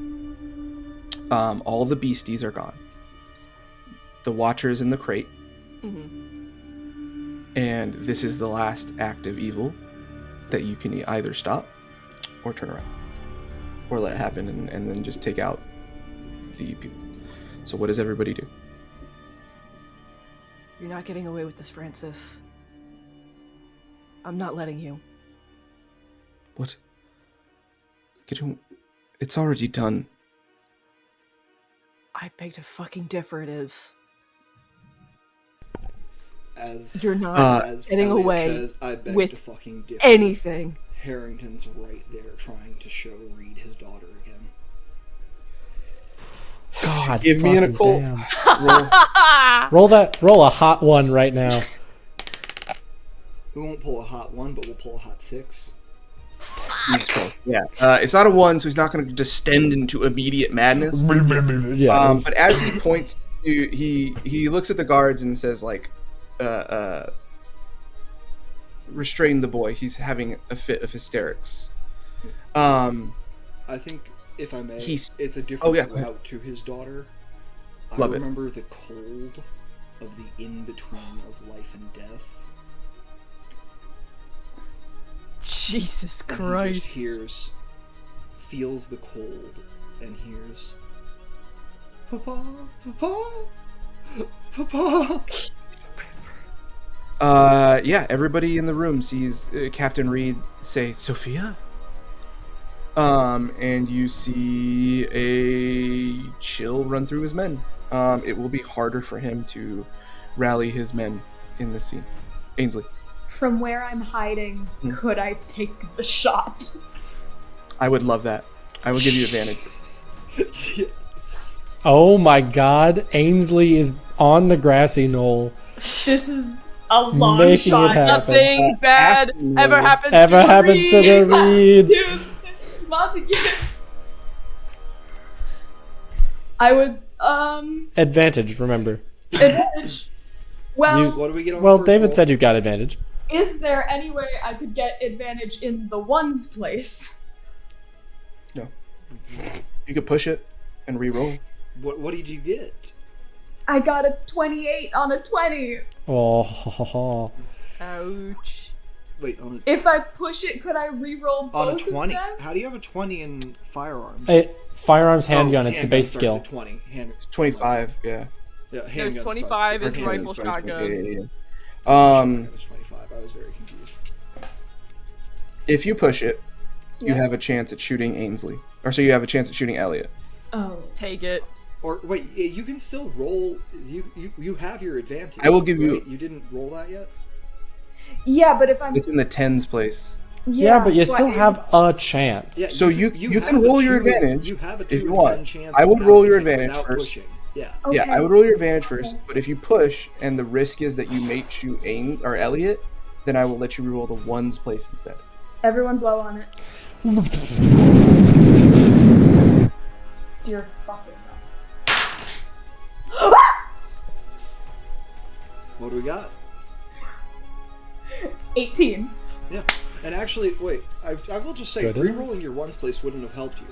all the beasties are gone. The Watcher is in the crate. And this is the last act of evil that you can either stop or turn around. Or let it happen and then just take out the people. So what does everybody do? You're not getting away with this, Francis. I'm not letting you. What? It's already done. I beg to fucking differ, it is. You're not getting Elliot away says, I beg with to fucking differ. anything. Harrington's right there trying to show Reed his daughter again. God, give me an occult. Roll a hot one right now. We won't pull a hot 1, but we'll pull a hot 6. Yeah, it's not a 1, so he's not going to descend into immediate madness. Yeah. But as he points to, he looks at the guards and says, like, restrain the boy. He's having a fit of hysterics. I think, if I may, it's a different route to his daughter. I remember the cold of the in-between of life and death. Jesus and Christ. He just feels the cold, and hears, Papa, Papa, Papa. Yeah, everybody in the room sees Captain Reed say, Sofia? And you see a chill run through his men. It will be harder for him to rally his men in this scene. Ainsley. From where I'm hiding, could I take the shot? I would love that. I would give you advantage. Yes. Oh my God, Ainsley is on the grassy knoll. This is a long Making shot. Nothing bad ever happens to the Reeds. Montague. I would advantage, remember. Advantage. Well, what do we get on well, David said you got advantage. Is there any way I could get advantage in the ones place? No. You could push it and re-roll. What did you get? I got a 28 on a 20. Oh. Ouch. Wait, if I push it, could I re-roll both on a 20? Of them? How do you have a 20 in firearms? Firearms handgun, it's the base skill. 20. It's 25, yeah. Yeah, there's 25, it's rifle shotgun. Yeah. There's 25, I was very confused. If you push it, you have a chance at shooting Ainsley. Or so you have a chance at shooting Elliot. Oh. Take it. Or wait, you can still roll. You have your advantage. I will give you. You didn't roll that yet. Yeah, but if I'm. It's in the tens place. Yeah, but you still have a chance. Yeah, so you can roll your advantage. You have a 2 if you want. 10 chance. I would roll your advantage first. Pushing. Yeah. Okay. Yeah, I would roll your advantage first. But if you push and the risk is that you may shoot or Elliot, then I will let you reroll the ones place instead. Everyone blow on it. Dear fucking God. What do we got? 18. Yeah. And actually, wait, I will just say, rerolling your ones place wouldn't have helped you.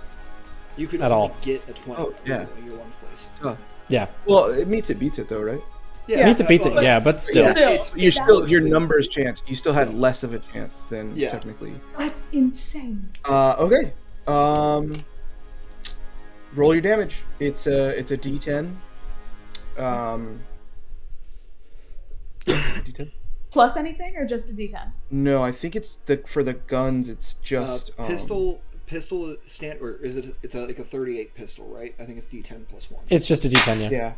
You could only get a 20 rerolling your ones place. Oh. Yeah. Well, it beats it though, right? Pizza, but still. Your numbers chance. You still had less of a chance than technically. That's insane. Okay. Roll your damage. It's a D10. D10. Plus anything or just a D10? No, I think it's for the guns. It's just pistol stand, or is it? It's like a 38 pistol, right? I think it's D10 plus 1. It's just a D10, yeah.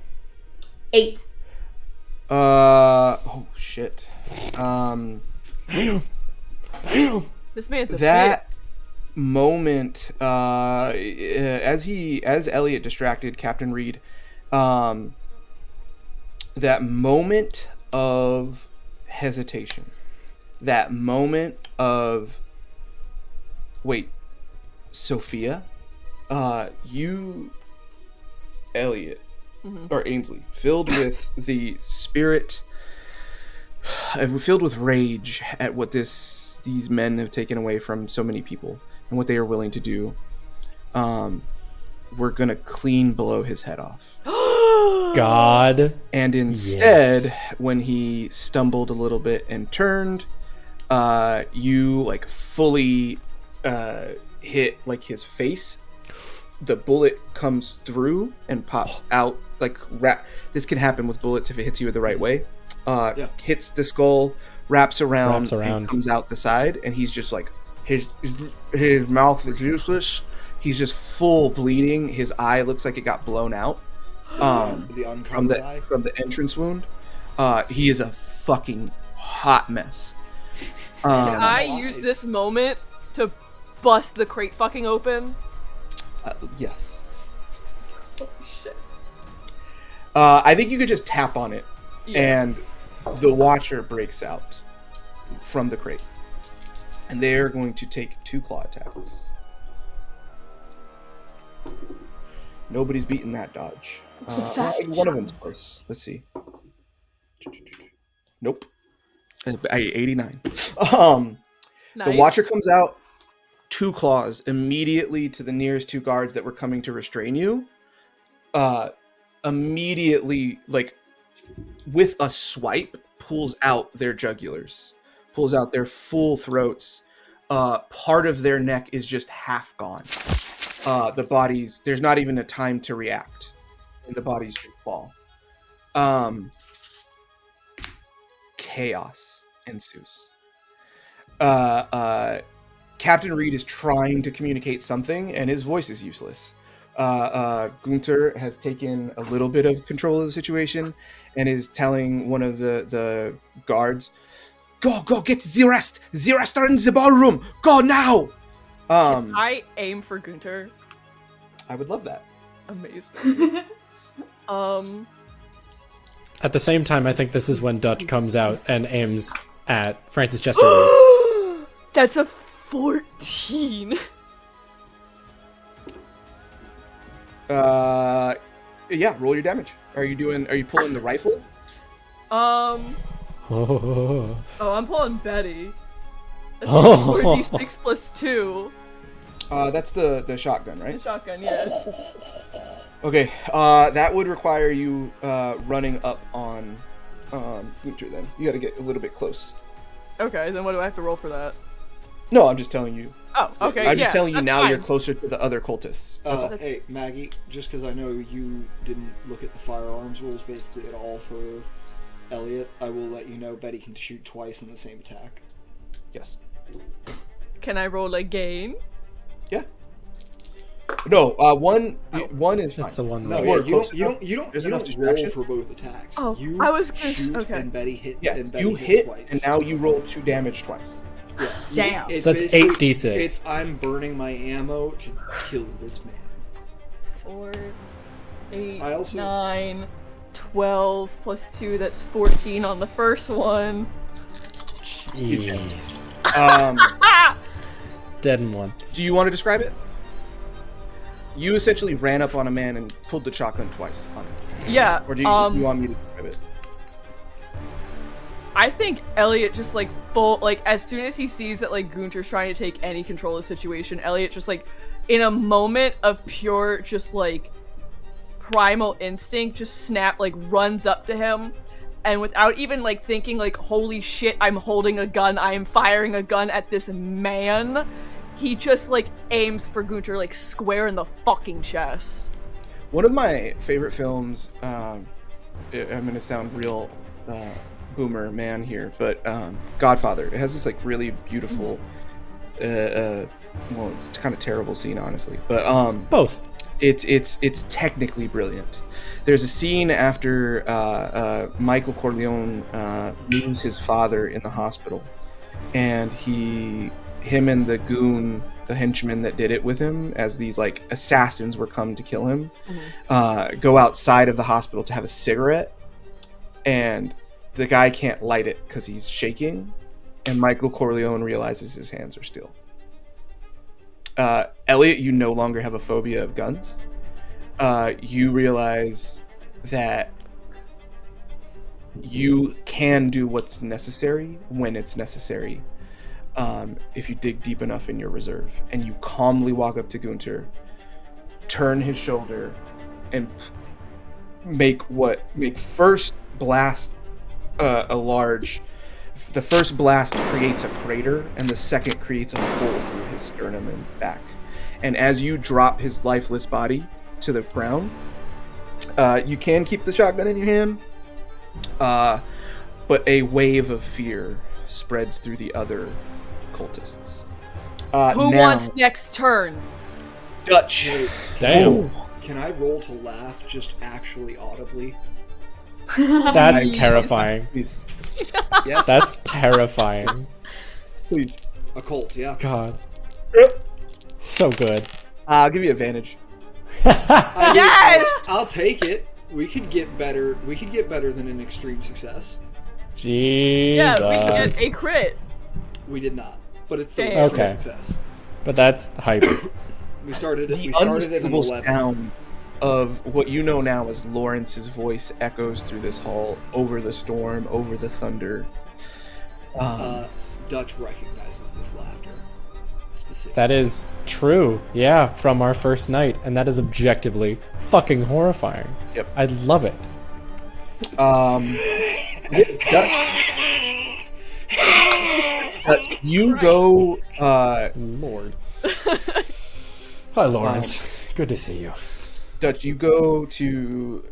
8. Oh shit. Damn. This man's a that moment. As Elliot distracted Captain Reed, that moment of hesitation, that moment of wait, Sophia, you, Elliot, or Ainsley, filled with the spirit, filled with rage at what these men have taken away from so many people and what they are willing to do. We're gonna clean blow his head off. God. And instead, when he stumbled a little bit and turned, you like fully hit like his face. The bullet comes through and pops out like this can happen with bullets if it hits you the right way. Hits the skull, wraps around, and comes out the side, and he's just like his mouth is useless. He's just full bleeding. His eye looks like it got blown out from the entrance wound. He is a fucking hot mess. Can I use this moment to bust the crate fucking open? Yes. Holy shit. I think you could just tap on it, and the Watcher breaks out from the crate. And they are going to take 2 claw attacks. Nobody's beating that dodge. One of them's close. Let's see. Nope. 89. Nice. The Watcher comes out, 2 claws immediately to the nearest 2 guards that were coming to restrain you. Immediately, like with a swipe, pulls out their jugulars, pulls out their full throats. Part of their neck is just half gone. The bodies, there's not even a time to react, and the bodies should fall. Chaos ensues. Captain Reed is trying to communicate something, and his voice is useless. Gunter has taken a little bit of control of the situation and is telling one of the guards, Go, get the rest! The rest are in the ballroom! Go now! Can I aim for Gunter? I would love that. Amazing. At the same time, I think this is when Dutch comes out and aims at Francis Chester Reed. That's a 14. Yeah, roll your damage. Are you pulling the rifle? Oh, I'm pulling Betty. That's 4d6 plus 2. That's the shotgun, right? The shotgun, yes. Okay, that would require you running up on Gunter then. You gotta get a little bit close. Okay, then what do I have to roll for that? No, I'm just telling you. Oh, okay, I'm just telling you now fine. You're closer to the other cultists. That's all. Hey, Maggie, just because I know you didn't look at the firearms rules basically at all for Elliot, I will let you know Betty can shoot twice in the same attack. Yes. Can I roll again? Yeah. No, one is fine. that's the one. No, you don't roll for both attacks. Oh, you I was gonna shoot and Betty hits. Yeah, and Betty you hits hit, twice. and now you roll 2 damage twice. Yeah. Damn. It's That's basically- 8d6. It's I'm burning my ammo to kill this man. 4, 8, I also- 9, 12 plus 2, that's 14 on the first one. Jeez. Dead in one. Do you want to describe it? You essentially ran up on a man and pulled the shotgun twice on it. Yeah, Or do you want me to describe it? I think Elliot just like as soon as he sees that like Gunter's trying to take any control of the situation, Elliot just like in a moment of pure just like primal instinct just runs up to him and without even like thinking like, holy shit, I'm holding a gun, I am firing a gun at this man, he just like aims for Gunter like square in the fucking chest. One of my favorite films, I'm gonna sound real boomer man here, but Godfather. It has this like really beautiful, well, it's kind of terrible scene, honestly, but both. It's technically brilliant. There's a scene after Michael Corleone loses his father in the hospital, and him and the goon, the henchman that did it with him, as these like assassins were come to kill him, go outside of the hospital to have a cigarette, and the guy can't light it because he's shaking, and Michael Corleone realizes his hands are still. Elliot, you no longer have a phobia of guns. You realize that you can do what's necessary when it's necessary, if you dig deep enough in your reserve. And you calmly walk up to Gunter, turn his shoulder, and make first blast the first blast creates a crater, and the second creates a hole through his sternum and back. And as you drop his lifeless body to the ground, you can keep the shotgun in your hand, but a wave of fear spreads through the other cultists. Who wants next turn? Dutch. Damn. Oh. Can I roll to laugh just actually audibly? That's terrifying. Please. Yes. That's terrifying. Please. Occult, yeah. God. So good. I'll give you advantage. Yes! I'll take it. We could get better. We could get better than an extreme success. Jesus. Yeah, we get a crit. We did not, but it's still an Damn. extreme Okay. success. But that's hype. We started at an Unmistakable 11. sound of what you know now as Lawrence's voice echoes through this hall, over the storm, over the thunder. Dutch recognizes this laughter specifically. That is true. Yeah, from our first night, and that is objectively fucking horrifying. Yep. I love it. Dutch, you go. Lord. Hi, Lawrence. Good to see you. Dutch, you go to.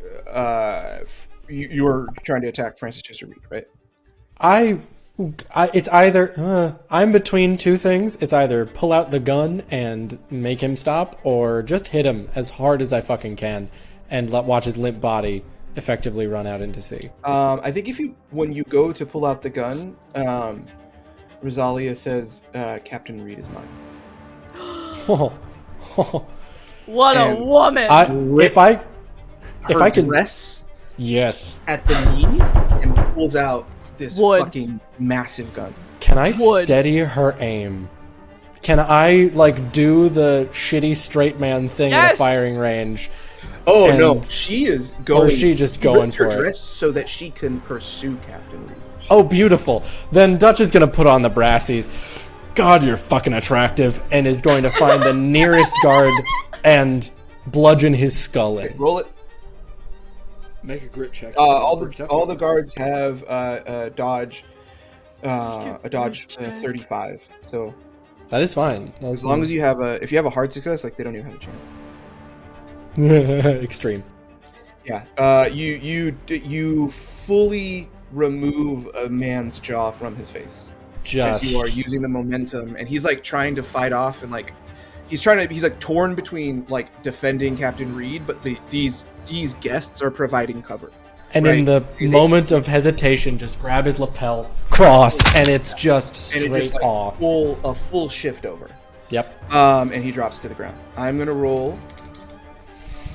You were trying to attack Francis Chester Reed, right? It's either I'm between two things. It's either pull out the gun and make him stop, or just hit him as hard as I fucking can and watch his limp body effectively run out into sea. I think when you go to pull out the gun, Rosalia says, "Captain Reed is mine." What a woman! If I could dress yes, at the knee and pulls out this fucking massive gun. Can I steady her aim? Can I do the shitty straight man thing at a firing range? Oh no, she is going. Or is she just going for it? Dress so that she can pursue Captain Reed. Oh, beautiful. Then Dutch is going to put on the brassies. God, you're fucking attractive, and is going to find the nearest guard and bludgeon his skull in. Roll it. Make a grit check. All the guards have a dodge 35. So that is fine. As long as you have if you have a hard success, they don't even have a chance. Extreme. Yeah. You fully remove a man's jaw from his face. As you are using the momentum, and he's trying to fight off, and he's torn between defending Captain Reed, but these guests are providing cover. And in the moment of hesitation, just grab his lapel, cross, and it's just straight off. A full shift over. Yep. And he drops to the ground. I'm gonna roll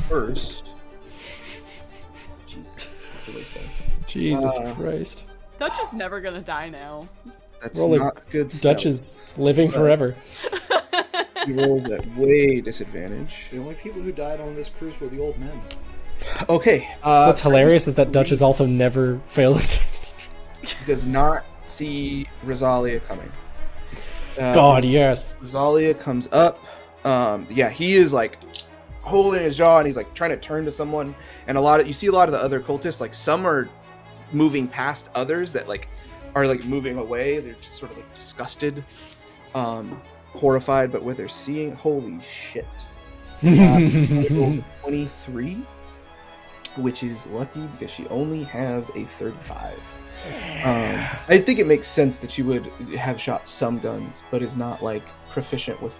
first. Jesus Christ. Dutch is never gonna die now. That's not good stuff. Dutch is living forever. He rolls at way disadvantage. The only people who died on this cruise were the old men. Okay. What's hilarious is that Dutch has also never failed us. Does not see Rosalia coming. God, yes. Rosalia comes up. He is holding his jaw, and he's trying to turn to someone. And you see a lot of the other cultists, some are moving past others that like are like moving away. They're just sort of like disgusted, horrified, but what they're seeing, holy shit. 23, which is lucky because she only has a 35. I think it makes sense that she would have shot some guns, but is not like proficient with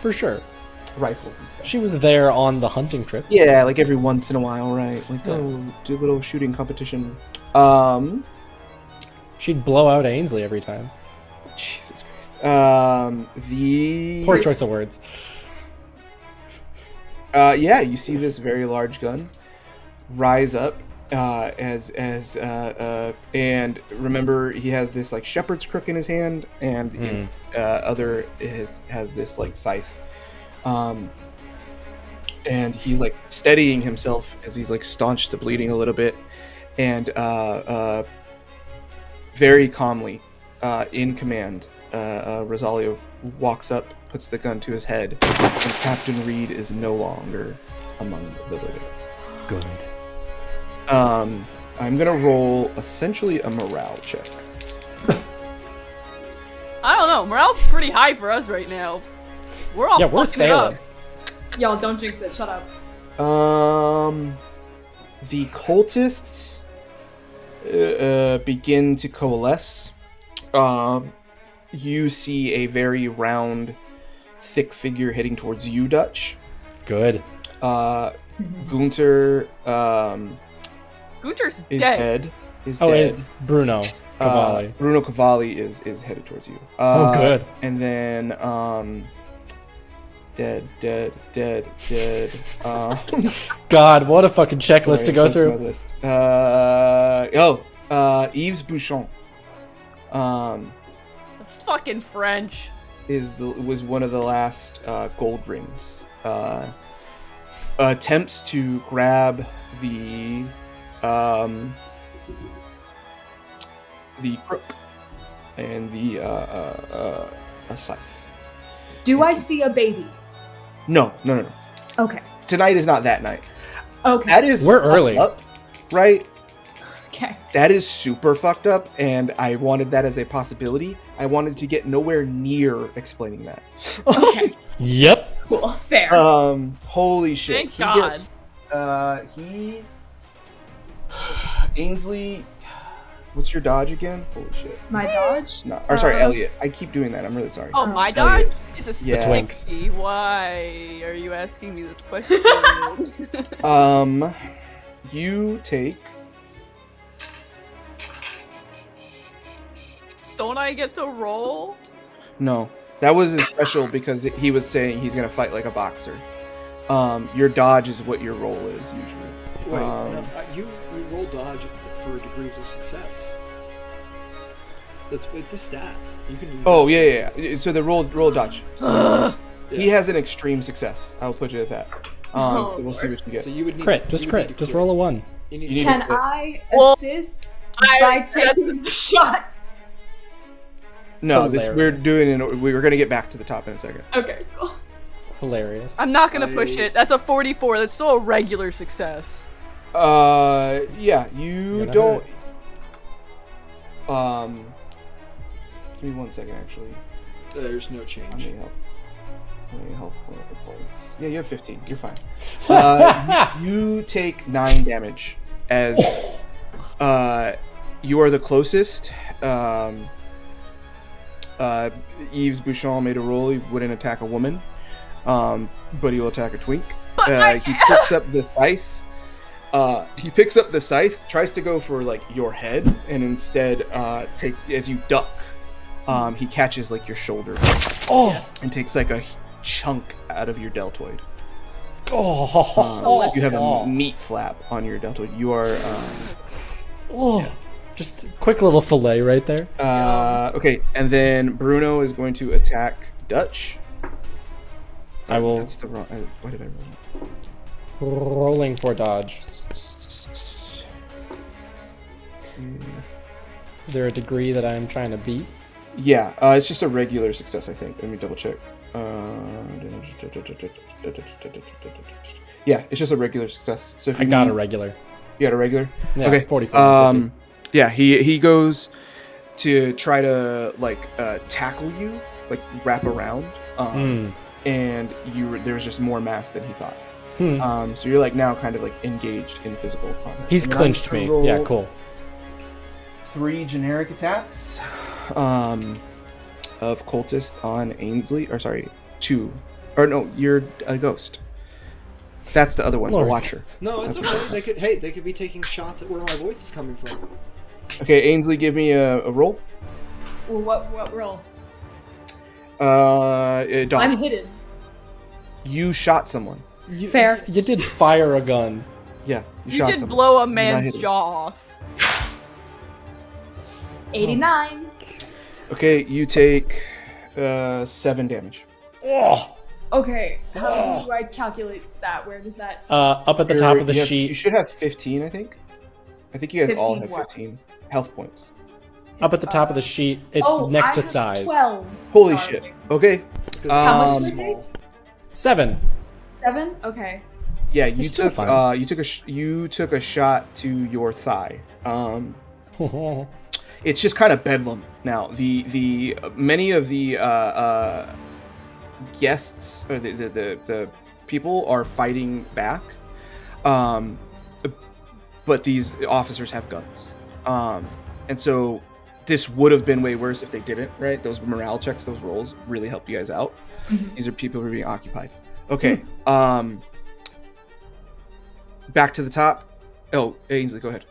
for sure rifles and stuff. She was there on the hunting trip. Yeah, like every once in a while, right? Like, oh, do a little shooting competition. She'd blow out Ainsley every time. Jesus Christ. The poor choice of words. Yeah, you see this very large gun rise up and remember he has this like shepherd's crook in his hand, and other has this like scythe, and he's like steadying himself as he's like staunched the bleeding a little bit, and very calmly, in command, Rosalio walks up, puts the gun to his head, and Captain Reed is no longer among the living. Good. I'm gonna roll essentially a morale check. I don't know. Morale's pretty high for us right now. We're all we're fucking it up. sailing. Y'all, don't jinx it. Shut up. The cultists begin to coalesce. You see a very round, thick figure heading towards you, Dutch. Good. Gunter Gunter's is dead. dead. Is Oh, dead. it's Bruno Cavalli. Bruno Cavalli is headed towards you. Oh, good. And then dead. God, what a fucking checklist to go Sorry, through. my list. Yves Bouchon. The fucking French. Was one of the last gold rings. Attempts to grab the crook and the a scythe. Do I see a baby? No. Okay. Tonight is not that night. Okay. That is We're fucked early. up, right? Okay. That is super fucked up, and I wanted that as a possibility. I wanted to get nowhere near explaining that. Okay. Yep. Cool. Fair. Holy shit. Thank God. Ainsley, what's your dodge again? Holy shit. My dodge? No, or sorry, Elliot. I keep doing that. I'm really sorry. Oh, my dodge is a Yeah. 60. Why are you asking me this question? You take. Don't I get to roll? No, that was special because he was saying he's gonna fight like a boxer. Your dodge is what your roll is usually. Wait, no, you roll dodge for degrees of success. It's a stat. You can. Use Oh that yeah. So the roll dodge. So he has an extreme success. I'll put it at that. So we'll see what you get. So you would need Crit. Just crit. Just roll a 1. You need Can to crit. I Well, assist by taking the shot? No, Hilarious. we're doing. We're gonna get back to the top in a second. Okay, cool. Hilarious. I'm not gonna push it. That's a 44. That's still a regular success. Yeah, you Gonna don't. Give me 1 second, actually. There's no I change. may help one of the points. Yeah, you have 15. You're fine. You take 9 damage as you are the closest. Yves Bouchon made a roll. He wouldn't attack a woman, but he will attack a twink. He picks up the scythe. Tries to go for like your head, and instead, as you duck, he catches like your shoulder. And takes like a chunk out of your deltoid. You have a meat flap on your deltoid. You are. Just a quick little fillet right there. Okay, and then Bruno is going to attack Dutch. I will. That's the wrong. Why did I roll that? Rolling for dodge. Is there a degree that I'm trying to beat? Yeah, it's just a regular success, I think. Let me double check. Yeah, it's just a regular success. So if I you got need- a regular. You got a regular? Yeah, Okay. 44. Yeah, he goes to try to like tackle you, like wrap around, and there's just more mass than he thought. So you're like now kind of like engaged in physical combat. He's clinched me. Yeah, cool. 3 generic attacks of cultists on Ainsley, or sorry, 2. Or no, you're a ghost. That's the other one, the Watcher. No, it's okay. They could be taking shots at where my voice is coming from. Okay, Ainsley, give me a roll. Well, what roll? Dodge. I'm hidden. You shot someone. Fair. You did fire a gun. Yeah, You shot did someone. blow a man's jaw off. 89. Okay, you take 7 damage. Oh. Okay, how do I calculate that? Where does that... Up at the top of the sheet. You should have 15, I think. I think you guys all have 15 health points. Up at the top of the sheet, it's next to size. 12. Holy shit. Okay. How much is it? 7. 7? Okay. Yeah, you still took fine. you took a shot to your thigh. It's just kind of bedlam now. The many of the guests or the people are fighting back, but these officers have guns, and so this would have been way worse if they didn't. Right? Those morale checks, those rolls really help you guys out. These are people who are being occupied. Okay. Back to the top. Oh, Ainsley, go ahead.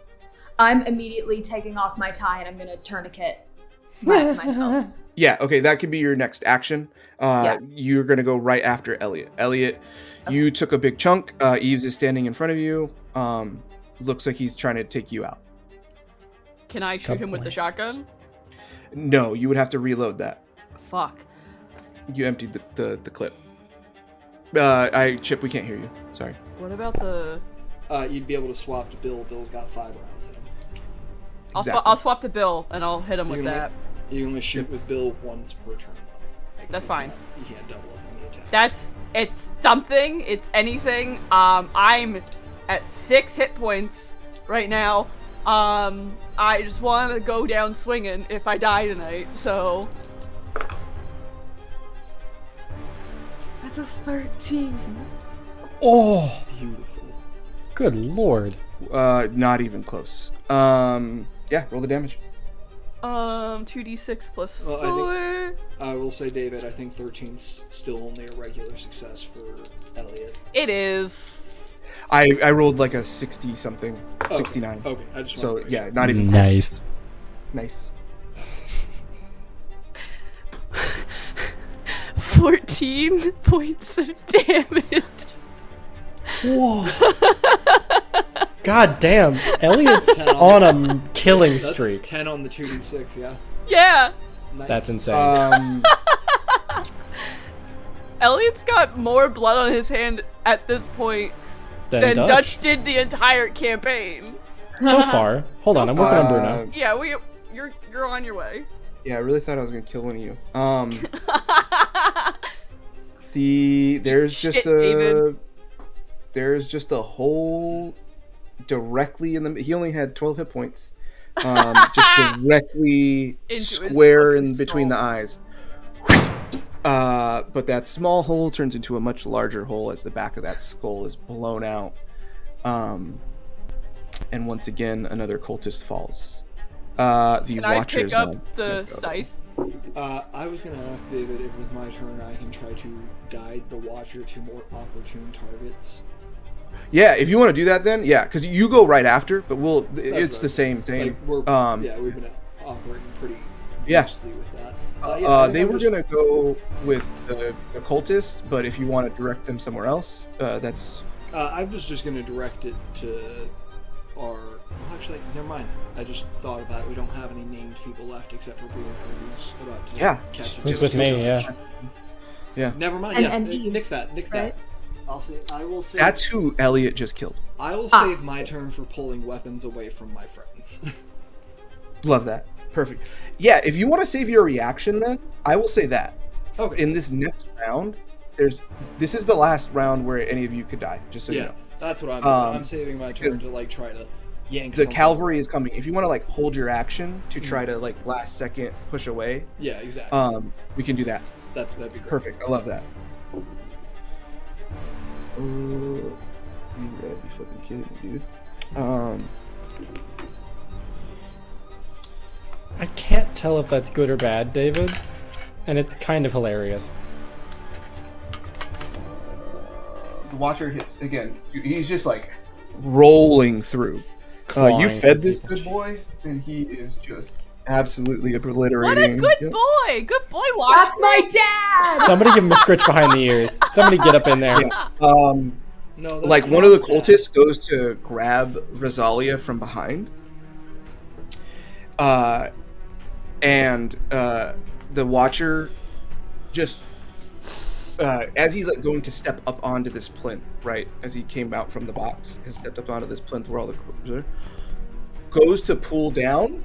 I'm immediately taking off my tie and I'm going to tourniquet myself. Yeah, okay, that could be your next action. You're going to go right after Elliot. Elliot, you took a big chunk. Eves is standing in front of you. Looks like he's trying to take you out. Can I shoot him with the shotgun? No, you would have to reload that. Fuck. You emptied the clip. Chip, we can't hear you. Sorry. What about the... You'd be able to swap to Bill. Bill's got 5 rounds in him. I'll swap to Bill, and I'll hit him with that. You can only shoot with Bill once per turn, though. That's fine. You can't double up on the attacks. It's something. It's anything. I'm at 6 hit points right now. I just want to go down swinging if I die tonight, so... That's a 13. Oh, Beautiful. good lord. Not even close. Yeah, roll the damage. 2d6 plus 4. Well, I will say, David, I think 13's still only a regular success for Elliot. It is. I rolled like a 60 something, 69. Okay, I just So want to yeah, not even close. Nice. Nice. 14 points of damage. Whoa. God damn, Elliot's on a killing streak. 10 on the 2d6, yeah? Yeah. Nice. That's insane. Elliot's got more blood on his hand at this point than Dutch did the entire campaign. So far. Hold on, I'm working on Bruno. Yeah, you're on your way. Yeah, I really thought I was gonna kill one of you. There's just a hole directly in the. He only had 12 hit points. Just directly square in between the eyes. But that small hole turns into a much larger hole as the back of that skull is blown out. And once again, another cultist falls. Can I pick up the scythe? I was going to ask David if with my turn I can try to guide the Watcher to more opportune targets. Yeah, if you want to do that, then yeah, because you go right after, but it's the same thing. Like we've been operating pretty loosely with that. They were gonna go with the cultists, but if you want to direct them somewhere else, that's. I was just gonna direct it to our. Well, actually, never mind. I just thought about it. We don't have any named people left except for Bruno, who's about to catch a who's with me? Yeah. Never mind. And nix that. right? I will say. That's who Elliot just killed. I will save my turn for pulling weapons away from my friends. Love that. Perfect. Yeah, if you want to save your reaction, then I will say that. Okay. In this next round, this is the last round where any of you could die. Just so you know. That's what I'm doing. I'm saving my turn to try to yank cavalry is coming. If you want to like hold your action to try to like last second push away, yeah, exactly. We can do that. That'd be great. Perfect. I love that. You gotta be fucking kidding me, dude. I can't tell if that's good or bad, David, and it's kind of hilarious. The Watcher hits again. He's just like rolling through. You fed this good boy, and he is just absolutely obliterating. What a good boy! Good boy, Watcher. That's my dad. Somebody give him a scritch behind the ears. Somebody get up in there. Yeah. No, like one of the cultists goes to grab Rosalia from behind. And the Watcher just as he's like going to step up onto this plinth, right? As he came out from the box, has stepped up onto this plinth where all the goes to pull down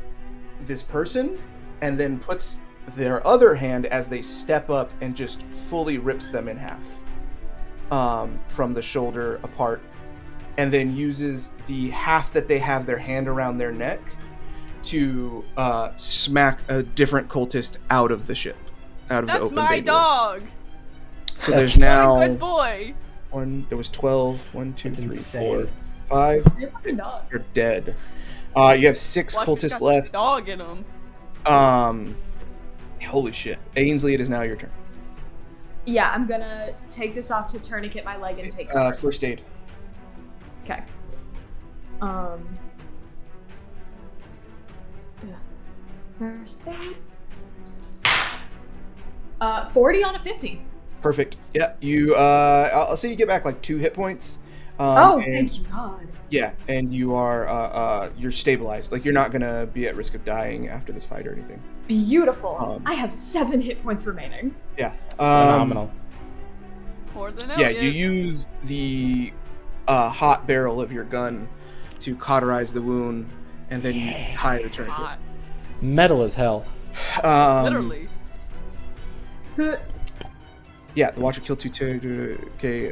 this person, and then puts their other hand as they step up and just fully rips them in half from the shoulder apart, and then uses the half that they have their hand around their neck to smack a different cultist out of the ship, out of the open bay doors. That's my dog. So there's now good boy. There was 12. 1, 2, That's 3, insane. 4, 5. You're dead. You have 6 cultists left. Dog in him. Holy shit, Ainsley! It is now your turn. Yeah, I'm gonna take this off to tourniquet my leg and take cover. First aid. Okay. Yeah. First aid. 40 on a 50. Perfect. Yeah, you. I'll say you get back like 2 hit points. Thank you, God. Yeah, and you are you're stabilized. Like you're not gonna be at risk of dying after this fight or anything. Beautiful. I have 7 hit points remaining. Yeah. Phenomenal. More than Yeah, you use the hot barrel of your gun to cauterize the wound, and then you tie the tourniquet. Hot. Metal as hell. Literally. Yeah, the Watcher killed 2. Okay,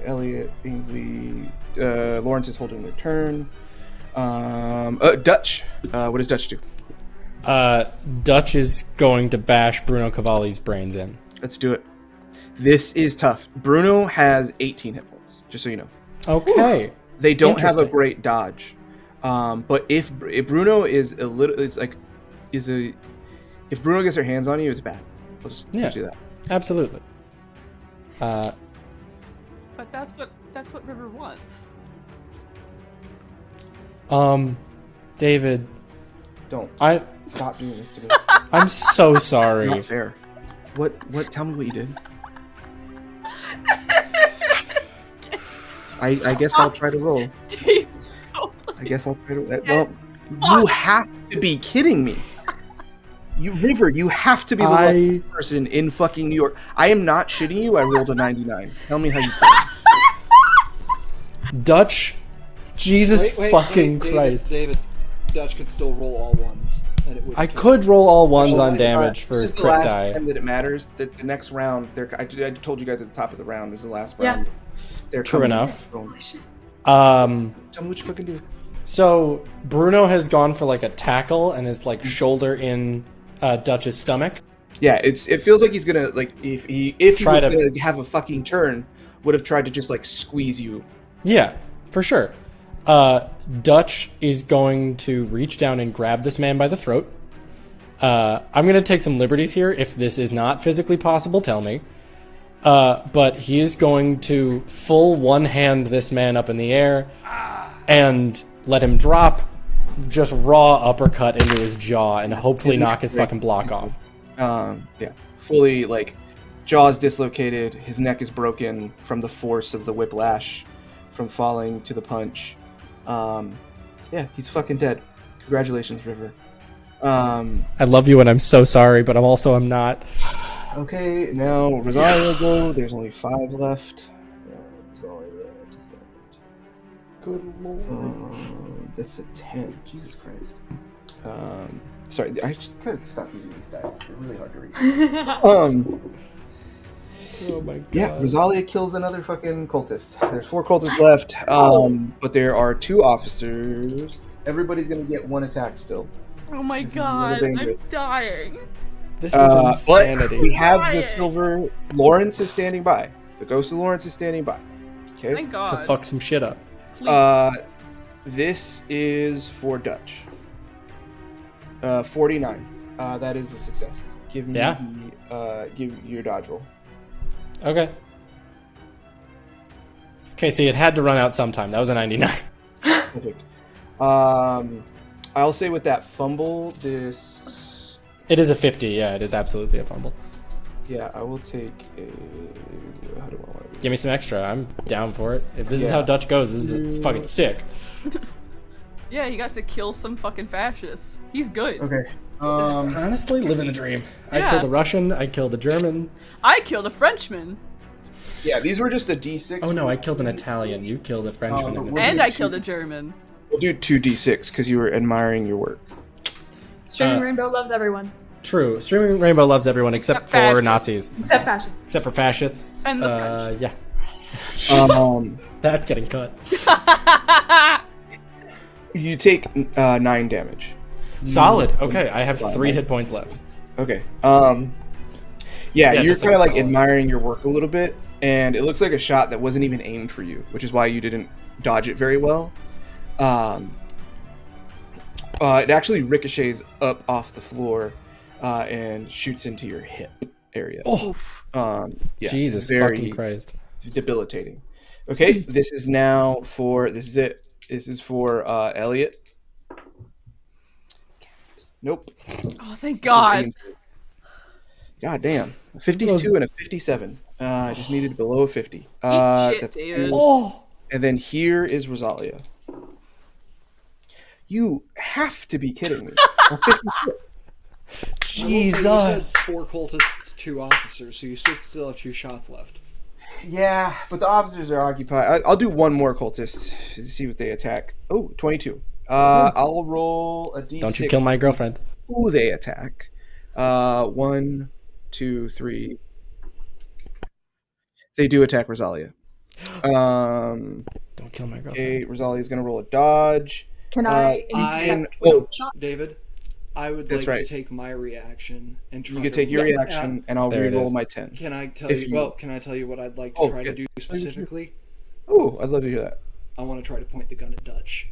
Elliot, Ainsley, Lawrence is holding their turn. Dutch. What does Dutch do? Dutch is going to bash Bruno Cavalli's brains in. Let's do it. This is tough. Bruno has 18 hit points, just so you know. Okay. They don't have a great dodge. But if Bruno is a little, if Bruno gets their hands on you, it's bad. We'll just do that. Absolutely. But that's what River wants. David. Don't. Stop doing this to me. I'm so sorry. It's not fair. What? Tell me what you did. I guess I'll try to roll. I guess I'll try to. Well, you have to be kidding me. River, you have to be the luckiest person in fucking New York. I am not shitting you. I rolled a 99. Tell me how you can. Dutch, Jesus fucking Christ. David, Dutch could still roll all ones. And it would I could roll all ones on damage for his crit die. This is the last time that it matters. The next round, I told you guys at the top of the round, this is the last round. Yeah. True enough. Tell me what you fucking do. So, Bruno has gone for like a tackle and is like shoulder in Dutch's stomach. Yeah, it feels like he's gonna like if he was gonna have a fucking turn, would have tried to just like squeeze you. Yeah, for sure. Dutch is going to reach down and grab this man by the throat. I'm gonna take some liberties here. If this is not physically possible, tell me. But he is going to full one-hand this man up in the air and let him drop. Just raw uppercut into his jaw and hopefully knock his fucking block off. Yeah, fully like jaw's dislocated, his neck is broken from the force of the whiplash from falling to the punch. Yeah, he's fucking dead. Congratulations, River. I love you and I'm so sorry, but I'm not. Okay, now Rosario go. There's only 5 left. Good lord. That's a 10. Jesus Christ. Sorry, I gotta stop using these dice. They're really hard to read. Oh my god. Yeah, Rosalia kills another fucking cultist. There's 4 cultists left, but there are 2 officers. Everybody's gonna get 1 attack still. Oh my This is a little god, I'm dangerous. dying. This is insanity. But we have the Dying. silver. Lawrence is standing by. The ghost of Lawrence is standing by. Okay. Thank god. To fuck some shit up. Please. This is for Dutch. 49. That is a success. Give me give your dodge roll. Okay. Okay, so it had to run out sometime. That was a 99. Perfect. I'll say with that fumble, this. It is a 50. Yeah, it is absolutely a fumble. Yeah, I will take a. How do I want to do? Give me some extra. I'm down for it. If this is how Dutch goes, it's fucking sick. Yeah, he got to kill some fucking fascists. He's good. Okay. Honestly, living the dream. Yeah. I killed a Russian. I killed a German. I killed a Frenchman. Yeah, these were just a D6. Oh no, I killed an Italian. You killed a Frenchman. And I killed a German. We'll do 2 D6 because you were admiring your work. Streaming Rainbow loves everyone. True. Streaming Rainbow loves everyone except for fascists. Nazis. Except fascists. Except for fascists. And the French. Yeah. That's getting cut. You take 9 damage. Solid. Okay, I have 3 hit points left. Okay. Yeah, you're just kind of like solid. admiring your work a little bit, and it looks like a shot that wasn't even aimed for you, which is why you didn't dodge it very well. It actually ricochets up off the floor and shoots into your hip area. Oh, yeah, Jesus very fucking Christ. debilitating. Okay, this is now for This is for Elliot. Nope. Oh, thank god. God damn. A 52 and a 57. I just needed below a 50. Shit, That's David. Oh. And then here is Rosalia. You have to be kidding me. A 56. Jesus. You said 4 cultists, 2 officers, so you still have 2 shots left. Yeah, but the officers are occupied. I'll do 1 more cultist to see what they attack. Oh, 22. I'll roll a D6. Don't you kill my girlfriend. Who they attack. 1, 2, 3. They do attack Rosalia. Don't kill my girlfriend. Okay, Rosalia's gonna roll a dodge. Can I? David, I would That's like right. to take my reaction and try You can to take your reaction, and I'll There it re-roll is. my 10. Can I tell If you? you- Well, can I tell you what I'd like to try yeah. to do specifically? Oh, I'd love to hear that. I want to try to point the gun at Dutch.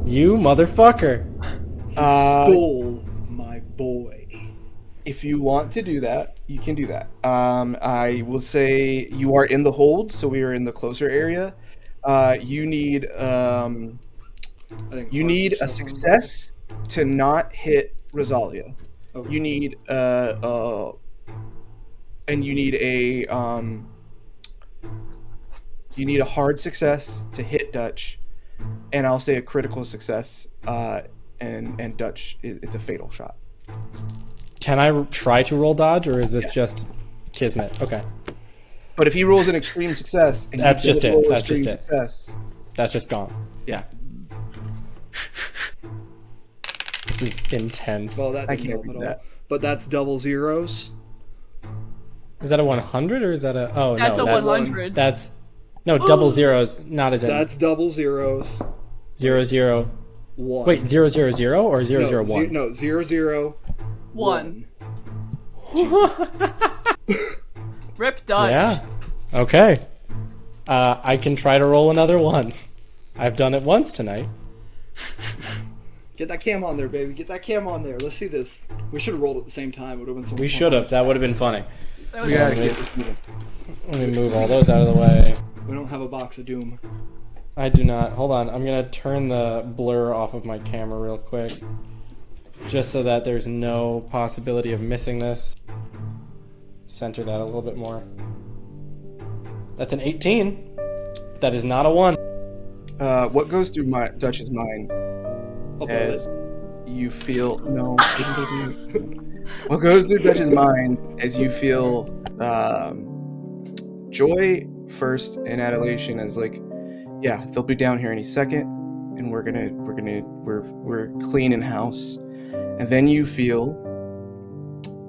You motherfucker. He stole my boy. If you want to do that, you can do that. I will say you are in the hold, so we are in the closer area. You need I think you need a success to not hit Rosalia. Okay. You need and you need a hard success to hit Dutch, and I'll say a critical success. And Dutch, it's a fatal shot. Can I try to roll dodge, or is this just kismet? Okay. But if he rolls an extreme success, and That's you just don't it. roll That's just extreme it. Success, That's just gone. yeah, This is intense. Well, that I didn't can't help read at that. all. But that's double zeros. Is that a 100 or is that a... Oh, That's no. a 100. That's... No, double zeros, not as in That's double zeros. 0, 1. Wait, 0, 0 or 0, 0, 1? No, 0, 0, 1. Rip Dutch. Yeah. Okay. I can try to roll another 1. I've done it once tonight. Get that cam on there, baby. Get that cam on there. Let's see this. We should have rolled at the same time. It would have been so much We fun. should have. That would have been funny. That was we gotta get this moving. Let me move all those out of the way. We don't have a box of doom. I do not. Hold on. I'm going to turn the blur off of my camera real quick. Just so that there's no possibility of missing this. Center that a little bit more. That's an 18. That is not a 1. What goes through Dutch's mind A bullet. as you feel what goes through Dutch's mind as you feel joy first and adulation as like, yeah, they'll be down here any second, and we're cleaning house, and then you feel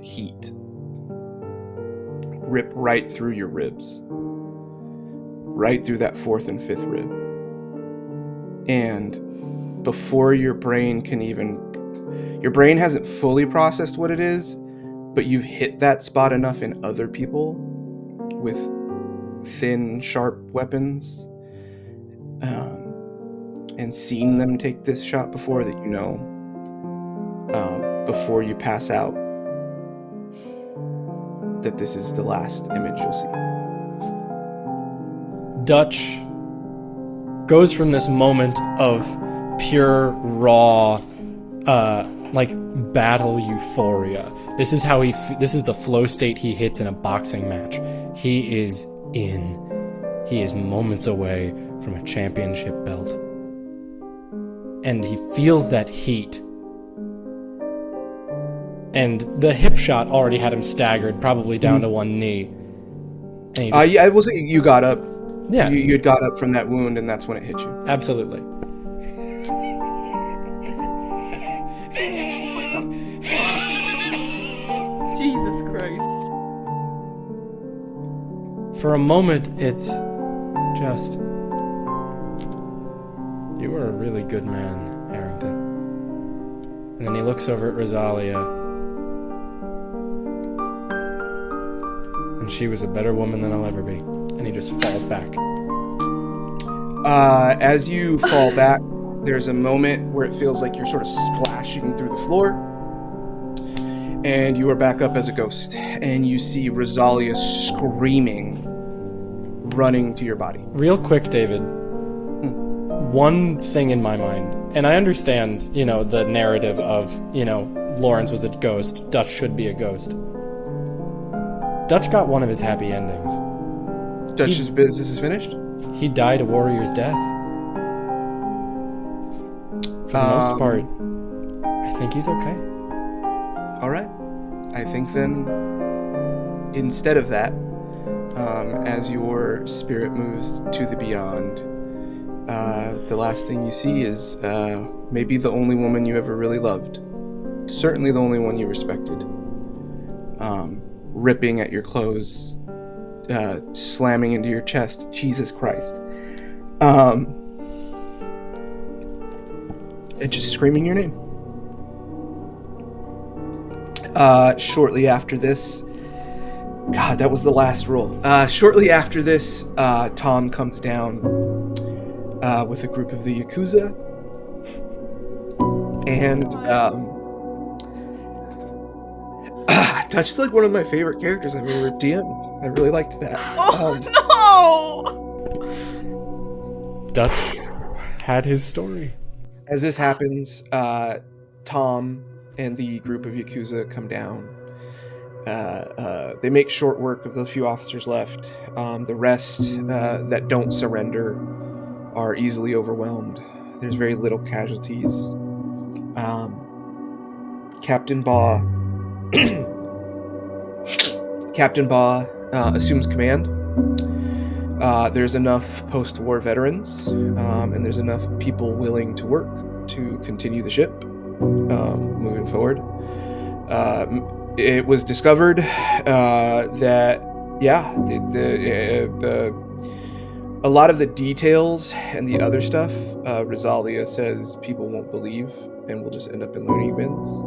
heat rip right through your ribs, right through that 4th and 5th rib. And before your brain hasn't fully processed what it is, but you've hit that spot enough in other people with thin, sharp weapons, and seen them take this shot before, that before you pass out, that this is the last image you'll see. Dutch goes from this moment of pure, raw, battle euphoria. This is how this is the flow state he hits in a boxing match. He is moments away from a championship belt. And he feels that heat. And the hip shot already had him staggered, probably down to one knee. It wasn't. You got up. Yeah, you had got up from that wound, and that's when it hit you. Absolutely. Jesus Christ. For a moment, it's just, you were a really good man, Arrington. And then he looks over at Rosalia, and she was a better woman than I'll ever be. And he just falls back. As you fall back, there's a moment where it feels like you're sort of splashing through the floor, and you are back up as a ghost, and you see Rosalia screaming, running to your body. Real quick, David. One thing in my mind, and I understand, the narrative of, Lawrence was a ghost, Dutch should be a ghost. Dutch got one of his happy endings. Dutch's business is finished? He died a warrior's death. For the most part, I think he's okay. Alright. I think then, instead of that, as your spirit moves to the beyond, the last thing you see is maybe the only woman you ever really loved. Certainly the only one you respected. Ripping at your clothes, slamming into your chest. Jesus Christ. And just screaming your name. Shortly after this, God, that was the last roll. Shortly after this, Tom comes down with a group of the Yakuza, and Dutch is like one of my favorite characters I've ever DM'd. I really liked that. No! Dutch had his story. As this happens, Tom and the group of Yakuza come down. They make short work of the few officers left. The rest that don't surrender are easily overwhelmed. There's very little casualties. Captain Baugh assumes command. There's enough post-war veterans, and there's enough people willing to work to continue the ship moving forward. It was discovered that, a lot of the details and the other stuff, Rosalia says people won't believe and will just end up in loony bins.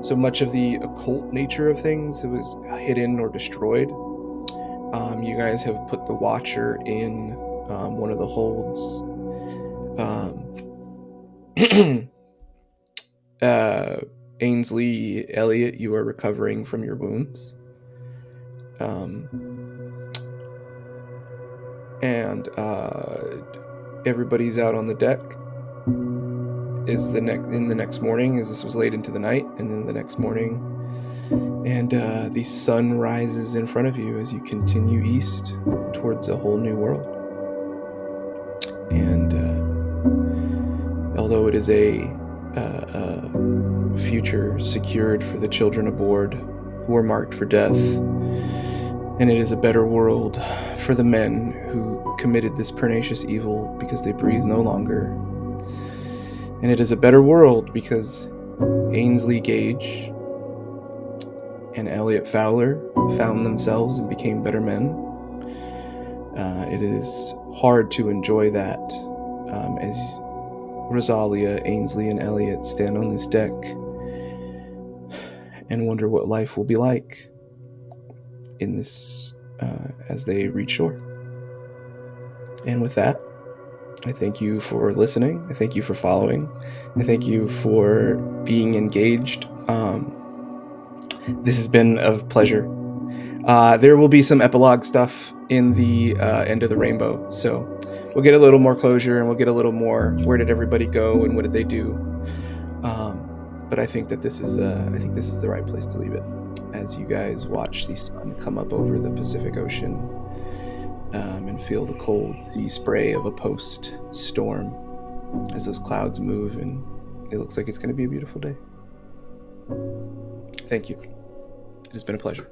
So much of the occult nature of things was hidden or destroyed. You guys have put the Watcher in one of the holds. Ainsley, Elliot, you are recovering from your wounds. And everybody's out on the deck in the next morning, as this was late into the night, and then the next morning, and the sun rises in front of you as you continue east towards a whole new world. And although it is a future secured for the children aboard who are marked for death, and it is a better world for the men who committed this pernicious evil because they breathe no longer. And it is a better world because Ainsley Gage and Elliot Fowler found themselves and became better men. It is hard to enjoy that as Rosalia, Ainsley, and Elliot stand on this deck and wonder what life will be like in this as they reach shore. And with that, I thank you for listening. I thank you for following. I thank you for being engaged. This has been a pleasure. There will be some epilogue stuff in the End of the Rainbow, so we'll get a little more closure and we'll get a little more where did everybody go and what did they do. But I think that this is the right place to leave it as you guys watch the sun come up over the Pacific Ocean and feel the cold sea spray of a post-storm as those clouds move, and it looks like it's going to be a beautiful day. Thank you. It has been a pleasure.